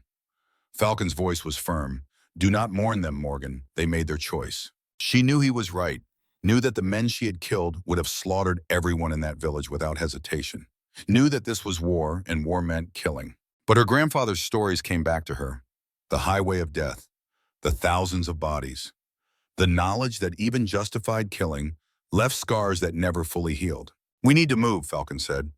[SPEAKER 1] Falcon's voice was firm. Do not mourn them, Morgan. They made their choice. She knew he was right, knew that the men she had killed would have slaughtered everyone in that village without hesitation, knew that this was war and war meant killing. But her grandfather's stories came back to her. The highway of death, the thousands of bodies, the knowledge that even justified killing left scars that never fully healed. We need to move, Falcon said.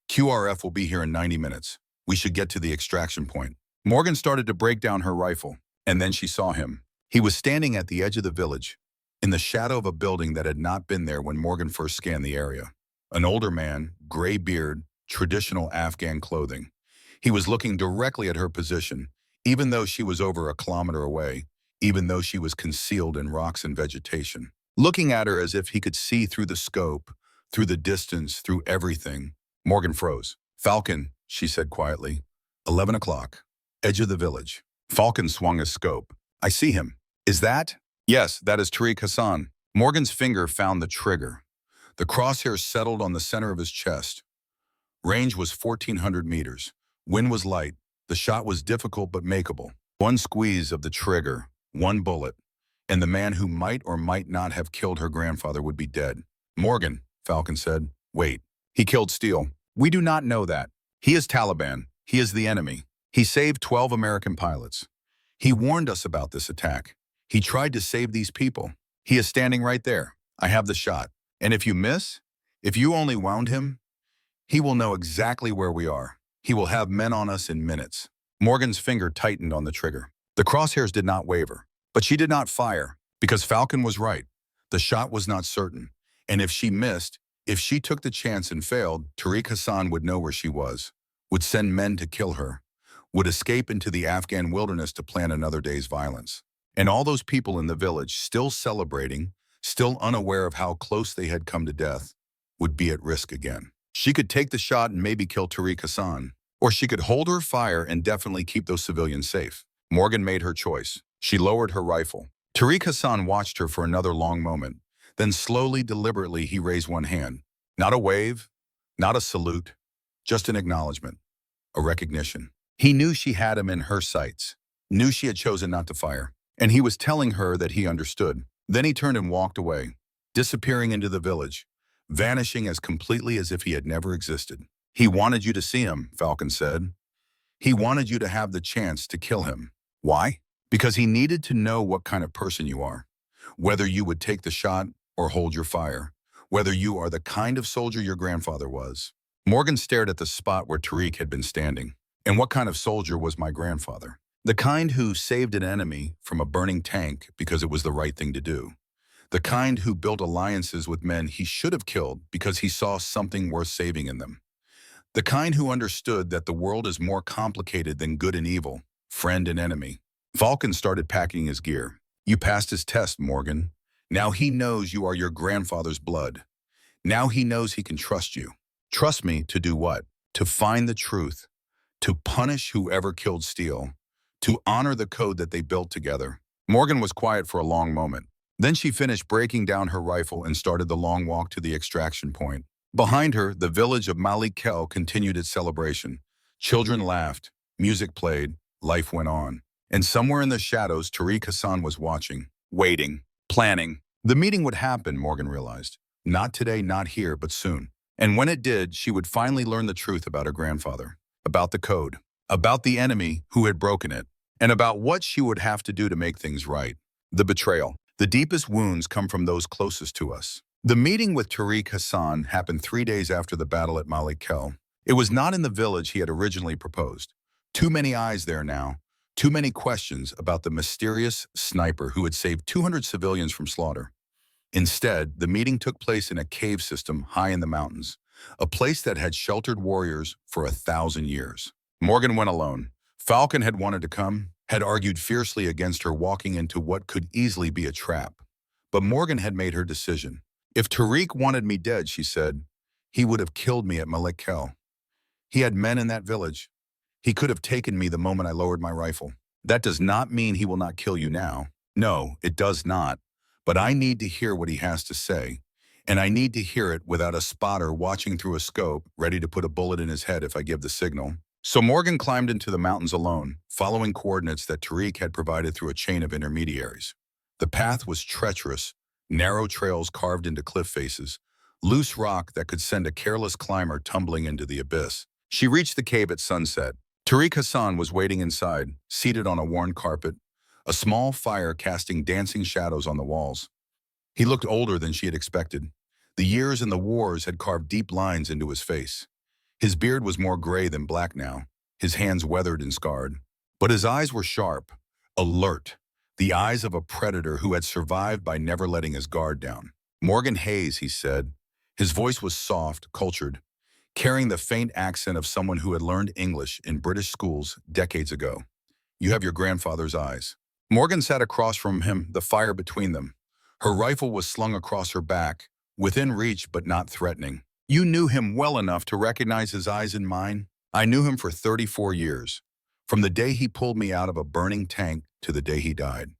[SPEAKER 1] QRF will be here in 90 minutes. We should get to the extraction point. Morgan started to break down her rifle, and then she saw him. He was standing at the edge of the village, in the shadow of a building that had not been there when Morgan first scanned the area. An older man, gray beard, traditional Afghan clothing. He was looking directly at her position, even though she was over a kilometer away, even though she was concealed in rocks and vegetation. Looking at her as if he could see through the scope, through the distance, through everything. Morgan froze. Falcon, she said quietly. 11 o'clock. Edge of the village. Falcon swung his scope. I see him. Is that? Yes, that is Tariq Hassan. Morgan's finger found the trigger. The crosshairs settled on the center of his chest. Range was 1,400 meters. Wind was light. The shot was difficult but makeable. One squeeze of the trigger, one bullet, and the man who might or might not have killed her grandfather would be dead. Morgan, Falcon said, wait. He killed Steele. We do not know that. He is Taliban. He is the enemy. He saved 12 American pilots. He warned us about this attack. He tried to save these people. He is standing right there. I have the shot. And if you miss, if you only wound him, he will know exactly where we are. He will have men on us in minutes. Morgan's finger tightened on the trigger. The crosshairs did not waver, but she did not fire because Falcon was right. The shot was not certain. And if she missed, if she took the chance and failed, Tariq Hassan would know where she was, would send men to kill her, would escape into the Afghan wilderness to plan another day's violence. And all those people in the village, still celebrating, still unaware of how close they had come to death, would be at risk again. She could take the shot and maybe kill Tariq Hassan, or she could hold her fire and definitely keep those civilians safe. Morgan made her choice. She lowered her rifle. Tariq Hassan watched her for another long moment. Then slowly, deliberately, he raised one hand. Not a wave, not a salute, just an acknowledgement, a recognition. He knew she had him in her sights, knew she had chosen not to fire, and he was telling her that he understood. Then he turned and walked away, disappearing into the village, vanishing as completely as if he had never existed. He wanted you to see him, Falcon said. He wanted you to have the chance to kill him. Why? Because he needed to know what kind of person you are, whether you would take the shot or hold your fire, whether you are the kind of soldier your grandfather was. Morgan stared at the spot where Tariq had been standing. And what kind of soldier was my grandfather? The kind who saved an enemy from a burning tank because it was the right thing to do. The kind who built alliances with men he should have killed because he saw something worth saving in them. The kind who understood that the world is more complicated than good and evil, friend and enemy. Falcon started packing his gear. You passed his test, Morgan. Now he knows you are your grandfather's blood. Now he knows he can trust you. Trust me to do what? To find the truth. To punish whoever killed Steele. To honor the code that they built together. Morgan was quiet for a long moment. Then she finished breaking down her rifle and started the long walk to the extraction point. Behind her, the village of Malik Kel continued its celebration. Children laughed, music played, life went on. And somewhere in the shadows, Tariq Hassan was watching, waiting, planning. The meeting would happen, Morgan realized. Not today, not here, but soon. And when it did, she would finally learn the truth about her grandfather, about the code, about the enemy who had broken it, and about what she would have to do to make things right. The betrayal. The deepest wounds come from those closest to us. The meeting with Tariq Hassan happened 3 days after the battle at Malik Kel. It was not in the village he had originally proposed. Too many eyes there now. Too many questions about the mysterious sniper who had saved 200 civilians from slaughter. Instead, the meeting took place in a cave system high in the mountains, a place that had sheltered warriors for 1,000 years. Morgan went alone. Falcon had wanted to come, had argued fiercely against her walking into what could easily be a trap. But Morgan had made her decision. If Tariq wanted me dead, she said, he would have killed me at Malik Kel. He had men in that village. He could have taken me the moment I lowered my rifle. That does not mean he will not kill you now. No, it does not. But I need to hear what he has to say. And I need to hear it without a spotter watching through a scope, ready to put a bullet in his head if I give the signal. So Morgan climbed into the mountains alone, following coordinates that Tariq had provided through a chain of intermediaries. The path was treacherous, narrow trails carved into cliff faces, loose rock that could send a careless climber tumbling into the abyss. She reached the cave at sunset. Tariq Hassan was waiting inside, seated on a worn carpet, a small fire casting dancing shadows on the walls. He looked older than she had expected. The years and the wars had carved deep lines into his face. His beard was more gray than black now, his hands weathered and scarred. But his eyes were sharp, alert, the eyes of a predator who had survived by never letting his guard down. Morgan Hayes, he said. His voice was soft, cultured, carrying the faint accent of someone who had learned English in British schools decades ago. You have your grandfather's eyes. Morgan sat across from him, the fire between them. Her rifle was slung across her back, within reach but not threatening. You knew him well enough to recognize his eyes in mine. I knew him for 34 years, from the day he pulled me out of a burning tank to the day he died.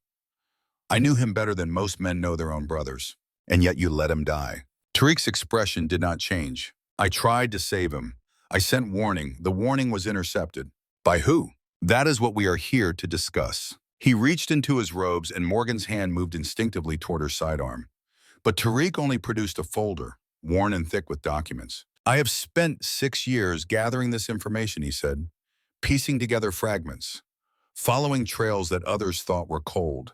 [SPEAKER 1] I knew him better than most men know their own brothers, and yet you let him die. Tariq's expression did not change. I tried to save him. I sent warning. The warning was intercepted. By who? That is what we are here to discuss. He reached into his robes and Morgan's hand moved instinctively toward her sidearm. But Tariq only produced a folder, worn and thick with documents. I have spent 6 years gathering this information, he said, piecing together fragments, following trails that others thought were cold.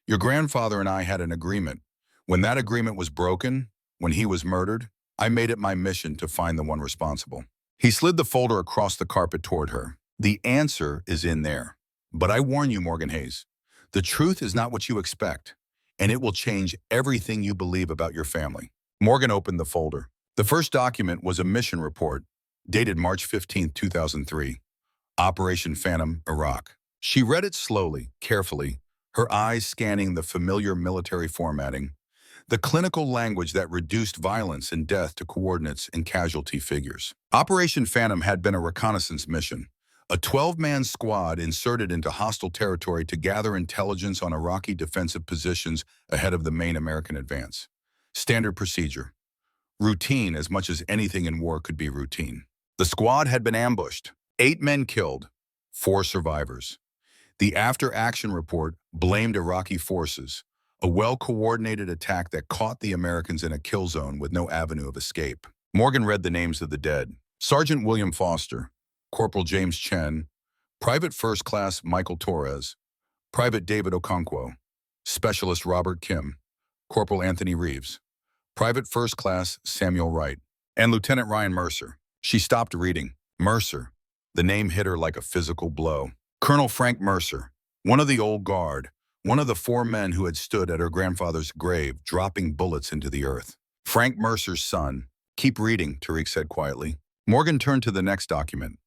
[SPEAKER 1] Your grandfather and I had an agreement. When that agreement was broken, when he was murdered, I made it my mission to find the one responsible. He slid the folder across the carpet toward her. The answer is in there. But I warn you, Morgan Hayes, the truth is not what you expect, and it will change everything you believe about your family. Morgan opened the folder. The first document was a mission report, dated March 15, 2003, Operation Phantom, Iraq. She read it slowly, carefully, her eyes scanning the familiar military formatting, the clinical language that reduced violence and death to coordinates and casualty figures. Operation Phantom had been a reconnaissance mission, a 12-man squad inserted into hostile territory to gather intelligence on Iraqi defensive positions ahead of the main American advance. Standard procedure. Routine as much as anything in war could be routine. The squad had been ambushed. 8 men killed, 4 survivors. The after-action report blamed Iraqi forces, a well-coordinated attack that caught the Americans in a kill zone with no avenue of escape. Morgan read the names of the dead. Sergeant William Foster, Corporal James Chen, Private First Class Michael Torres, Private David Okonkwo, Specialist Robert Kim, Corporal Anthony Reeves, Private First Class Samuel Wright, and Lieutenant Ryan Mercer. She stopped reading. Mercer. The name hit her like a physical blow. Colonel Frank Mercer, one of the old guard, one of the 4 men who had stood at her grandfather's grave, dropping bullets into the earth. Frank Mercer's son. Keep reading, Tariq said quietly. Morgan turned to the next document.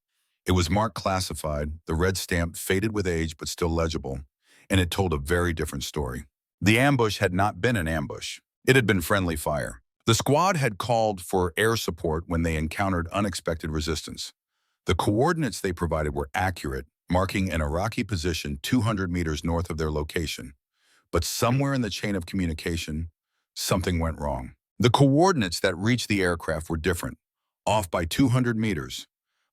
[SPEAKER 1] It was marked classified, the red stamp faded with age but still legible, and it told a very different story. The ambush had not been an ambush. It had been friendly fire. The squad had called for air support when they encountered unexpected resistance. The coordinates they provided were accurate, marking an Iraqi position 200 meters north of their location. But somewhere in the chain of communication, something went wrong. The coordinates that reached the aircraft were different, off by 200 meters,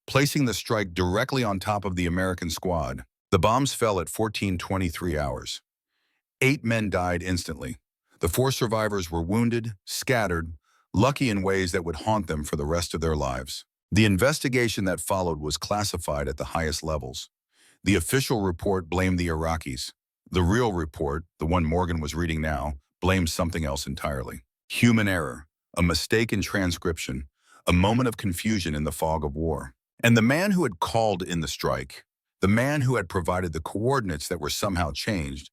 [SPEAKER 1] placing the strike directly on top of the American squad. The bombs fell at 14:23 hours. 8 men died instantly. The 4 survivors were wounded, scattered, lucky in ways that would haunt them for the rest of their lives. The investigation that followed was classified at the highest levels. The official report blamed the Iraqis. The real report, the one Morgan was reading now, blamed something else entirely. Human error, a mistake in transcription, a moment of confusion in the fog of war. And the man who had called in the strike, the man who had provided the coordinates that were somehow changed,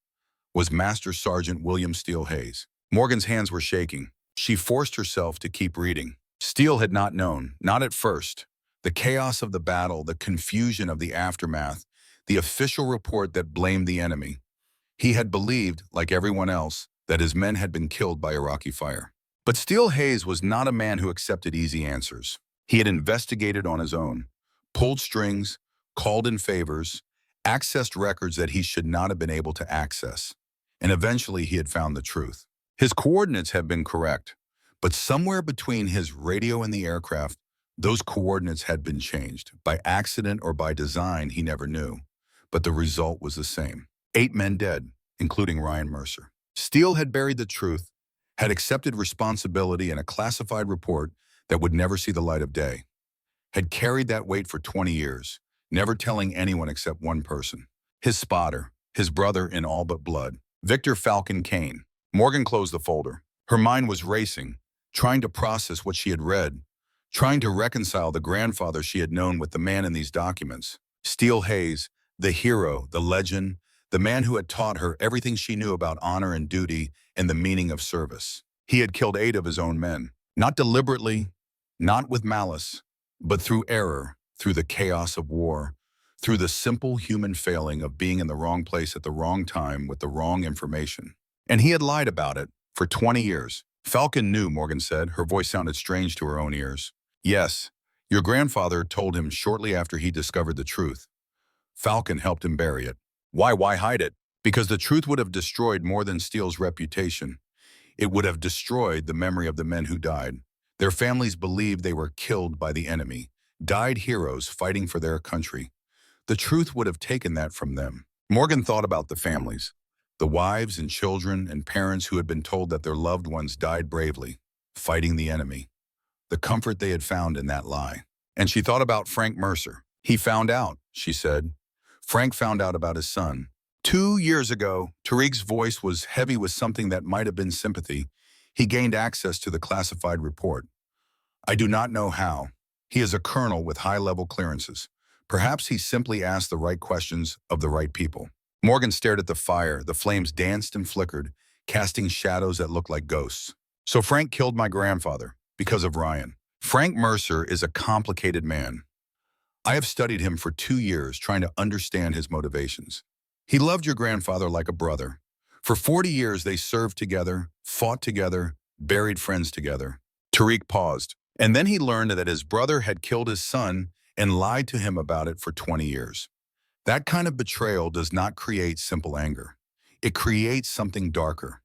[SPEAKER 1] was Master Sergeant William Steele Hayes. Morgan's hands were shaking. She forced herself to keep reading. Steele had not known, not at first. The chaos of the battle, the confusion of the aftermath, the official report that blamed the enemy. He had believed, like everyone else, that his men had been killed by Iraqi fire. But Steele Hayes was not a man who accepted easy answers. He had investigated on his own, pulled strings, called in favors, accessed records that he should not have been able to access. And eventually he had found the truth. His coordinates had been correct, but somewhere between his radio and the aircraft, those coordinates had been changed. By accident or by design, he never knew. But the result was the same. 8 men dead, including Ryan Mercer. Steele had buried the truth, had accepted responsibility in a classified report that would never see the light of day. Had carried that weight for 20 years, never telling anyone except one person. His spotter, his brother in all but blood. Victor Falcon Kane. Morgan closed the folder. Her mind was racing, trying to process what she had read, trying to reconcile the grandfather she had known with the man in these documents. Steele Hayes, the hero, the legend, the man who had taught her everything she knew about honor and duty and the meaning of service. He had killed 8 of his own men, not deliberately, not with malice, but through error, through the chaos of war, through the simple human failing of being in the wrong place at the wrong time with the wrong information. And he had lied about it for 20 years. Falcon knew, Morgan said. Her voice sounded strange to her own ears. Yes, your grandfather told him shortly after he discovered the truth. Falcon helped him bury it. Why hide it? Because the truth would have destroyed more than Steele's reputation. It would have destroyed the memory of the men who died. Their families believed they were killed by the enemy, died heroes fighting for their country. The truth would have taken that from them. Morgan thought about the families, the wives and children and parents who had been told that their loved ones died bravely, fighting the enemy. The comfort they had found in that lie. And she thought about Frank Mercer. He found out, she said. Frank found out about his son. 2 years ago, Tariq's voice was heavy with something that might have been sympathy. He gained access to the classified report. I do not know how. He is a colonel with high-level clearances. Perhaps he simply asked the right questions of the right people. Morgan stared at the fire. The flames danced and flickered, casting shadows that looked like ghosts. So Frank killed my grandfather because of Ryan. Frank Mercer is a complicated man. I have studied him for 2 years, trying to understand his motivations. He loved your grandfather like a brother. For 40 years, they served together, fought together, buried friends together. Tariq paused, and then he learned that his brother had killed his son and lied to him about it for 20 years. That kind of betrayal does not create simple anger. It creates something darker,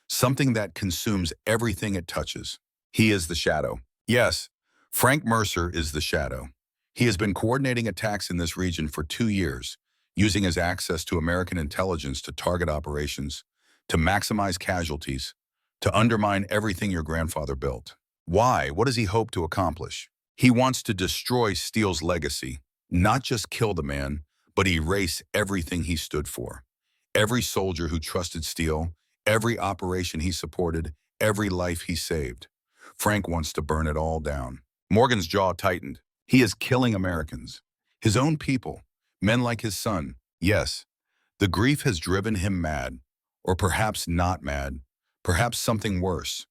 [SPEAKER 1] something that consumes everything it touches. He is the shadow. Yes, Frank Mercer is the shadow. He has been coordinating attacks in this region for 2 years, using his access to American intelligence to target operations, to maximize casualties, to undermine everything your grandfather built. Why? What does he hope to accomplish? He wants to destroy Steele's legacy, not just kill the man, but erase everything he stood for. Every soldier who trusted Steele, every operation he supported, every life he saved. Frank wants to burn it all down. Morgan's jaw tightened. He is killing Americans, his own people, men like his son. Yes, the grief has driven him mad, or perhaps not mad, perhaps something worse.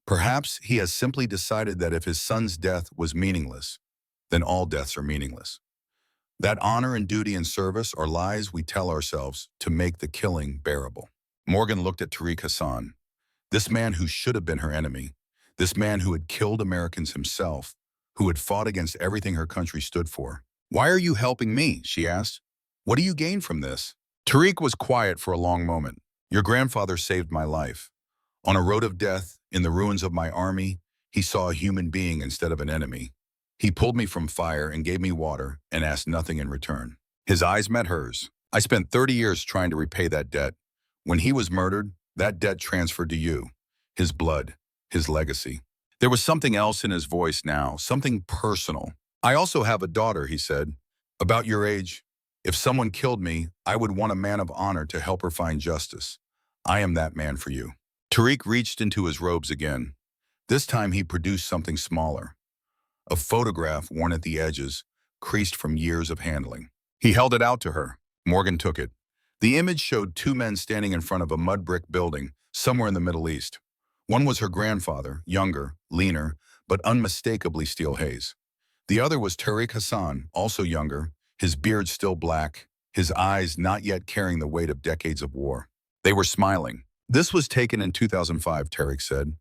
[SPEAKER 1] Perhaps he has simply decided that if his son's death was meaningless, then all deaths are meaningless. That honor and duty and service are lies we tell ourselves to make the killing bearable. Morgan looked at Tariq Hassan, this man who should have been her enemy, this man who had killed Americans himself, who had fought against everything her country stood for. Why are you helping me? She asked. What do you gain from this? Tariq was quiet for a long moment. Your grandfather saved my life. On a road of death, in the ruins of my army, he saw a human being instead of an enemy. He pulled me from fire and gave me water and asked nothing in return. His eyes met hers. I spent 30 years trying to repay that debt. When he was murdered, that debt transferred to you, his blood, his legacy. There was something else in his voice now, something personal. I also have a daughter, he said, about your age, If someone killed me, I would want a man of honor to help her find justice. I am that man for you. Tariq reached into his robes again. This time he produced something smaller, a photograph worn at the edges, creased from years of handling. He held it out to her. Morgan took it. The image showed two men standing in front of a mud brick building somewhere in the Middle East. One was her grandfather, younger, leaner, but unmistakably Steele Hayes. The other was Tariq Hassan, also younger, his beard still black, his eyes not yet carrying the weight of decades of war. They were smiling. This was taken in 2005, Tariq said.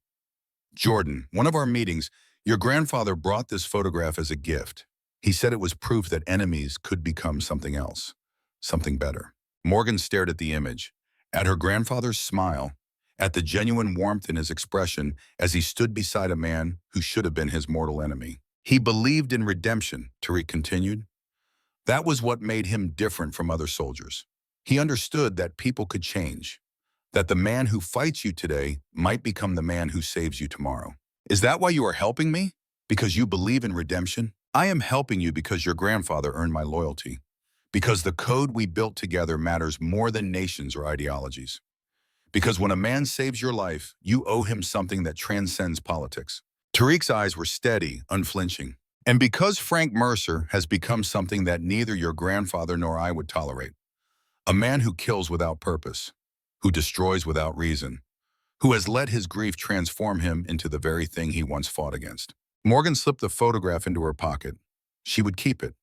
[SPEAKER 1] Jordan, one of our meetings, your grandfather brought this photograph as a gift. He said it was proof that enemies could become something else, something better. Morgan stared at the image, at her grandfather's smile, at the genuine warmth in his expression as he stood beside a man who should have been his mortal enemy. He believed in redemption, Tariq continued. That was what made him different from other soldiers. He understood that people could change, that the man who fights you today might become the man who saves you tomorrow. Is that why you are helping me? Because you believe in redemption? I am helping you because your grandfather earned my loyalty. Because the code we built together matters more than nations or ideologies. Because when a man saves your life, you owe him something that transcends politics. Tariq's eyes were steady, unflinching. And because Frank Mercer has become something that neither your grandfather nor I would tolerate. A man who kills without purpose, who destroys without reason, who has let his grief transform him into the very thing he once fought against. Morgan slipped the photograph into her pocket. She would keep it,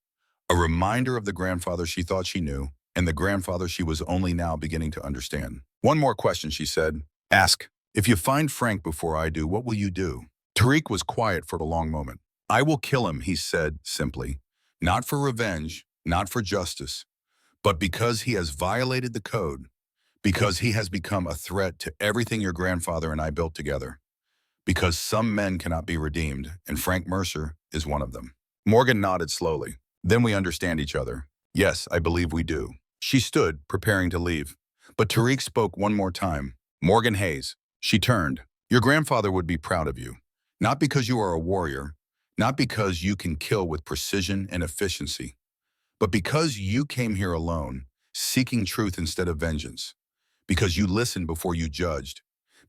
[SPEAKER 1] a reminder of the grandfather she thought she knew and the grandfather she was only now beginning to understand. One more question, she said. Ask. If you find Frank before I do, what will you do? Tariq was quiet for a long moment. I will kill him, he said simply. Not for revenge, not for justice, but because he has violated the code, because he has become a threat to everything your grandfather and I built together. Because some men cannot be redeemed, and Frank Mercer is one of them. Morgan nodded slowly. Then we understand each other. Yes, I believe we do. She stood, preparing to leave. But Tariq spoke one more time. Morgan Hayes. She turned. Your grandfather would be proud of you. Not because you are a warrior, not because you can kill with precision and efficiency, but because you came here alone, seeking truth instead of vengeance. Because you listened before you judged.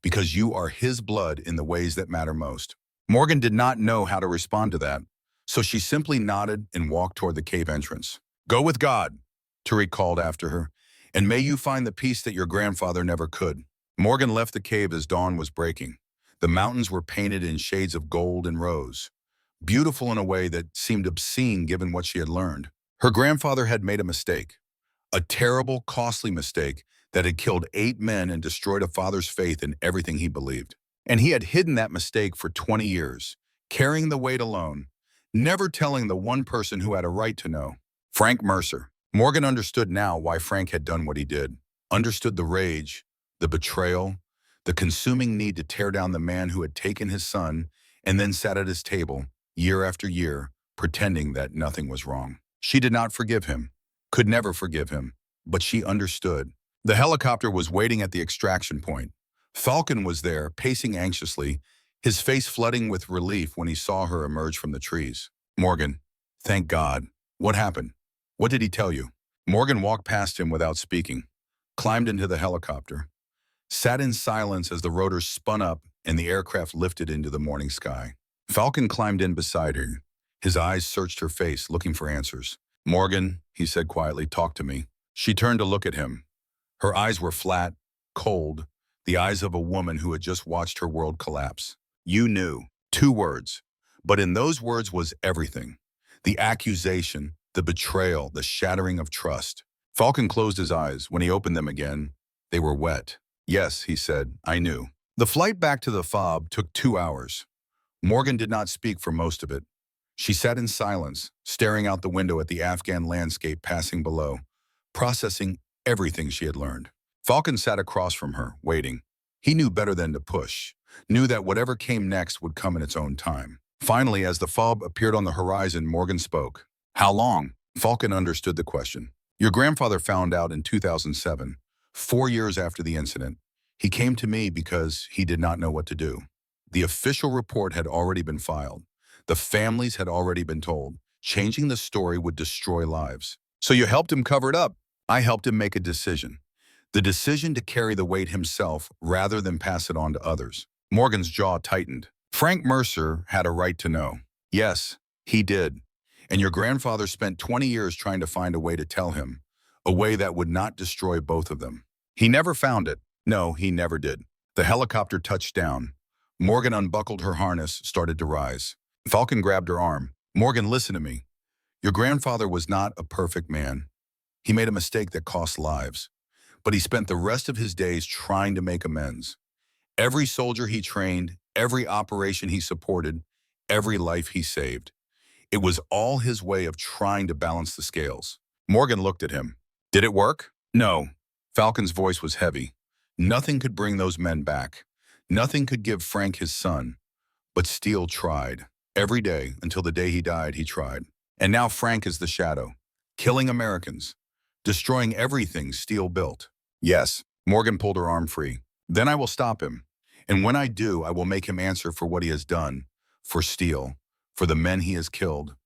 [SPEAKER 1] Because you are his blood in the ways that matter most. Morgan did not know how to respond to that, so she simply nodded and walked toward the cave entrance. Go with God, Tariq called after her, and may you find the peace that your grandfather never could. Morgan left the cave as dawn was breaking. The mountains were painted in shades of gold and rose, beautiful in a way that seemed obscene given what she had learned. Her grandfather had made a mistake, a terrible, costly mistake that had killed 8 men and destroyed a father's faith in everything he believed. And he had hidden that mistake for 20 years, carrying the weight alone, never telling the one person who had a right to know. Frank Mercer. Morgan understood now why Frank had done what he did. Understood the rage, the betrayal, the consuming need to tear down the man who had taken his son and then sat at his table, year after year, pretending that nothing was wrong. She did not forgive him, could never forgive him, but she understood. The helicopter was waiting at the extraction point. Falcon was there, pacing anxiously, his face flooding with relief when he saw her emerge from the trees. Morgan, thank God. What happened? What did he tell you? Morgan walked past him without speaking, climbed into the helicopter, sat in silence as the rotors spun up and the aircraft lifted into the morning sky. Falcon climbed in beside her. His eyes searched her face, looking for answers. Morgan, he said quietly, talk to me. She turned to look at him. Her eyes were flat, cold, the eyes of a woman who had just watched her world collapse. You knew. 2 words. But in those words was everything. The accusation, the betrayal, the shattering of trust. Falcon closed his eyes. When he opened them again, they were wet. Yes, he said, I knew. The flight back to the FOB took 2 hours. Morgan did not speak for most of it. She sat in silence, staring out the window at the Afghan landscape passing below, processing everything she had learned. Falcon sat across from her, waiting. He knew better than to push, knew that whatever came next would come in its own time. Finally, as the FOB appeared on the horizon, Morgan spoke. How long? Falcon understood the question. Your grandfather found out in 2007, 4 years after the incident. He came to me because he did not know what to do. The official report had already been filed. The families had already been told. Changing the story would destroy lives. So you helped him cover it up. I helped him make a decision. The decision to carry the weight himself rather than pass it on to others. Morgan's jaw tightened. Frank Mercer had a right to know. Yes, he did. And your grandfather spent 20 years trying to find a way to tell him, a way that would not destroy both of them. He never found it. No, he never did. The helicopter touched down. Morgan unbuckled her harness, started to rise. Falcon grabbed her arm. Morgan, listen to me. Your grandfather was not a perfect man. He made a mistake that cost lives. But he spent the rest of his days trying to make amends. Every soldier he trained, every operation he supported, every life he saved. It was all his way of trying to balance the scales. Morgan looked at him. Did it work? No. Falcon's voice was heavy. Nothing could bring those men back. Nothing could give Frank his son. But Steele tried. Every day, until the day he died, he tried. And now Frank is the shadow, killing Americans, destroying everything Steele built. Yes, Morgan pulled her arm free. Then I will stop him. And when I do, I will make him answer for what he has done, for Steele, for the men he has killed,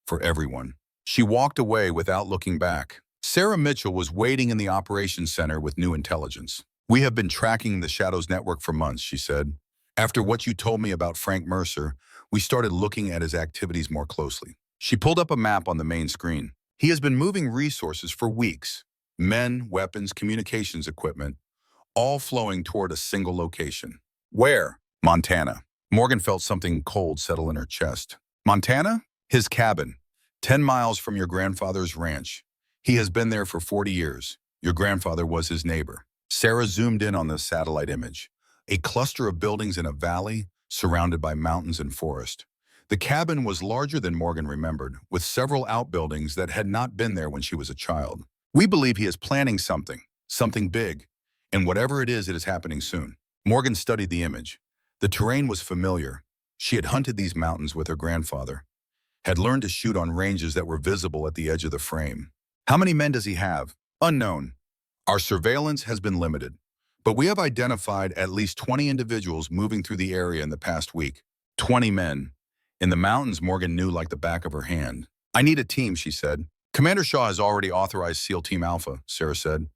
[SPEAKER 1] for everyone. She walked away without looking back. Sarah Mitchell was waiting in the operations center with new intelligence. We have been tracking the Shadows network for months, she said. After what you told me about Frank Mercer, we started looking at his activities more closely. She pulled up a map on the main screen. He has been moving resources for weeks. Men, weapons, communications equipment, all flowing toward a single location. Where? Montana. Morgan felt something cold settle in her chest. Montana? His cabin. 10 miles from your grandfather's ranch. He has been there for 40 years. Your grandfather was his neighbor. Sarah zoomed in on the satellite image. A cluster of buildings in a valley surrounded by mountains and forest. The cabin was larger than Morgan remembered, with several outbuildings that had not been there when she was a child. We believe he is planning something big, and whatever it is happening soon. Morgan studied the image. The terrain was familiar. She had hunted these mountains with her grandfather, had learned to shoot on ranges that were visible at the edge of the frame. How many men does he have? Unknown. Our surveillance has been limited, but we have identified at least 20 individuals moving through the area in the past week. 20 men. In the mountains, Morgan knew like the back of her hand. I need a team, she said. Commander Shaw has already authorized SEAL Team Alpha, Sarah said.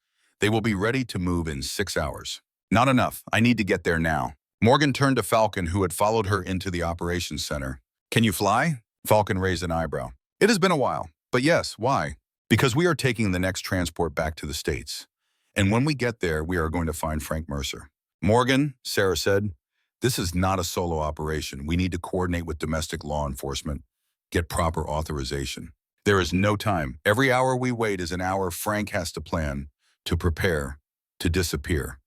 [SPEAKER 1] They will be ready to move in 6 hours. Not enough. I need to get there now. Morgan turned to Falcon, who had followed her into the operations center. Can you fly? Falcon raised an eyebrow. It has been a while, but yes, why? Because we are taking the next transport back to the States. And when we get there, we are going to find Frank Mercer. Morgan, Sarah said, this is not a solo operation. We need to coordinate with domestic law enforcement, get proper authorization. There is no time. Every hour we wait is an hour Frank has to plan, to prepare, to disappear.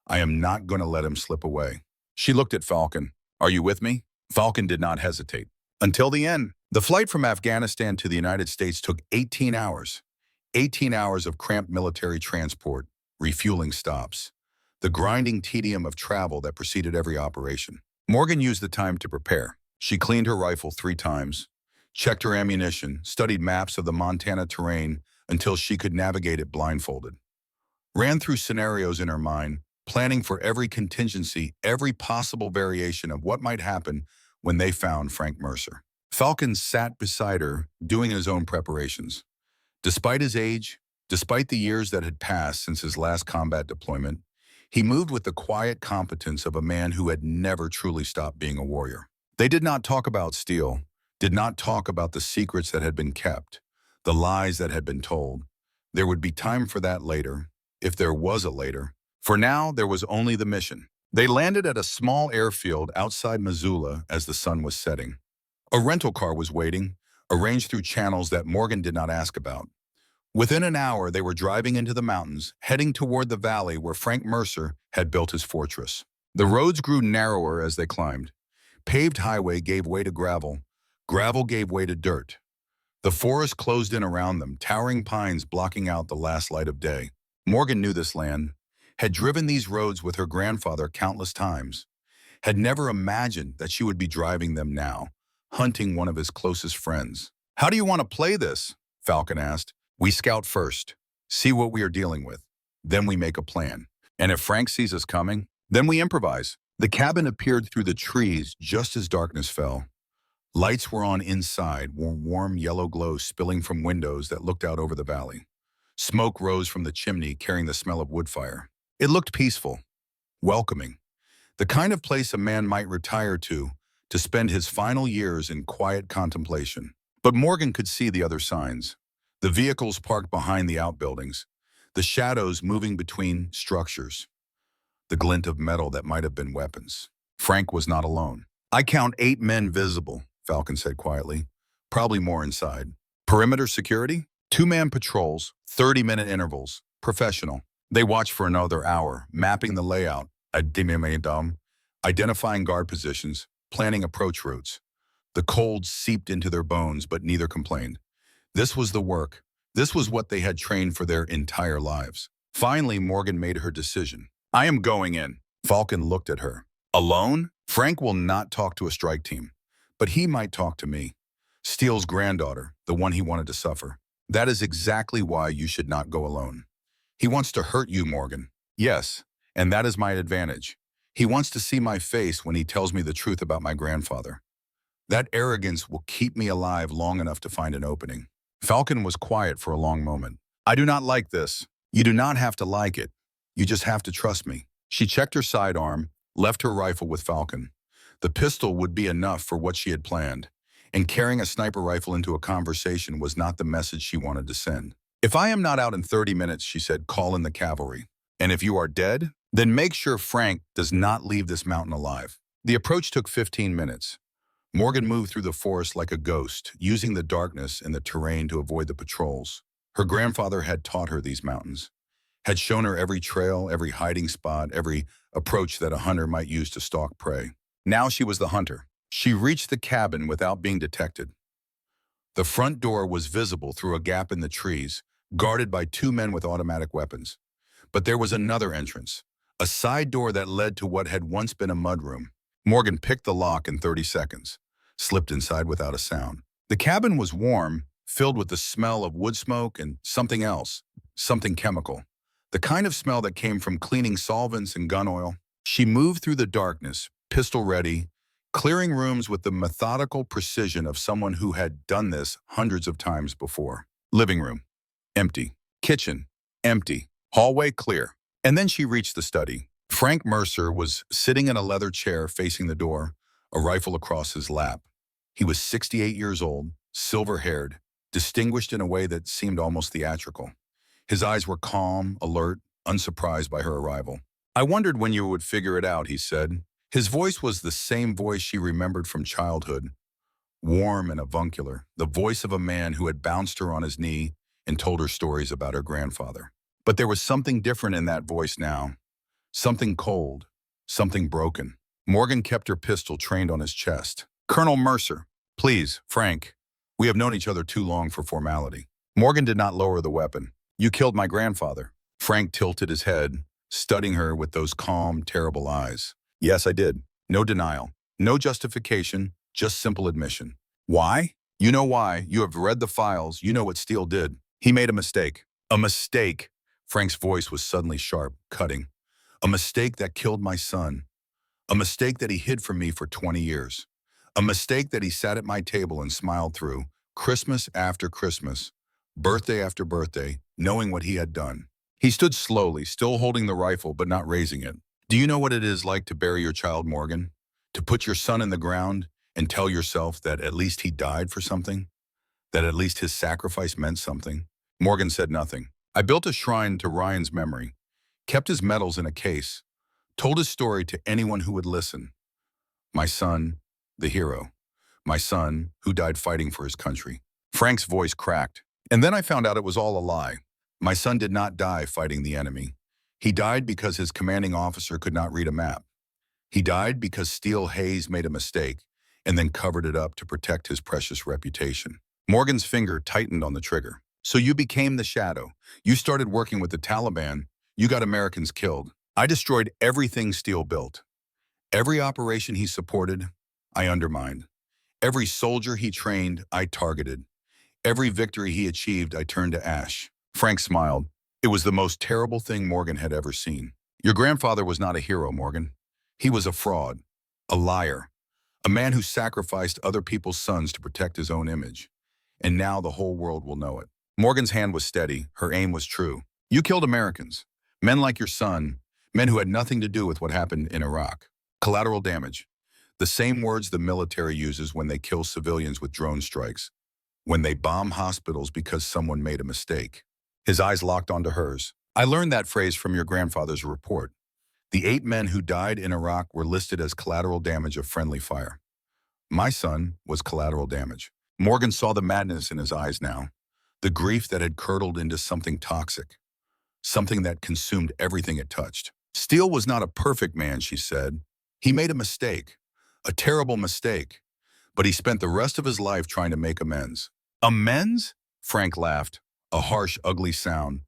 [SPEAKER 1] I am not going to let him slip away. She looked at Falcon. Are you with me? Falcon did not hesitate. Until the end. The flight from Afghanistan to the United States took 18 hours. 18 hours of cramped military transport, refueling stops, the grinding tedium of travel that preceded every operation. Morgan used the time to prepare. She cleaned her rifle 3 times, checked her ammunition, studied maps of the Montana terrain until she could navigate it blindfolded. Ran through scenarios in her mind, planning for every contingency, every possible variation of what might happen when they found Frank Mercer. Falcon sat beside her, doing his own preparations. Despite his age, despite the years that had passed since his last combat deployment, he moved with the quiet competence of a man who had never truly stopped being a warrior. They did not talk about Steele, did not talk about the secrets that had been kept, the lies that had been told. There would be time for that later, if there was a later. For now, there was only the mission. They landed at a small airfield outside Missoula as the sun was setting. A rental car was waiting, arranged through channels that Morgan did not ask about. Within an hour, they were driving into the mountains, heading toward the valley where Frank Mercer had built his fortress. The roads grew narrower as they climbed. Paved highway gave way to gravel. Gravel gave way to dirt. The forest closed in around them, towering pines blocking out the last light of day. Morgan knew this land, had driven these roads with her grandfather countless times, had never imagined that she would be driving them now, hunting one of his closest friends. How do you want to play this? Falcon asked. We scout first, see what we are dealing with. Then we make a plan. And if Frank sees us coming, then we improvise. The cabin appeared through the trees just as darkness fell. Lights were on inside, warm yellow glow spilling from windows that looked out over the valley. Smoke rose from the chimney, carrying the smell of wood fire. It looked peaceful, welcoming, the kind of place a man might retire to spend his final years in quiet contemplation. But Morgan could see the other signs. The vehicles parked behind the outbuildings, the shadows moving between structures, the glint of metal that might have been weapons. Frank was not alone. "I count 8 men visible," Falcon said quietly. "Probably more inside. Perimeter security? 2-man patrols, 30-minute intervals. Professional. They watch for another hour, mapping the layout, identifying guard positions, planning approach routes." The cold seeped into their bones, but neither complained. This was the work. This was what they had trained for their entire lives. Finally, Morgan made her decision. "I am going in." Falcon looked at her. "Alone? Frank will not talk to a strike team, but he might talk to me. Steele's granddaughter, the one he wanted to suffer. That is exactly why you should not go alone. He wants to hurt you, Morgan. Yes, and that is my advantage. He wants to see my face when he tells me the truth about my grandfather. That arrogance will keep me alive long enough to find an opening." Falcon was quiet for a long moment. "I do not like this." "You do not have to like it. You just have to trust me." She checked her sidearm, left her rifle with Falcon. The pistol would be enough for what she had planned, and carrying a sniper rifle into a conversation was not the message she wanted to send. "If I am not out in 30 minutes, she said, call in the cavalry. And if you are dead, then make sure Frank does not leave this mountain alive." The approach took 15 minutes. Morgan moved through the forest like a ghost, using the darkness and the terrain to avoid the patrols. Her grandfather had taught her these mountains, had shown her every trail, every hiding spot, every approach that a hunter might use to stalk prey. Now she was the hunter. She reached the cabin without being detected. The front door was visible through a gap in the trees, guarded by 2 men with automatic weapons. But there was another entrance, a side door that led to what had once been a mudroom. Morgan picked the lock in 30 seconds, slipped inside without a sound. The cabin was warm, filled with the smell of wood smoke and something else, something chemical. The kind of smell that came from cleaning solvents and gun oil. She moved through the darkness, pistol ready, clearing rooms with the methodical precision of someone who had done this hundreds of times before. Living room, empty. Kitchen, empty. Hallway clear. And then she reached the study. Frank Mercer was sitting in a leather chair facing the door, a rifle across his lap. He was 68 years old, silver-haired, distinguished in a way that seemed almost theatrical. His eyes were calm, alert, unsurprised by her arrival. "I wondered when you would figure it out," he said. His voice was the same voice she remembered from childhood, warm and avuncular, the voice of a man who had bounced her on his knee and told her stories about her grandfather. But there was something different in that voice now, something cold, something broken. Morgan kept her pistol trained on his chest. "Colonel Mercer, please, Frank. We have known each other too long for formality." Morgan did not lower the weapon. "You killed my grandfather." Frank tilted his head, studying her with those calm, terrible eyes. "Yes, I did. No denial. No justification, just simple admission." "Why?" "You know why. You have read the files. You know what Steele did. He made a mistake." "A mistake." Frank's voice was suddenly sharp, cutting. "A mistake that killed my son. A mistake that he hid from me for 20 years. A mistake that he sat at my table and smiled through, Christmas after Christmas, birthday after birthday, knowing what he had done." He stood slowly, still holding the rifle but not raising it. "Do you know what it is like to bury your child, Morgan? To put your son in the ground and tell yourself that at least he died for something? That at least his sacrifice meant something?" Morgan said nothing. "I built a shrine to Ryan's memory, kept his medals in a case, told his story to anyone who would listen. My son, the hero. My son, who died fighting for his country." Frank's voice cracked. "And then I found out it was all a lie. My son did not die fighting the enemy. He died because his commanding officer could not read a map. He died because Steele Hayes made a mistake and then covered it up to protect his precious reputation." Morgan's finger tightened on the trigger. "So you became the shadow. You started working with the Taliban. You got Americans killed. I destroyed everything Steele built. Every operation he supported, I undermined. Every soldier he trained, I targeted. Every victory he achieved, I turned to ash." Frank smiled. It was the most terrible thing Morgan had ever seen. "Your grandfather was not a hero, Morgan. He was a fraud, a liar, A man who sacrificed other people's sons to protect his own image. And now the whole world will know it. Morgan's hand was steady. Her aim was true. You killed Americans. Men like your son. Men who had nothing to do with what happened in Iraq. Collateral damage. The same words the military uses when they kill civilians with drone strikes. When they bomb hospitals because someone made a mistake. His eyes locked onto hers. I learned that phrase from your grandfather's report. The 8 men who died in Iraq were listed as collateral damage of friendly fire. My son was collateral damage. Morgan saw the madness in his eyes now, the grief that had curdled into something toxic, something that consumed everything it touched. Steele was not a perfect man, she said. He made a mistake, a terrible mistake, but he spent the rest of his life trying to make amends. Amends? Frank laughed, a harsh, ugly sound.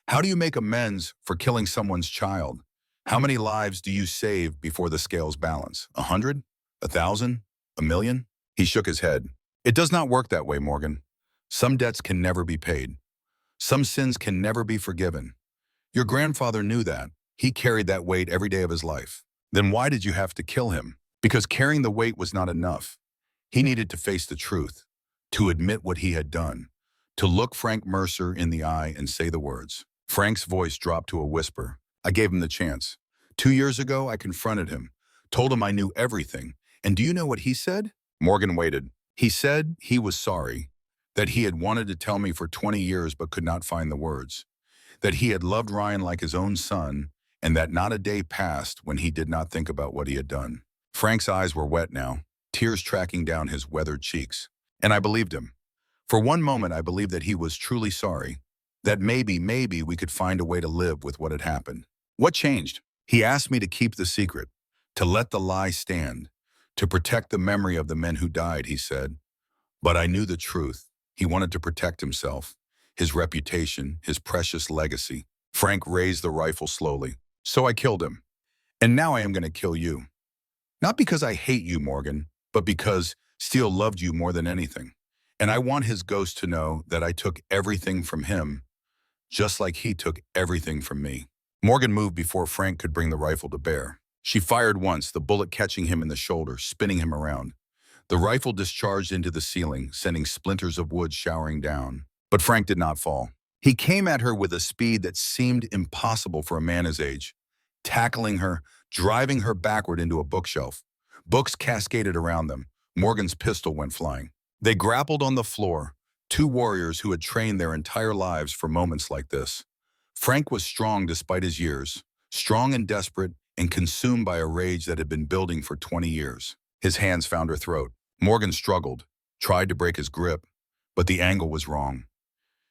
[SPEAKER 1] How do you make amends for killing someone's child? How many lives do you save before the scales balance? 100? 1,000? 1,000,000? He shook his head. It does not work that way, Morgan. Some debts can never be paid. Some sins can never be forgiven. Your grandfather knew that. He carried that weight every day of his life. Then why did you have to kill him? Because carrying the weight was not enough. He needed to face the truth, to admit what he had done, to look Frank Mercer in the eye and say the words. Frank's voice dropped to a whisper. I gave him the chance. 2 years ago, I confronted him, told him I knew everything. And do you know what he said? Morgan waited. He said he was sorry, that he had wanted to tell me for 20 years but could not find the words, that he had loved Ryan like his own son, and that not a day passed when he did not think about what he had done. Frank's eyes were wet now, tears tracking down his weathered cheeks. And I believed him. For one moment, I believed that he was truly sorry, that maybe we could find a way to live with what had happened. What changed? He asked me to keep the secret, to let the lie stand, to protect the memory of the men who died, he said. But I knew the truth. He wanted to protect himself, his reputation, his precious legacy. Frank raised the rifle slowly. So I killed him. And now I am going to kill you. Not because I hate you, Morgan, but because Steele loved you more than anything. And I want his ghost to know that I took everything from him, just like he took everything from me. Morgan moved before Frank could bring the rifle to bear. She fired once, the bullet catching him in the shoulder, spinning him around. The rifle discharged into the ceiling, sending splinters of wood showering down. But Frank did not fall. He came at her with a speed that seemed impossible for a man his age, tackling her, driving her backward into a bookshelf. Books cascaded around them. Morgan's pistol went flying. They grappled on the floor, 2 warriors who had trained their entire lives for moments like this. Frank was strong despite his years, strong and desperate and consumed by a rage that had been building for 20 years. His hands found her throat. Morgan struggled, tried to break his grip, but the angle was wrong.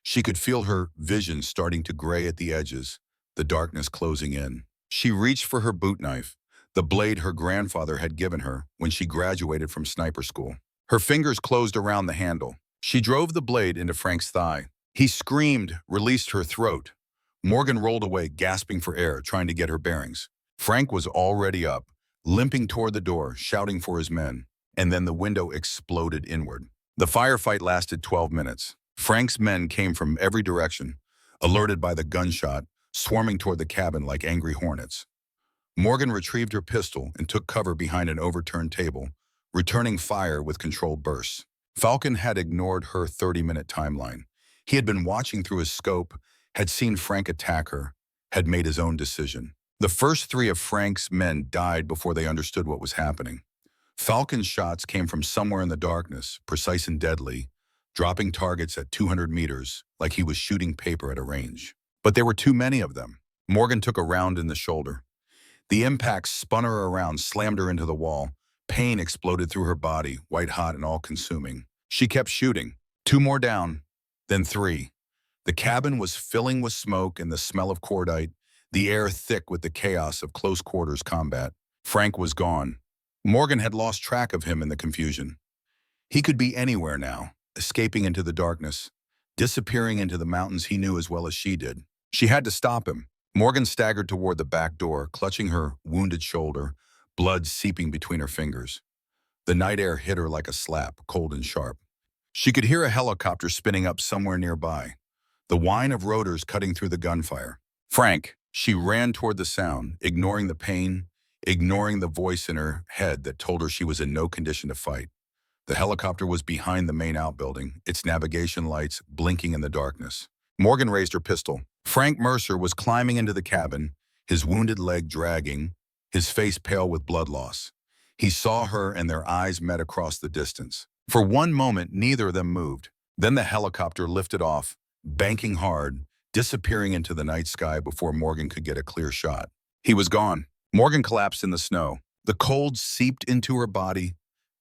[SPEAKER 1] She could feel her vision starting to gray at the edges, the darkness closing in. She reached for her boot knife, the blade her grandfather had given her when she graduated from sniper school. Her fingers closed around the handle. She drove the blade into Frank's thigh. He screamed, released her throat. Morgan rolled away, gasping for air, trying to get her bearings. Frank was already up, limping toward the door, shouting for his men. And then the window exploded inward. The firefight lasted 12 minutes. Frank's men came from every direction, alerted by the gunshot, swarming toward the cabin like angry hornets. Morgan retrieved her pistol and took cover behind an overturned table, returning fire with controlled bursts. Falcon had ignored her 30-minute timeline. He had been watching through his scope, had seen Frank attack her, had made his own decision. The first 3 of Frank's men died before they understood what was happening. Falcon's shots came from somewhere in the darkness, precise and deadly, dropping targets at 200 meters, like he was shooting paper at a range. But there were too many of them. Morgan took a round in the shoulder. The impact spun her around, slammed her into the wall. Pain exploded through her body, white-hot and all-consuming. She kept shooting. 2 more down, then 3. The cabin was filling with smoke and the smell of cordite, the air thick with the chaos of close-quarters combat. Frank was gone. Morgan had lost track of him in the confusion. He could be anywhere now, escaping into the darkness, disappearing into the mountains he knew as well as she did. She had to stop him. Morgan staggered toward the back door, clutching her wounded shoulder, blood seeping between her fingers. The night air hit her like a slap, cold and sharp. She could hear a helicopter spinning up somewhere nearby, the whine of rotors cutting through the gunfire. Frank, she ran toward the sound, ignoring the pain, ignoring the voice in her head that told her she was in no condition to fight. The helicopter was behind the main outbuilding, its navigation lights blinking in the darkness. Morgan raised her pistol. Frank Mercer was climbing into the cabin, his wounded leg dragging, his face pale with blood loss. He saw her and their eyes met across the distance. For one moment, neither of them moved. Then the helicopter lifted off, banking hard, disappearing into the night sky before Morgan could get a clear shot. He was gone. Morgan collapsed in the snow. The cold seeped into her body,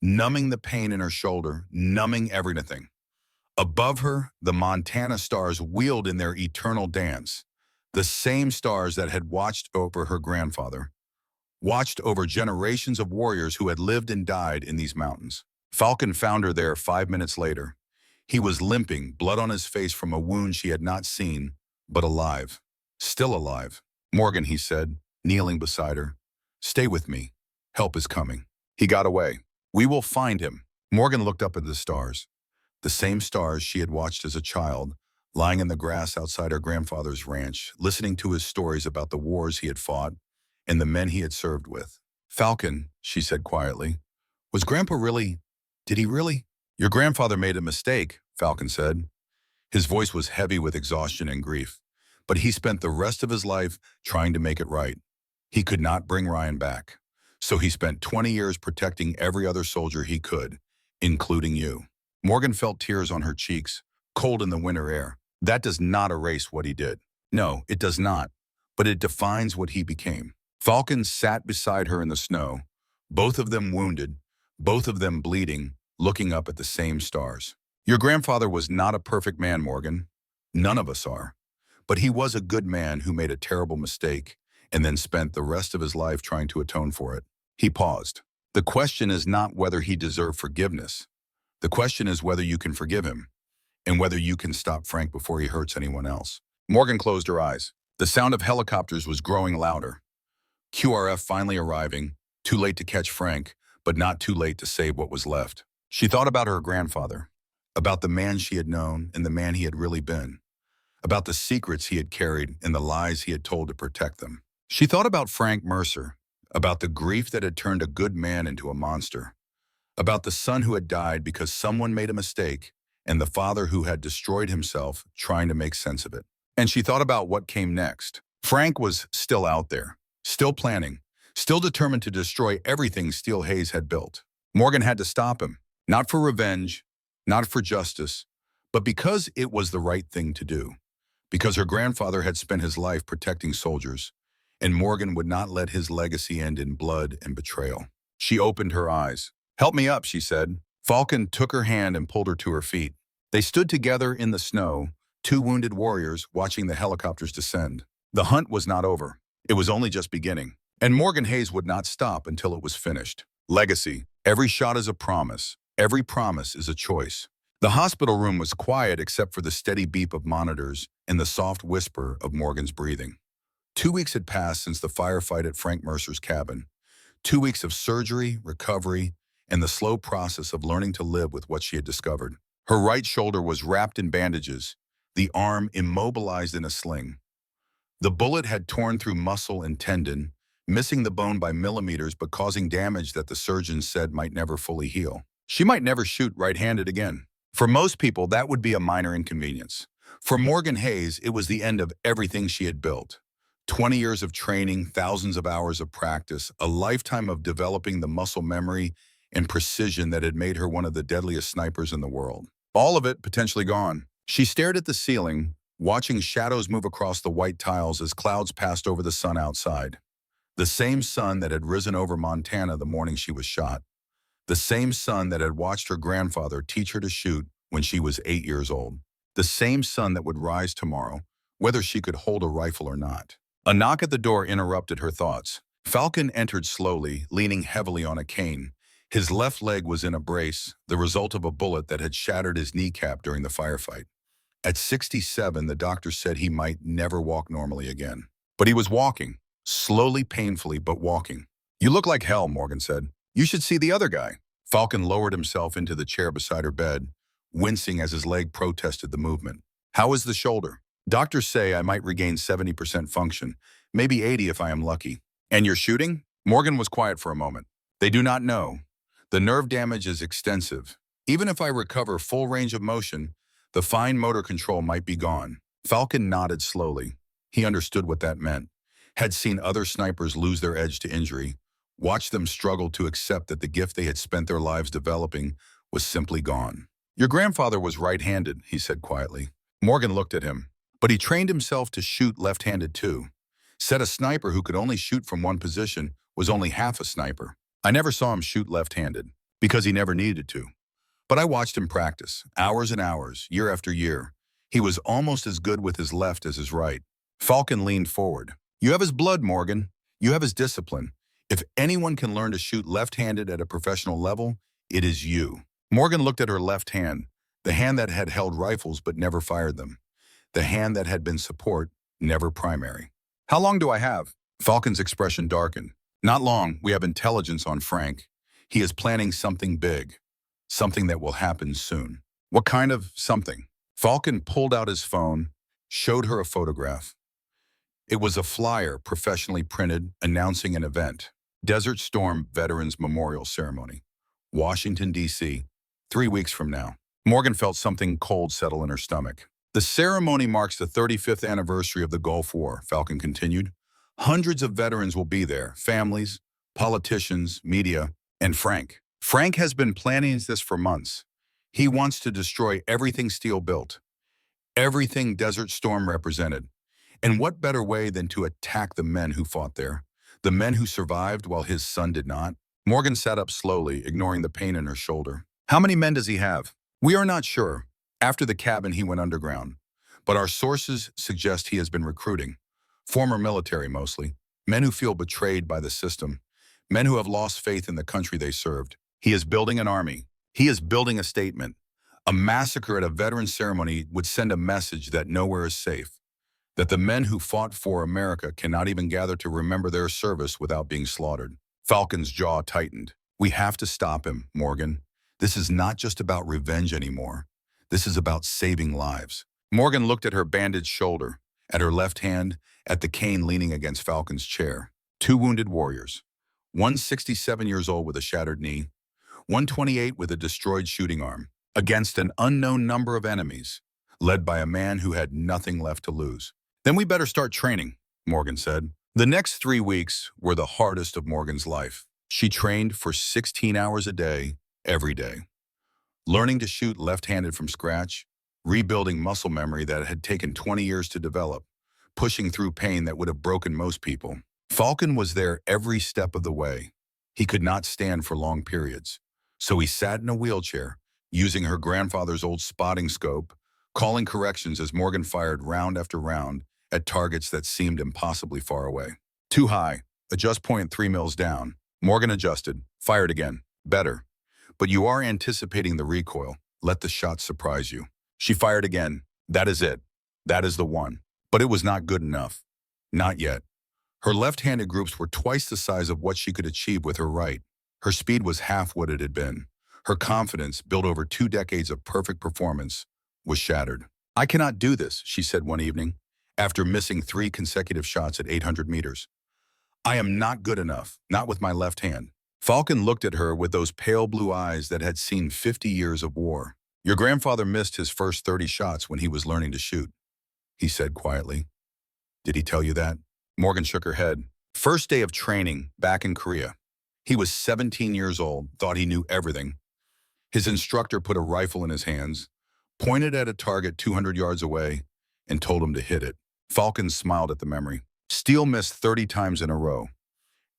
[SPEAKER 1] numbing the pain in her shoulder, numbing everything. Above her, the Montana stars wheeled in their eternal dance, the same stars that had watched over her grandfather, watched over generations of warriors who had lived and died in these mountains. Falcon found her there 5 minutes later. He was limping, blood on his face from a wound she had not seen, but alive. Still alive. "Morgan," he said, kneeling beside her. "Stay with me. Help is coming." He got away. "We will find him." Morgan looked up at the stars. The same stars she had watched as a child, lying in the grass outside her grandfather's ranch, listening to his stories about the wars he had fought and the men he had served with. "Falcon," she said quietly, "was Grandpa really... did he really?" "Your grandfather made a mistake," Falcon said. His voice was heavy with exhaustion and grief, but he spent the rest of his life trying to make it right. He could not bring Ryan back, so he spent 20 years protecting every other soldier he could, including you. Morgan felt tears on her cheeks, cold in the winter air. That does not erase what he did. No, it does not, but it defines what he became. Falcon sat beside her in the snow, both of them wounded, both of them bleeding, looking up at the same stars. "Your grandfather was not a perfect man, Morgan. None of us are. But he was a good man who made a terrible mistake and then spent the rest of his life trying to atone for it." He paused. "The question is not whether he deserved forgiveness. The question is whether you can forgive him, and whether you can stop Frank before he hurts anyone else." Morgan closed her eyes. The sound of helicopters was growing louder. QRF finally arriving, too late to catch Frank, but not too late to save what was left. She thought about her grandfather, about the man she had known and the man he had really been, about the secrets he had carried and the lies he had told to protect them. She thought about Frank Mercer, about the grief that had turned a good man into a monster, about the son who had died because someone made a mistake, and the father who had destroyed himself trying to make sense of it. And she thought about what came next. Frank was still out there, still planning, still determined to destroy everything Steele Hayes had built. Morgan had to stop him, not for revenge, not for justice, but because it was the right thing to do. Because her grandfather had spent his life protecting soldiers, and Morgan would not let his legacy end in blood and betrayal. She opened her eyes. "Help me up," she said. Falcon took her hand and pulled her to her feet. They stood together in the snow, two wounded warriors watching the helicopters descend. The hunt was not over. It was only just beginning. And Morgan Hayes would not stop until it was finished. Legacy. Every shot is a promise. Every promise is a choice. The hospital room was quiet except for the steady beep of monitors and the soft whisper of Morgan's breathing. 2 weeks had passed since the firefight at Frank Mercer's cabin. 2 weeks of surgery, recovery, and the slow process of learning to live with what she had discovered. Her right shoulder was wrapped in bandages, the arm immobilized in a sling. The bullet had torn through muscle and tendon, missing the bone by millimeters but causing damage that the surgeons said might never fully heal. She might never shoot right-handed again. For most people, that would be a minor inconvenience. For Morgan Hayes, it was the end of everything she had built. 20 years of training, thousands of hours of practice, a lifetime of developing the muscle memory and precision that had made her one of the deadliest snipers in the world. All of it potentially gone. She stared at the ceiling, watching shadows move across the white tiles as clouds passed over the sun outside. The same sun that had risen over Montana the morning she was shot. The same sun that had watched her grandfather teach her to shoot when she was 8 years old. The same sun that would rise tomorrow, whether she could hold a rifle or not. A knock at the door interrupted her thoughts. Falcon entered slowly, leaning heavily on a cane. His left leg was in a brace, the result of a bullet that had shattered his kneecap during the firefight. At 67, the doctor said he might never walk normally again. But he was walking, slowly, painfully, but walking. "You look like hell," Morgan said. "You should see the other guy." Falcon lowered himself into the chair beside her bed, wincing as his leg protested the movement. "How is the shoulder?" "Doctors say I might regain 70% function, maybe 80 if I am lucky." "And you're shooting?" Morgan was quiet for a moment. They do not know. The nerve damage is extensive. Even if I recover full range of motion, the fine motor control might be gone. Falcon nodded slowly. He understood what that meant. Had seen other snipers lose their edge to injury, watched them struggle to accept that the gift they had spent their lives developing was simply gone. Your grandfather was right-handed, he said quietly. Morgan looked at him. But he trained himself to shoot left-handed too. Said a sniper who could only shoot from one position was only half a sniper. I never saw him shoot left-handed, because he never needed to. But I watched him practice, hours and hours, year after year. He was almost as good with his left as his right. Falcon leaned forward. You have his blood, Morgan. You have his discipline. If anyone can learn to shoot left-handed at a professional level, it is you. Morgan looked at her left hand, the hand that had held rifles but never fired them. The hand that had been support, never primary. How long do I have? Falcon's expression darkened. Not long. We have intelligence on Frank. He is planning something big. Something that will happen soon. What kind of something? Falcon pulled out his phone, showed her a photograph. It was a flyer professionally printed announcing an event. Desert Storm Veterans Memorial Ceremony. Washington, D.C. 3 weeks from now. Morgan felt something cold settle in her stomach. The ceremony marks the 35th anniversary of the Gulf War, Falcon continued. Hundreds of veterans will be there, families, politicians, media, and Frank. Frank has been planning this for months. He wants to destroy everything steel built, everything Desert Storm represented. And what better way than to attack the men who fought there, the men who survived while his son did not? Morgan sat up slowly, ignoring the pain in her shoulder. How many men does he have? We are not sure. After the cabin, he went underground. But our sources suggest he has been recruiting. Former military, mostly. Men who feel betrayed by the system. Men who have lost faith in the country they served. He is building an army. He is building a statement. A massacre at a veteran ceremony would send a message that nowhere is safe. That the men who fought for America cannot even gather to remember their service without being slaughtered. Falcon's jaw tightened. We have to stop him, Morgan. This is not just about revenge anymore. This is about saving lives. Morgan looked at her bandaged shoulder, at her left hand, at the cane leaning against Falcon's chair. 2 wounded warriors. One 67 years old with a shattered knee, 128 with a destroyed shooting arm, against an unknown number of enemies, led by a man who had nothing left to lose. Then we better start training, Morgan said. The next 3 weeks were the hardest of Morgan's life. She trained for 16 hours a day, every day. Learning to shoot left-handed from scratch, rebuilding muscle memory that had taken 20 years to develop, pushing through pain that would have broken most people. Falcon was there every step of the way. He could not stand for long periods. So he sat in a wheelchair, using her grandfather's old spotting scope, calling corrections as Morgan fired round after round at targets that seemed impossibly far away. Too high. Adjust point 3 mils down. Morgan adjusted. Fired again. Better. But you are anticipating the recoil. Let the shot surprise you. She fired again. That is it. That is the one. But it was not good enough. Not yet. Her left-handed groups were twice the size of what she could achieve with her right. Her speed was half what it had been. Her confidence, built over 2 decades of perfect performance, was shattered. I cannot do this, she said one evening, after missing 3 consecutive shots at 800 meters. I am not good enough, not with my left hand. Falcon looked at her with those pale blue eyes that had seen 50 years of war. Your grandfather missed his first 30 shots when he was learning to shoot, he said quietly. Did he tell you that? Morgan shook her head. First day of training, back in Korea. He was 17 years old, thought he knew everything. His instructor put a rifle in his hands, pointed at a target 200 yards away, and told him to hit it. Falcon smiled at the memory. Steele missed 30 times in a row.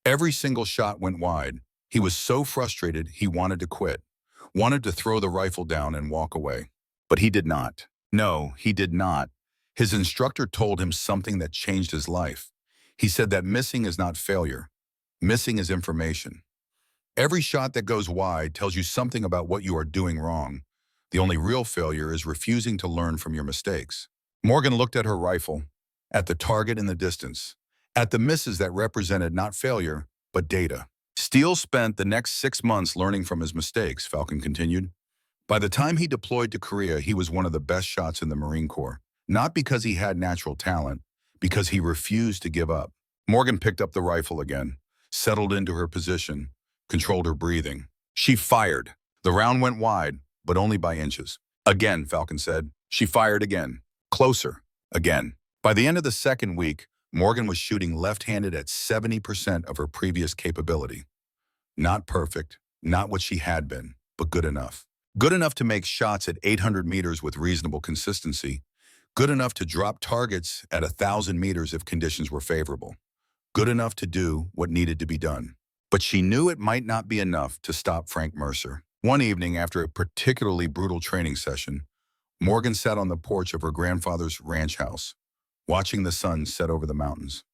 [SPEAKER 1] Every single shot went wide. He was so frustrated he wanted to quit, wanted to throw the rifle down and walk away. But he did not. No, he did not. His instructor told him something that changed his life. He said that missing is not failure. Missing is information. Every shot that goes wide tells you something about what you are doing wrong. The only real failure is refusing to learn from your mistakes. Morgan looked at her rifle, at the target in the distance, at the misses that represented not failure, but data. Steele spent the next 6 months learning from his mistakes, Falcon continued. By the time he deployed to Korea, he was one of the best shots in the Marine Corps. Not because he had natural talent, because he refused to give up. Morgan picked up the rifle again, settled into her position, controlled her breathing. She fired. The round went wide, but only by inches. Again, Falcon said. She fired again. Closer. Again. By the end of the second week, Morgan was shooting left-handed at 70% of her previous capability. Not perfect, not what she had been, but good enough. Good enough to make shots at 800 meters with reasonable consistency. Good enough to drop targets at 1,000 meters if conditions were favorable. Good enough to do what needed to be done. But she knew it might not be enough to stop Frank Mercer. One evening, after a particularly brutal training session, Morgan sat on the porch of her grandfather's ranch house, watching the sun set over the mountains.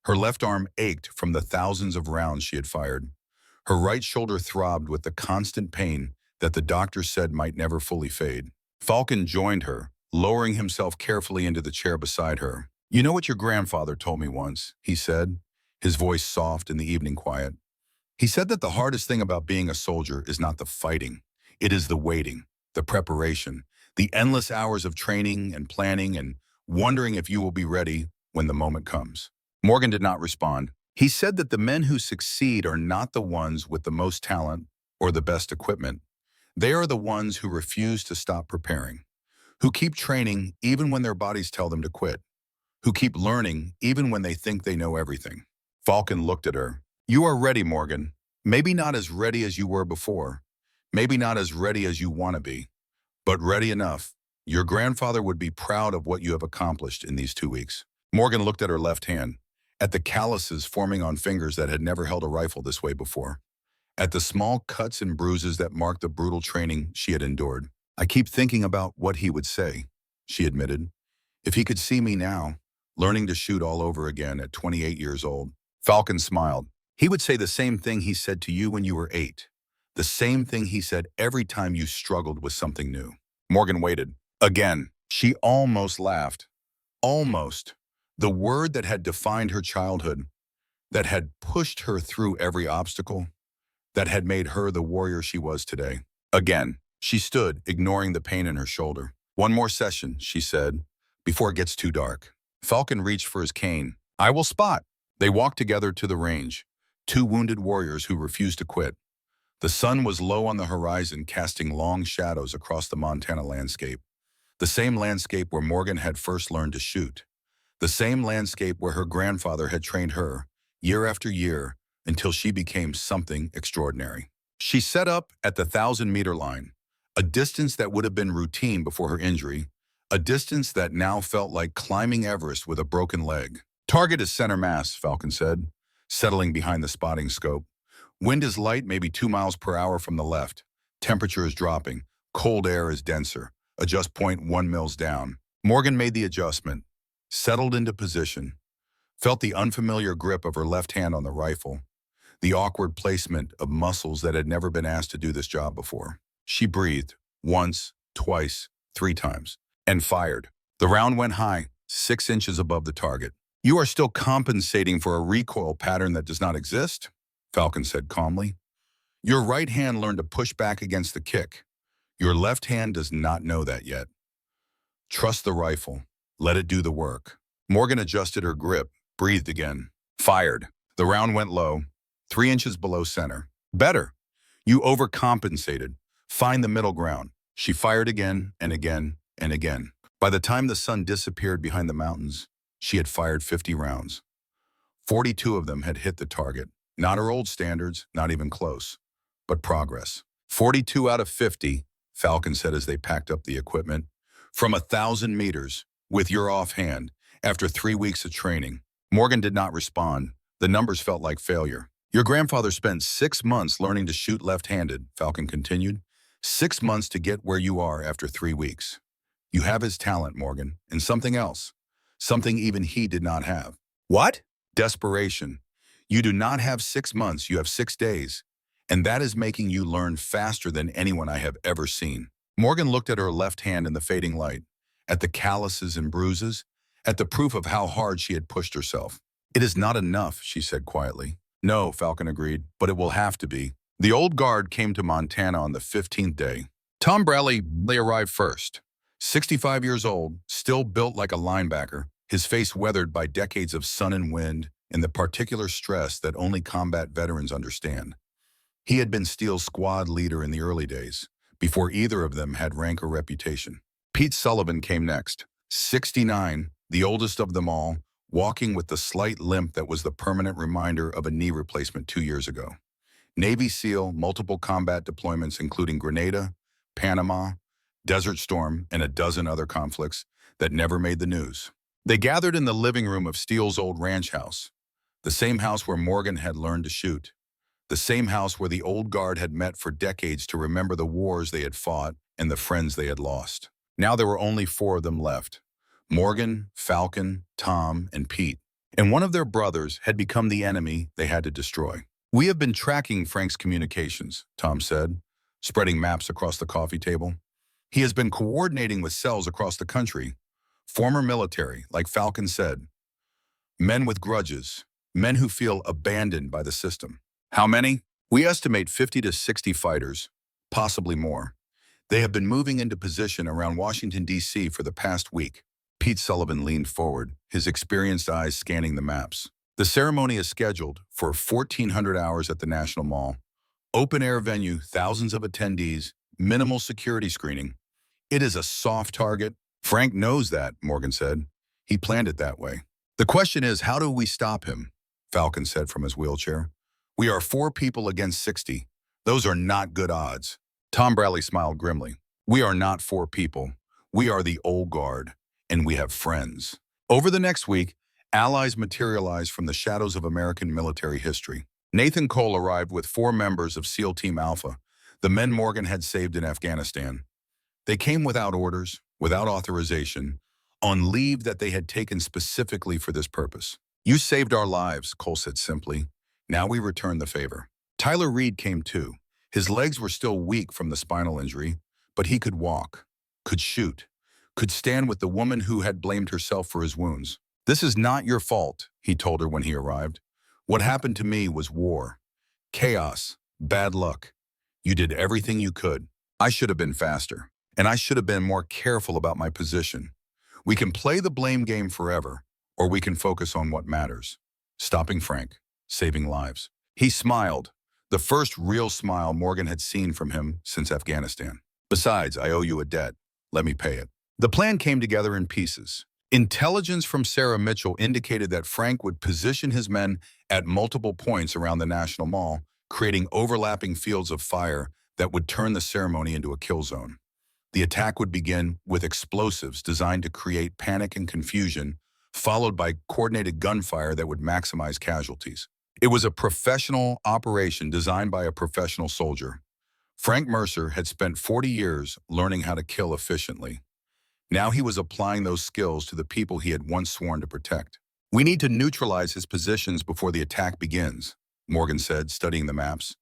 [SPEAKER 1] Her left arm ached from the thousands of rounds she had fired. Her right shoulder throbbed with the constant pain that the doctor said might never fully fade. Falcon joined her, lowering himself carefully into the chair beside her. "You know what your grandfather told me once," he said, his voice soft in the evening quiet. "He said that the hardest thing about being a soldier is not the fighting. It is the waiting, the preparation, the endless hours of training and planning and wondering if you will be ready when the moment comes." Morgan did not respond. He said that the men who succeed are not the ones with the most talent or the best equipment. They are the ones who refuse to stop preparing, who keep training even when their bodies tell them to quit, who keep learning even when they think they know everything. Falcon looked at her. "You are ready, Morgan. Maybe not as ready as you were before. Maybe not as ready as you want to be, but ready enough. Your grandfather would be proud of what you have accomplished in these 2 weeks." Morgan looked at her left hand, at the calluses forming on fingers that had never held a rifle this way before, at the small cuts and bruises that marked the brutal training she had endured. "I keep thinking about what he would say," she admitted, "if he could see me now, learning to shoot all over again at 28 years old." Falcon smiled. "He would say the same thing he said to you when you were 8. The same thing he said every time you struggled with something new." Morgan waited. Again, she almost laughed. Almost. The word that had defined her childhood, that had pushed her through every obstacle, that had made her the warrior she was today. Again, she stood, ignoring the pain in her shoulder. "One more session," she said, "before it gets too dark." Falcon reached for his cane. "I will spot." They walked together to the range, two wounded warriors who refused to quit. The sun was low on the horizon, casting long shadows across the Montana landscape. The same landscape where Morgan had first learned to shoot. The same landscape where her grandfather had trained her, year after year, until she became something extraordinary. She set up at the 1,000-meter line, a distance that would have been routine before her injury, a distance that now felt like climbing Everest with a broken leg. "Target is center mass," Falcon said, settling behind the spotting scope. "Wind is light, maybe 2 miles per hour from the left. Temperature is dropping. Cold air is denser. Adjust point 1 mils down." Morgan made the adjustment, settled into position, felt the unfamiliar grip of her left hand on the rifle, the awkward placement of muscles that had never been asked to do this job before. She breathed, once, twice, 3 times, and fired. The round went high, 6 inches above the target. "You are still compensating for a recoil pattern that does not exist," Falcon said calmly. "Your right hand learned to push back against the kick. Your left hand does not know that yet. Trust the rifle. Let it do the work." Morgan adjusted her grip, breathed again, fired. The round went low, 3 inches below center. "Better. You overcompensated. Find the middle ground." She fired again and again and again. By the time the sun disappeared behind the mountains, she had fired 50 rounds. 42 of them had hit the target. Not her old standards, not even close, but progress. 42 out of 50, Falcon said as they packed up the equipment. "From 1,000 meters, with your offhand, after 3 weeks of training." Morgan did not respond. The numbers felt like failure. "Your grandfather spent 6 months learning to shoot left-handed," Falcon continued. 6 months to get where you are after 3 weeks. You have his talent, Morgan, and something else. Something even he did not have." "What?" "Desperation. You do not have 6 months, you have 6 days. And that is making you learn faster than anyone I have ever seen." Morgan looked at her left hand in the fading light, at the calluses and bruises, at the proof of how hard she had pushed herself. "It is not enough," she said quietly. "No," Falcon agreed, "but it will have to be." The old guard came to Montana on the 15th day. Tom Bradley arrived first. 65 years old, still built like a linebacker, his face weathered by decades of sun and wind and the particular stress that only combat veterans understand. He had been Steele's squad leader in the early days, before either of them had rank or reputation. Pete Sullivan came next, 69, the oldest of them all, walking with the slight limp that was the permanent reminder of a knee replacement 2 years ago. Navy SEAL, multiple combat deployments including Grenada, Panama, Desert Storm, and a dozen other conflicts that never made the news. They gathered in the living room of Steele's old ranch house, the same house where Morgan had learned to shoot, the same house where the old guard had met for decades to remember the wars they had fought and the friends they had lost. Now there were only 4 of them left: Morgan, Falcon, Tom, and Pete. And one of their brothers had become the enemy they had to destroy. "We have been tracking Frank's communications," Tom said, spreading maps across the coffee table. "He has been coordinating with cells across the country, former military, like Falcon said. Men with grudges, men who feel abandoned by the system." "How many?" "We estimate 50 to 60 fighters, possibly more. They have been moving into position around Washington, D.C. for the past week." Pete Sullivan leaned forward, his experienced eyes scanning the maps. "The ceremony is scheduled for 1,400 hours at the National Mall. Open-air venue, thousands of attendees, minimal security screening. It is a soft target." "Frank knows that," Morgan said. "He planned it that way." "The question is, how do we stop him?" Falcon said from his wheelchair. "We are 4 people against 60. Those are not good odds." Tom Bradley smiled grimly. "We are not 4 people. We are the old guard, and we have friends." Over the next week, allies materialized from the shadows of American military history. Nathan Cole arrived with 4 members of SEAL Team Alpha, the men Morgan had saved in Afghanistan. They came without orders, without authorization, on leave that they had taken specifically for this purpose. "You saved our lives," Cole said simply. "Now we return the favor." Tyler Reed came too. His legs were still weak from the spinal injury, but he could walk, could shoot, could stand with the woman who had blamed herself for his wounds. "This is not your fault," he told her when he arrived. "What happened to me was war. Chaos, bad luck. You did everything you could. I should have been faster, and I should have been more careful about my position. We can play the blame game forever, or we can focus on what matters. Stopping Frank, saving lives." He smiled, the first real smile Morgan had seen from him since Afghanistan. "Besides, I owe you a debt. Let me pay it." The plan came together in pieces. Intelligence from Sarah Mitchell indicated that Frank would position his men at multiple points around the National Mall, creating overlapping fields of fire that would turn the ceremony into a kill zone. The attack would begin with explosives designed to create panic and confusion, followed by coordinated gunfire that would maximize casualties. It was a professional operation designed by a professional soldier. Frank Mercer had spent 40 years learning how to kill efficiently. Now he was applying those skills to the people he had once sworn to protect. "We need to neutralize his positions before the attack begins," Morgan said, studying the maps.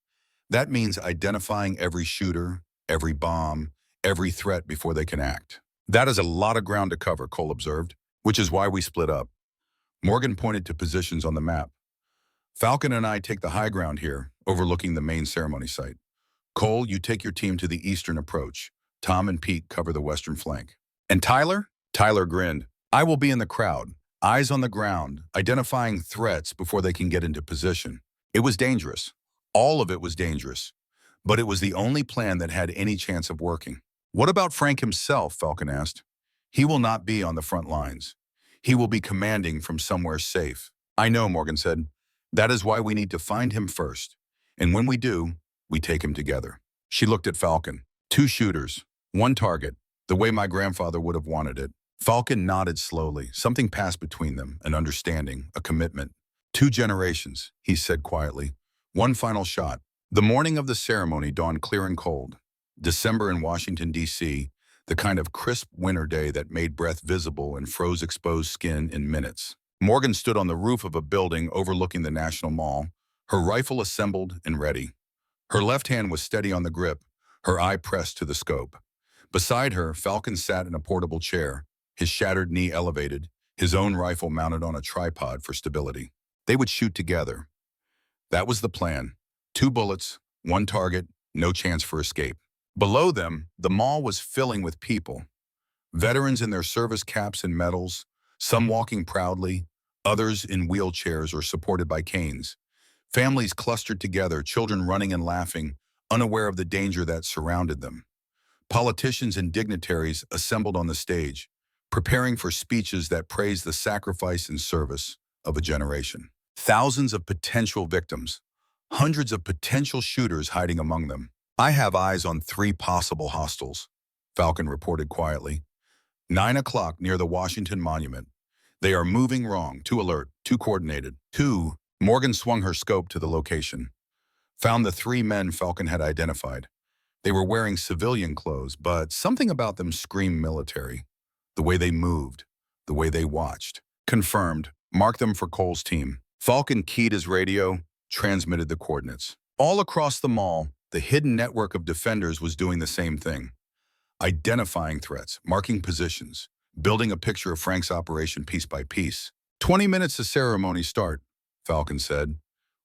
[SPEAKER 1] "That means identifying every shooter, every bomb, every threat before they can act." "That is a lot of ground to cover," Cole observed, "which is why we split up." Morgan pointed to positions on the map. "Falcon and I take the high ground here, overlooking the main ceremony site. Cole, you take your team to the eastern approach. Tom and Pete cover the western flank." "And Tyler?" Tyler grinned. "I will be in the crowd, eyes on the ground, identifying threats before they can get into position." It was dangerous. All of it was dangerous. But it was the only plan that had any chance of working. "What about Frank himself?" Falcon asked. "He will not be on the front lines. He will be commanding from somewhere safe." "I know," Morgan said. "That is why we need to find him first. And when we do, we take him together." She looked at Falcon. 2 shooters, 1 target, the way my grandfather would have wanted it. Falcon nodded slowly. Something passed between them, an understanding, a commitment. 2 generations, he said quietly. 1 final shot. The morning of the ceremony dawned clear and cold. December in Washington, D.C., the kind of crisp winter day that made breath visible and froze exposed skin in minutes. Morgan stood on the roof of a building overlooking the National Mall, her rifle assembled and ready. Her left hand was steady on the grip, her eye pressed to the scope. Beside her, Falcon sat in a portable chair, his shattered knee elevated, his own rifle mounted on a tripod for stability. They would shoot together. That was the plan. 2 bullets, 1 target, no chance for escape. Below them, the mall was filling with people. Veterans in their service caps and medals, some walking proudly, others in wheelchairs or supported by canes. Families clustered together, children running and laughing, unaware of the danger that surrounded them. Politicians and dignitaries assembled on the stage, preparing for speeches that praised the sacrifice and service of a generation. Thousands of potential victims, hundreds of potential shooters hiding among them. "I have eyes on 3 possible hostiles," Falcon reported quietly. 9 o'clock near the Washington Monument. "They are moving wrong, too alert, too coordinated." 2. Morgan swung her scope to the location. Found the 3 men Falcon had identified. They were wearing civilian clothes, but something about them screamed military. The way they moved, the way they watched. "Confirmed. Mark them for Cole's team." Falcon keyed his radio, transmitted the coordinates. All across the mall, the hidden network of defenders was doing the same thing. Identifying threats, marking positions, building a picture of Frank's operation piece by piece. 20 minutes to ceremony start, Falcon said.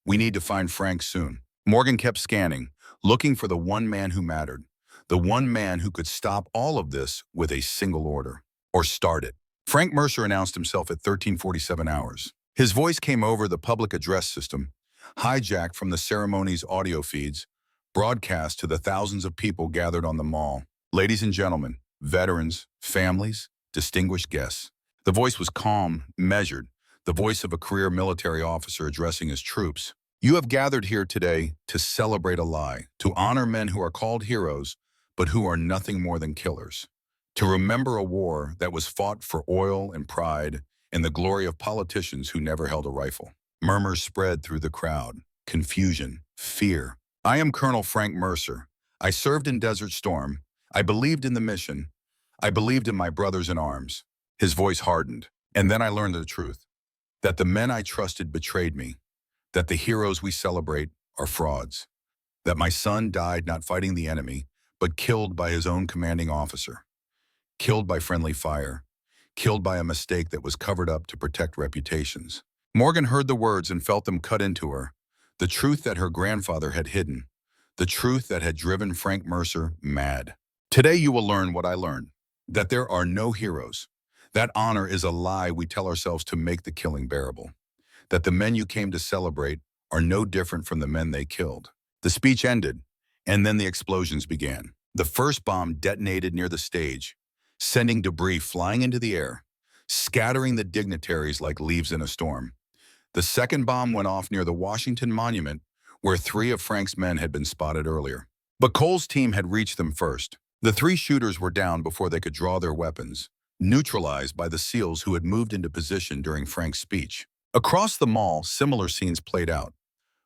[SPEAKER 1] "We need to find Frank soon." Morgan kept scanning, looking for the one man who mattered, the one man who could stop all of this with a single order, or start it. Frank Mercer announced himself at 13:47 hours. His voice came over the public address system, hijacked from the ceremony's audio feeds, broadcast to the thousands of people gathered on the mall. "Ladies and gentlemen, veterans, families, distinguished guests." The voice was calm, measured, the voice of a career military officer addressing his troops. "You have gathered here today to celebrate a lie, to honor men who are called heroes, but who are nothing more than killers. To remember a war that was fought for oil and pride and the glory of politicians who never held a rifle." Murmurs spread through the crowd. Confusion, fear. "I am Colonel Frank Mercer. I served in Desert Storm. I believed in the mission. I believed in my brothers in arms." His voice hardened. "And then I learned the truth. That the men I trusted betrayed me. That the heroes we celebrate are frauds. That my son died not fighting the enemy, but killed by his own commanding officer. Killed by friendly fire. Killed by a mistake that was covered up to protect reputations." Morgan heard the words and felt them cut into her. The truth that her grandfather had hidden. The truth that had driven Frank Mercer mad. "Today you will learn what I learned. That there are no heroes. That honor is a lie we tell ourselves to make the killing bearable. That the men you came to celebrate are no different from the men they killed." The speech ended, and then the explosions began. The first bomb detonated near the stage, sending debris flying into the air, scattering the dignitaries like leaves in a storm. The second bomb went off near the Washington Monument, where 3 of Frank's men had been spotted earlier. But Cole's team had reached them first. The 3 shooters were down before they could draw their weapons, neutralized by the SEALs who had moved into position during Frank's speech. Across the mall, similar scenes played out.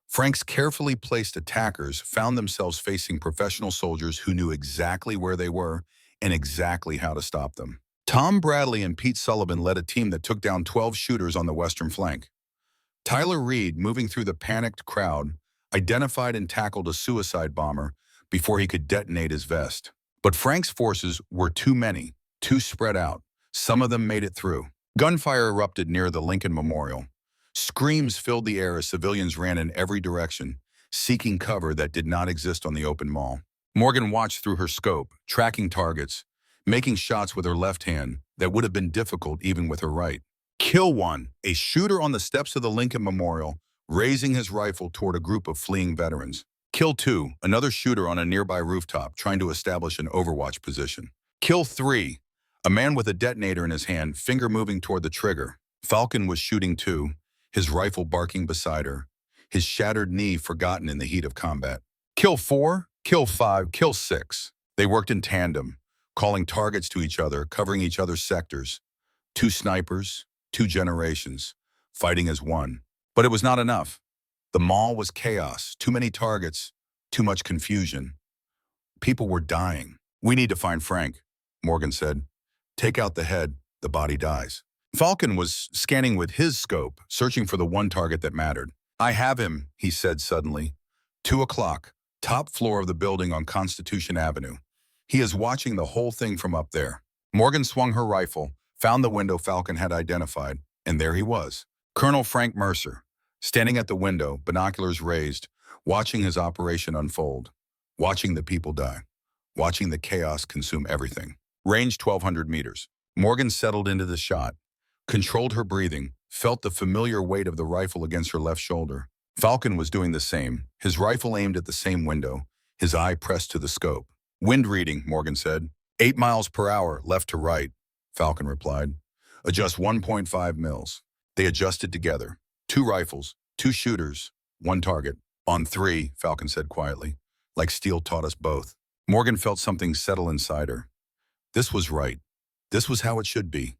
[SPEAKER 1] Frank's carefully placed attackers found themselves facing professional soldiers who knew exactly where they were and exactly how to stop them. Tom Bradley and Pete Sullivan led a team that took down 12 shooters on the western flank. Tyler Reed, moving through the panicked crowd, identified and tackled a suicide bomber before he could detonate his vest. But Frank's forces were too many, too spread out. Some of them made it through. Gunfire erupted near the Lincoln Memorial. Screams filled the air as civilians ran in every direction, seeking cover that did not exist on the open mall. Morgan watched through her scope, tracking targets, making shots with her left hand that would have been difficult even with her right. "Kill one," a shooter on the steps of the Lincoln Memorial, raising his rifle toward a group of fleeing veterans. "Kill 2, another shooter on a nearby rooftop trying to establish an overwatch position. "Kill 3, a man with a detonator in his hand, finger moving toward the trigger." Falcon was shooting too, his rifle barking beside her, his shattered knee forgotten in the heat of combat. "Kill 4, kill 5, kill 6. They worked in tandem, calling targets to each other, covering each other's sectors. 2 snipers, 2 generations, fighting as one. But it was not enough. The mall was chaos, too many targets, too much confusion. People were dying. "We need to find Frank," Morgan said. "Take out the head, the body dies." Falcon was scanning with his scope, searching for the one target that mattered. "I have him," he said suddenly. 2 o'clock, top floor of the building on Constitution Avenue. "He is watching the whole thing from up there." Morgan swung her rifle, found the window Falcon had identified, and there he was. Colonel Frank Mercer, standing at the window, binoculars raised, watching his operation unfold, watching the people die, watching the chaos consume everything. Range 1,200 meters. Morgan settled into the shot, controlled her breathing, felt the familiar weight of the rifle against her left shoulder. Falcon was doing the same, his rifle aimed at the same window, his eye pressed to the scope. Wind reading, Morgan said. 8 miles per hour, left to right, Falcon replied. Adjust 1.5 mils. They adjusted together. 2 rifles, 2 shooters, 1 target. On 3, Falcon said quietly, like steel taught us both. Morgan felt something settle inside her. This was right. This was how it should be.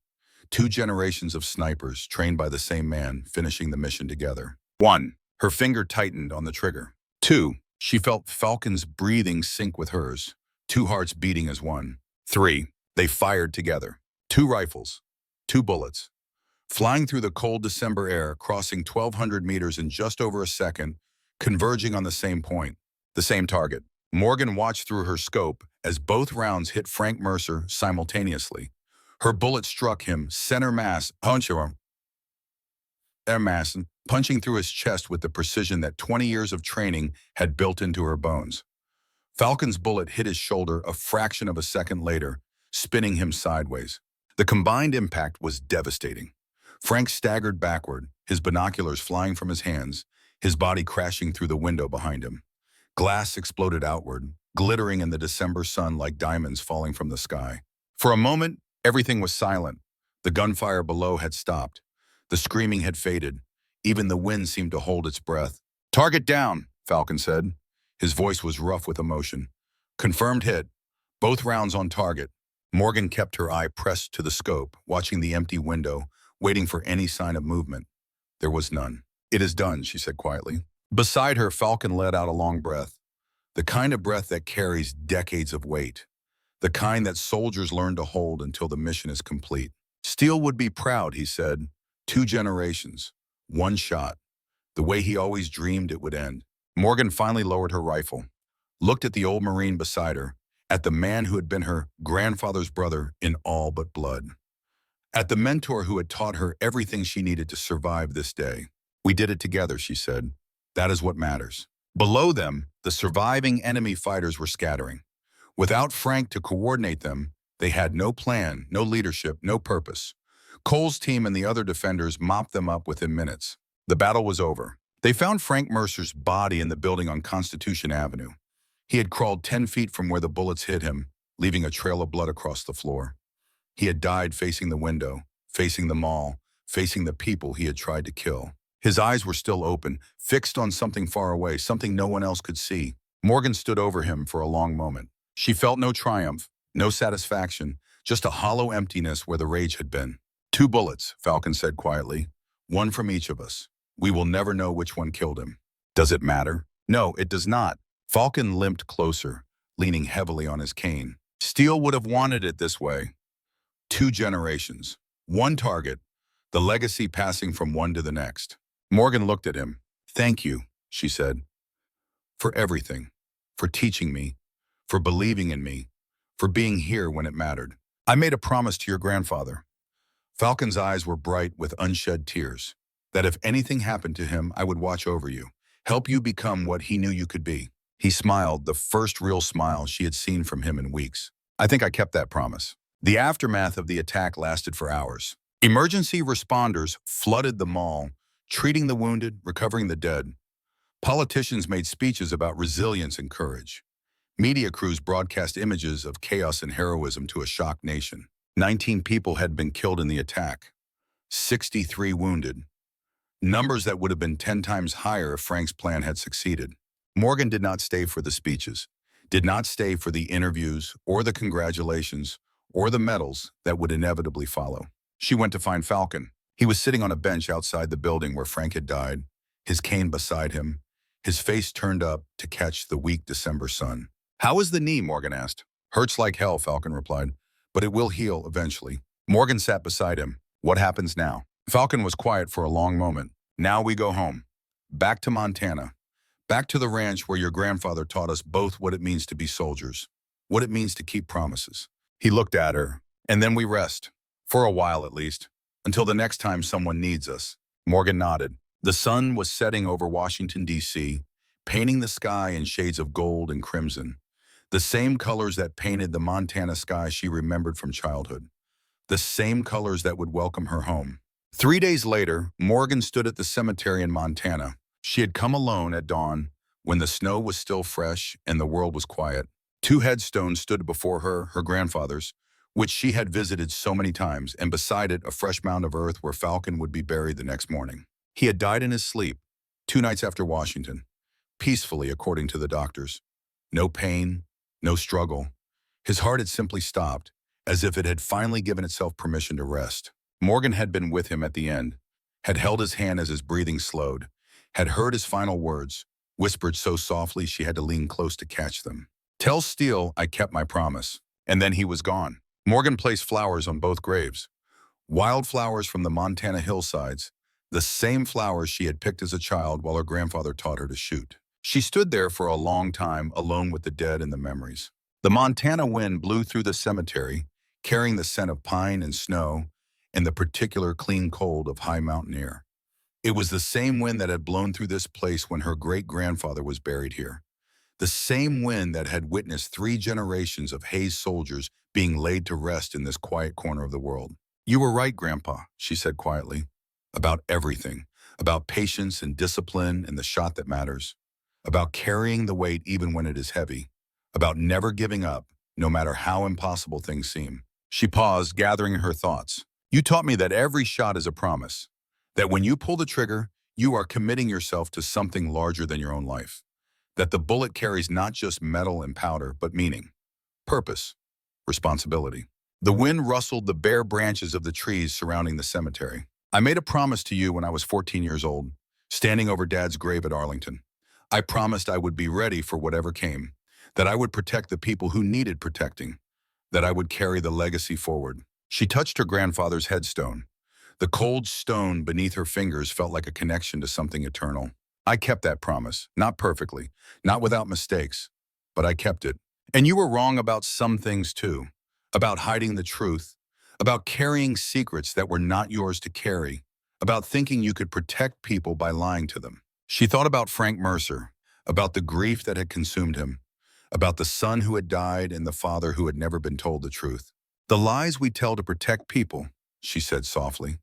[SPEAKER 1] 2 generations of snipers, trained by the same man, finishing the mission together. 1. Her finger tightened on the trigger. 2. She felt Falcon's breathing sync with hers, 2 hearts beating as one. 3. They fired together. 2 rifles, 2 bullets. Flying through the cold December air, crossing 1,200 meters in just over a second, converging on the same point, the same target. Morgan watched through her scope as both rounds hit Frank Mercer simultaneously. Her bullet struck him, center mass, punching through his chest with the precision that 20 years of training had built into her bones. Falcon's bullet hit his shoulder a fraction of a second later, spinning him sideways. The combined impact was devastating. Frank staggered backward, his binoculars flying from his hands, his body crashing through the window behind him. Glass exploded outward, glittering in the December sun like diamonds falling from the sky. For a moment, everything was silent. The gunfire below had stopped. The screaming had faded. Even the wind seemed to hold its breath. Target down, Falcon said. His voice was rough with emotion. Confirmed hit. Both rounds on target. Morgan kept her eye pressed to the scope, watching the empty window, waiting for any sign of movement. There was none. It is done, she said quietly. Beside her, Falcon let out a long breath. The kind of breath that carries decades of weight. The kind that soldiers learn to hold until the mission is complete. Steele would be proud, he said. 2 generations. 1 shot. The way he always dreamed it would end. Morgan finally lowered her rifle, looked at the old Marine beside her, at the man who had been her grandfather's brother in all but blood, at the mentor who had taught her everything she needed to survive this day. We did it together, she said. That is what matters. Below them, the surviving enemy fighters were scattering. Without Frank to coordinate them, they had no plan, no leadership, no purpose. Cole's team and the other defenders mopped them up within minutes. The battle was over. They found Frank Mercer's body in the building on Constitution Avenue. He had crawled 10 feet from where the bullets hit him, leaving a trail of blood across the floor. He had died facing the window, facing the mall, facing the people he had tried to kill. His eyes were still open, fixed on something far away, something no one else could see. Morgan stood over him for a long moment. She felt no triumph, no satisfaction, just a hollow emptiness where the rage had been. 2 bullets, Falcon said quietly. 1 from each of us. We will never know which one killed him. Does it matter? No, it does not. Falcon limped closer, leaning heavily on his cane. Steele would have wanted it this way. 2 generations. 1 target. The legacy passing from one to the next. Morgan looked at him. Thank you, she said. For everything. For teaching me. For believing in me. For being here when it mattered. I made a promise to your grandfather. Falcon's eyes were bright with unshed tears. That if anything happened to him, I would watch over you. Help you become what he knew you could be. He smiled, the first real smile she had seen from him in weeks. I think I kept that promise. The aftermath of the attack lasted for hours. Emergency responders flooded the mall, treating the wounded, recovering the dead. Politicians made speeches about resilience and courage. Media crews broadcast images of chaos and heroism to a shocked nation. 19 people had been killed in the attack. 63 wounded. Numbers that would have been 10 times higher if Frank's plan had succeeded. Morgan did not stay for the speeches, did not stay for the interviews or the congratulations or the medals that would inevitably follow. She went to find Falcon. He was sitting on a bench outside the building where Frank had died, his cane beside him, his face turned up to catch the weak December sun. How is the knee? Morgan asked. Hurts like hell, Falcon replied, but it will heal eventually. Morgan sat beside him. What happens now? Falcon was quiet for a long moment. Now we go home. Back to Montana. Back to the ranch where your grandfather taught us both what it means to be soldiers, what it means to keep promises. He looked at her, and then we rest. For a while at least, until the next time someone needs us. Morgan nodded. The sun was setting over Washington, D.C., painting the sky in shades of gold and crimson, the same colors that painted the Montana sky she remembered from childhood. the same colors that would welcome her home. 3 days later, Morgan stood at the cemetery in Montana. She had come alone at dawn, when the snow was still fresh and the world was quiet. 2 headstones stood before her, her grandfather's, which she had visited so many times, and beside it a fresh mound of earth where Falcon would be buried the next morning. He had died in his sleep, 2 nights after Washington, peacefully according to the doctors. No pain, no struggle. His heart had simply stopped, as if it had finally given itself permission to rest. Morgan had been with him at the end, had held his hand as his breathing slowed, had heard his final words, whispered so softly she had to lean close to catch them. "Tell Steele I kept my promise." And then he was gone. Morgan placed flowers on both graves. Wildflowers from the Montana hillsides, the same flowers she had picked as a child while her grandfather taught her to shoot. She stood there for a long time, alone with the dead and the memories. The Montana wind blew through the cemetery, carrying the scent of pine and snow and the particular clean cold of high mountain air. It was the same wind that had blown through this place when her great-grandfather was buried here. The same wind that had witnessed 3 generations of Hayes soldiers being laid to rest in this quiet corner of the world. "You were right, Grandpa," she said quietly, "about everything, about patience and discipline and the shot that matters, about carrying the weight even when it is heavy, about never giving up, no matter how impossible things seem." She paused, gathering her thoughts. "You taught me that every shot is a promise, that when you pull the trigger, you are committing yourself to something larger than your own life, that the bullet carries not just metal and powder, but meaning, purpose, responsibility." The wind rustled the bare branches of the trees surrounding the cemetery. "I made a promise to you when I was 14 years old, standing over Dad's grave at Arlington. I promised I would be ready for whatever came, that I would protect the people who needed protecting, that I would carry the legacy forward." She touched her grandfather's headstone. The cold stone beneath her fingers felt like a connection to something eternal. "I kept that promise, not perfectly, not without mistakes, but I kept it. And you were wrong about some things too, about hiding the truth, about carrying secrets that were not yours to carry, about thinking you could protect people by lying to them." She thought about Frank Mercer, about the grief that had consumed him, about the son who had died and the father who had never been told the truth. "The lies we tell to protect people," she said softly,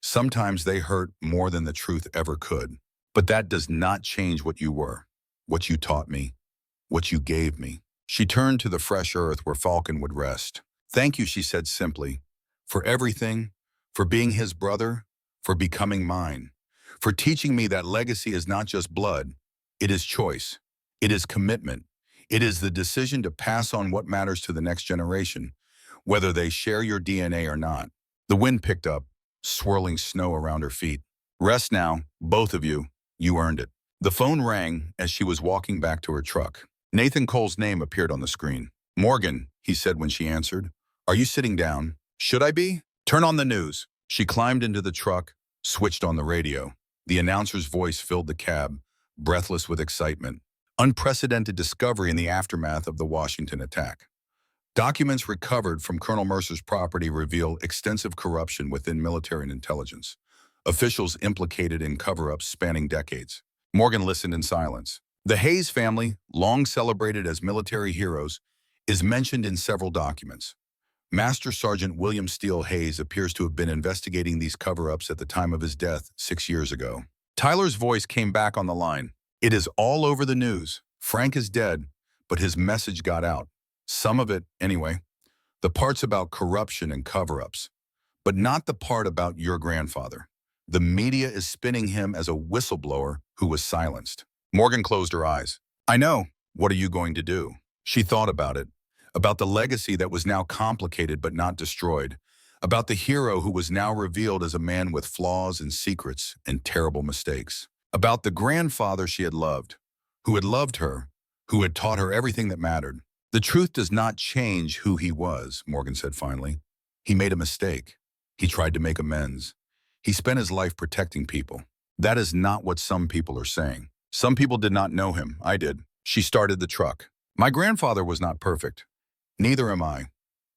[SPEAKER 1] "sometimes they hurt more than the truth ever could. But that does not change what you were, what you taught me, what you gave me." She turned to the fresh earth where Falcon would rest. "Thank you," she said simply, "for everything, for being his brother, for becoming mine, for teaching me that legacy is not just blood, it is choice, it is commitment, it is the decision to pass on what matters to the next generation, whether they share your DNA or not." The wind picked up, swirling snow around her feet. "Rest now, both of you. You earned it." The phone rang as she was walking back to her truck. Nathan Cole's name appeared on the screen. "Morgan," he said when she answered, "are you sitting down?" "Should I be?" "Turn on the news." She climbed into the truck, switched on the radio. The announcer's voice filled the cab, breathless with excitement. Unprecedented discovery in the aftermath of the Washington attack. Documents recovered from Colonel Mercer's property reveal extensive corruption within military and intelligence. Officials implicated in cover-ups spanning decades. Morgan listened in silence. The Hayes family, long celebrated as military heroes, is mentioned in several documents. Master Sergeant William Steele Hayes appears to have been investigating these cover-ups at the time of his death 6 years ago. Tyler's voice came back on the line. "It is all over the news. Frank is dead, but his message got out. Some of it, anyway. The parts about corruption and cover-ups. But not the part about your grandfather. The media is spinning him as a whistleblower who was silenced." Morgan closed her eyes. "I know. What are you going to do?" She thought about it. About the legacy that was now complicated but not destroyed. About the hero who was now revealed as a man with flaws and secrets and terrible mistakes. About the grandfather she had loved, who had loved her, who had taught her everything that mattered. "The truth does not change who he was," Morgan said finally. "He made a mistake. He tried to make amends. He spent his life protecting people. That is not what some people are saying. Some people did not know him. I did." She started the truck. "My grandfather was not perfect. Neither am I.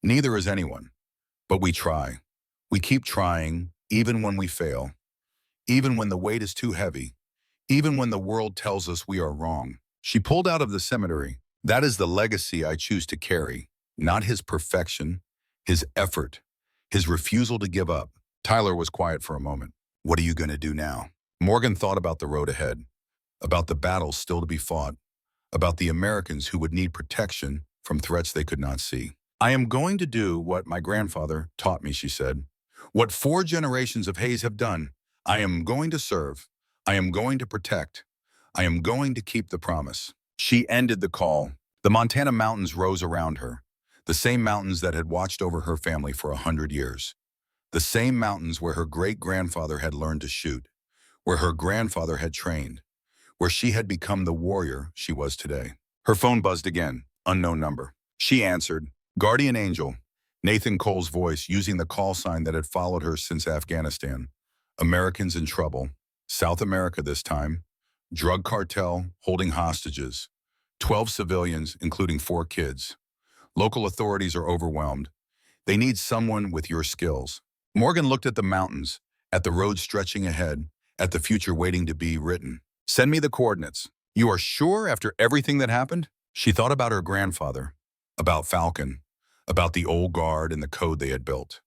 [SPEAKER 1] Neither is anyone. But we try. We keep trying, even when we fail. Even when the weight is too heavy. Even when the world tells us we are wrong." She pulled out of the cemetery. "That is the legacy I choose to carry. Not his perfection, his effort, his refusal to give up. Tyler was quiet for a moment. What are you going to do now? Morgan thought about the road ahead, about the battles still to be fought, about the Americans who would need protection from threats they could not see. I am going to do what my grandfather taught me, she said. What 4 generations of Hayes have done. I am going to serve. I am going to protect. I am going to keep the promise. She ended the call. The Montana mountains rose around her, the same mountains that had watched over her family for 100 years. The same mountains where her great-grandfather had learned to shoot, where her grandfather had trained, where she had become the warrior she was today. Her phone buzzed again, unknown number. She answered, Guardian Angel, Nathan Cole's voice using the call sign that had followed her since Afghanistan. Americans in trouble, South America this time, drug cartel holding hostages, 12 civilians, including 4 kids. Local authorities are overwhelmed. They need someone with your skills. Morgan looked at the mountains, at the road stretching ahead, at the future waiting to be written. Send me the coordinates. You are sure after everything that happened? She thought about her grandfather, about Falcon, about the old guard and the code they had built,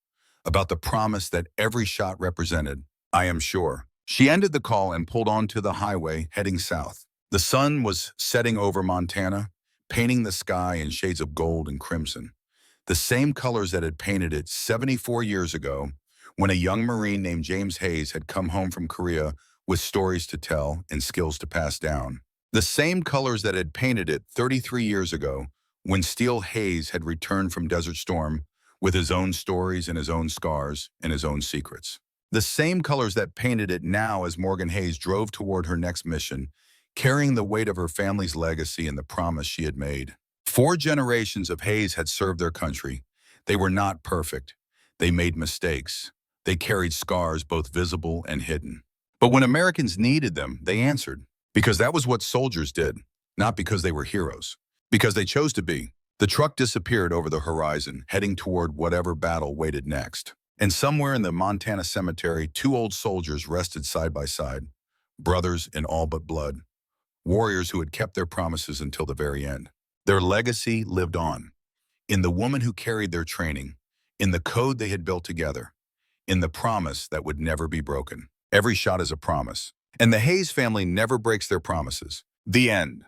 [SPEAKER 1] about the promise that every shot represented. I am sure. She ended the call and pulled onto the highway heading south. The sun was setting over Montana, painting the sky in shades of gold and crimson, the same colors that had painted it 74 years ago when a young Marine named James Hayes had come home from Korea with stories to tell and skills to pass down. The same colors that had painted it 33 years ago when Steele Hayes had returned from Desert Storm with his own stories and his own scars and his own secrets. The same colors that painted it now as Morgan Hayes drove toward her next mission, carrying the weight of her family's legacy and the promise she had made. 4 generations of Hayes had served their country. They were not perfect. They made mistakes. They carried scars both visible and hidden. But when Americans needed them, they answered. Because that was what soldiers did, not because they were heroes. Because they chose to be. The truck disappeared over the horizon, heading toward whatever battle waited next. And somewhere in the Montana cemetery, 2 old soldiers rested side by side, brothers in all but blood, warriors who had kept their promises until the very end. Their legacy lived on, in the woman who carried their training, in the code they had built together, in the promise that would never be broken. Every shot is a promise, and the Hayes family never breaks their promises. The end.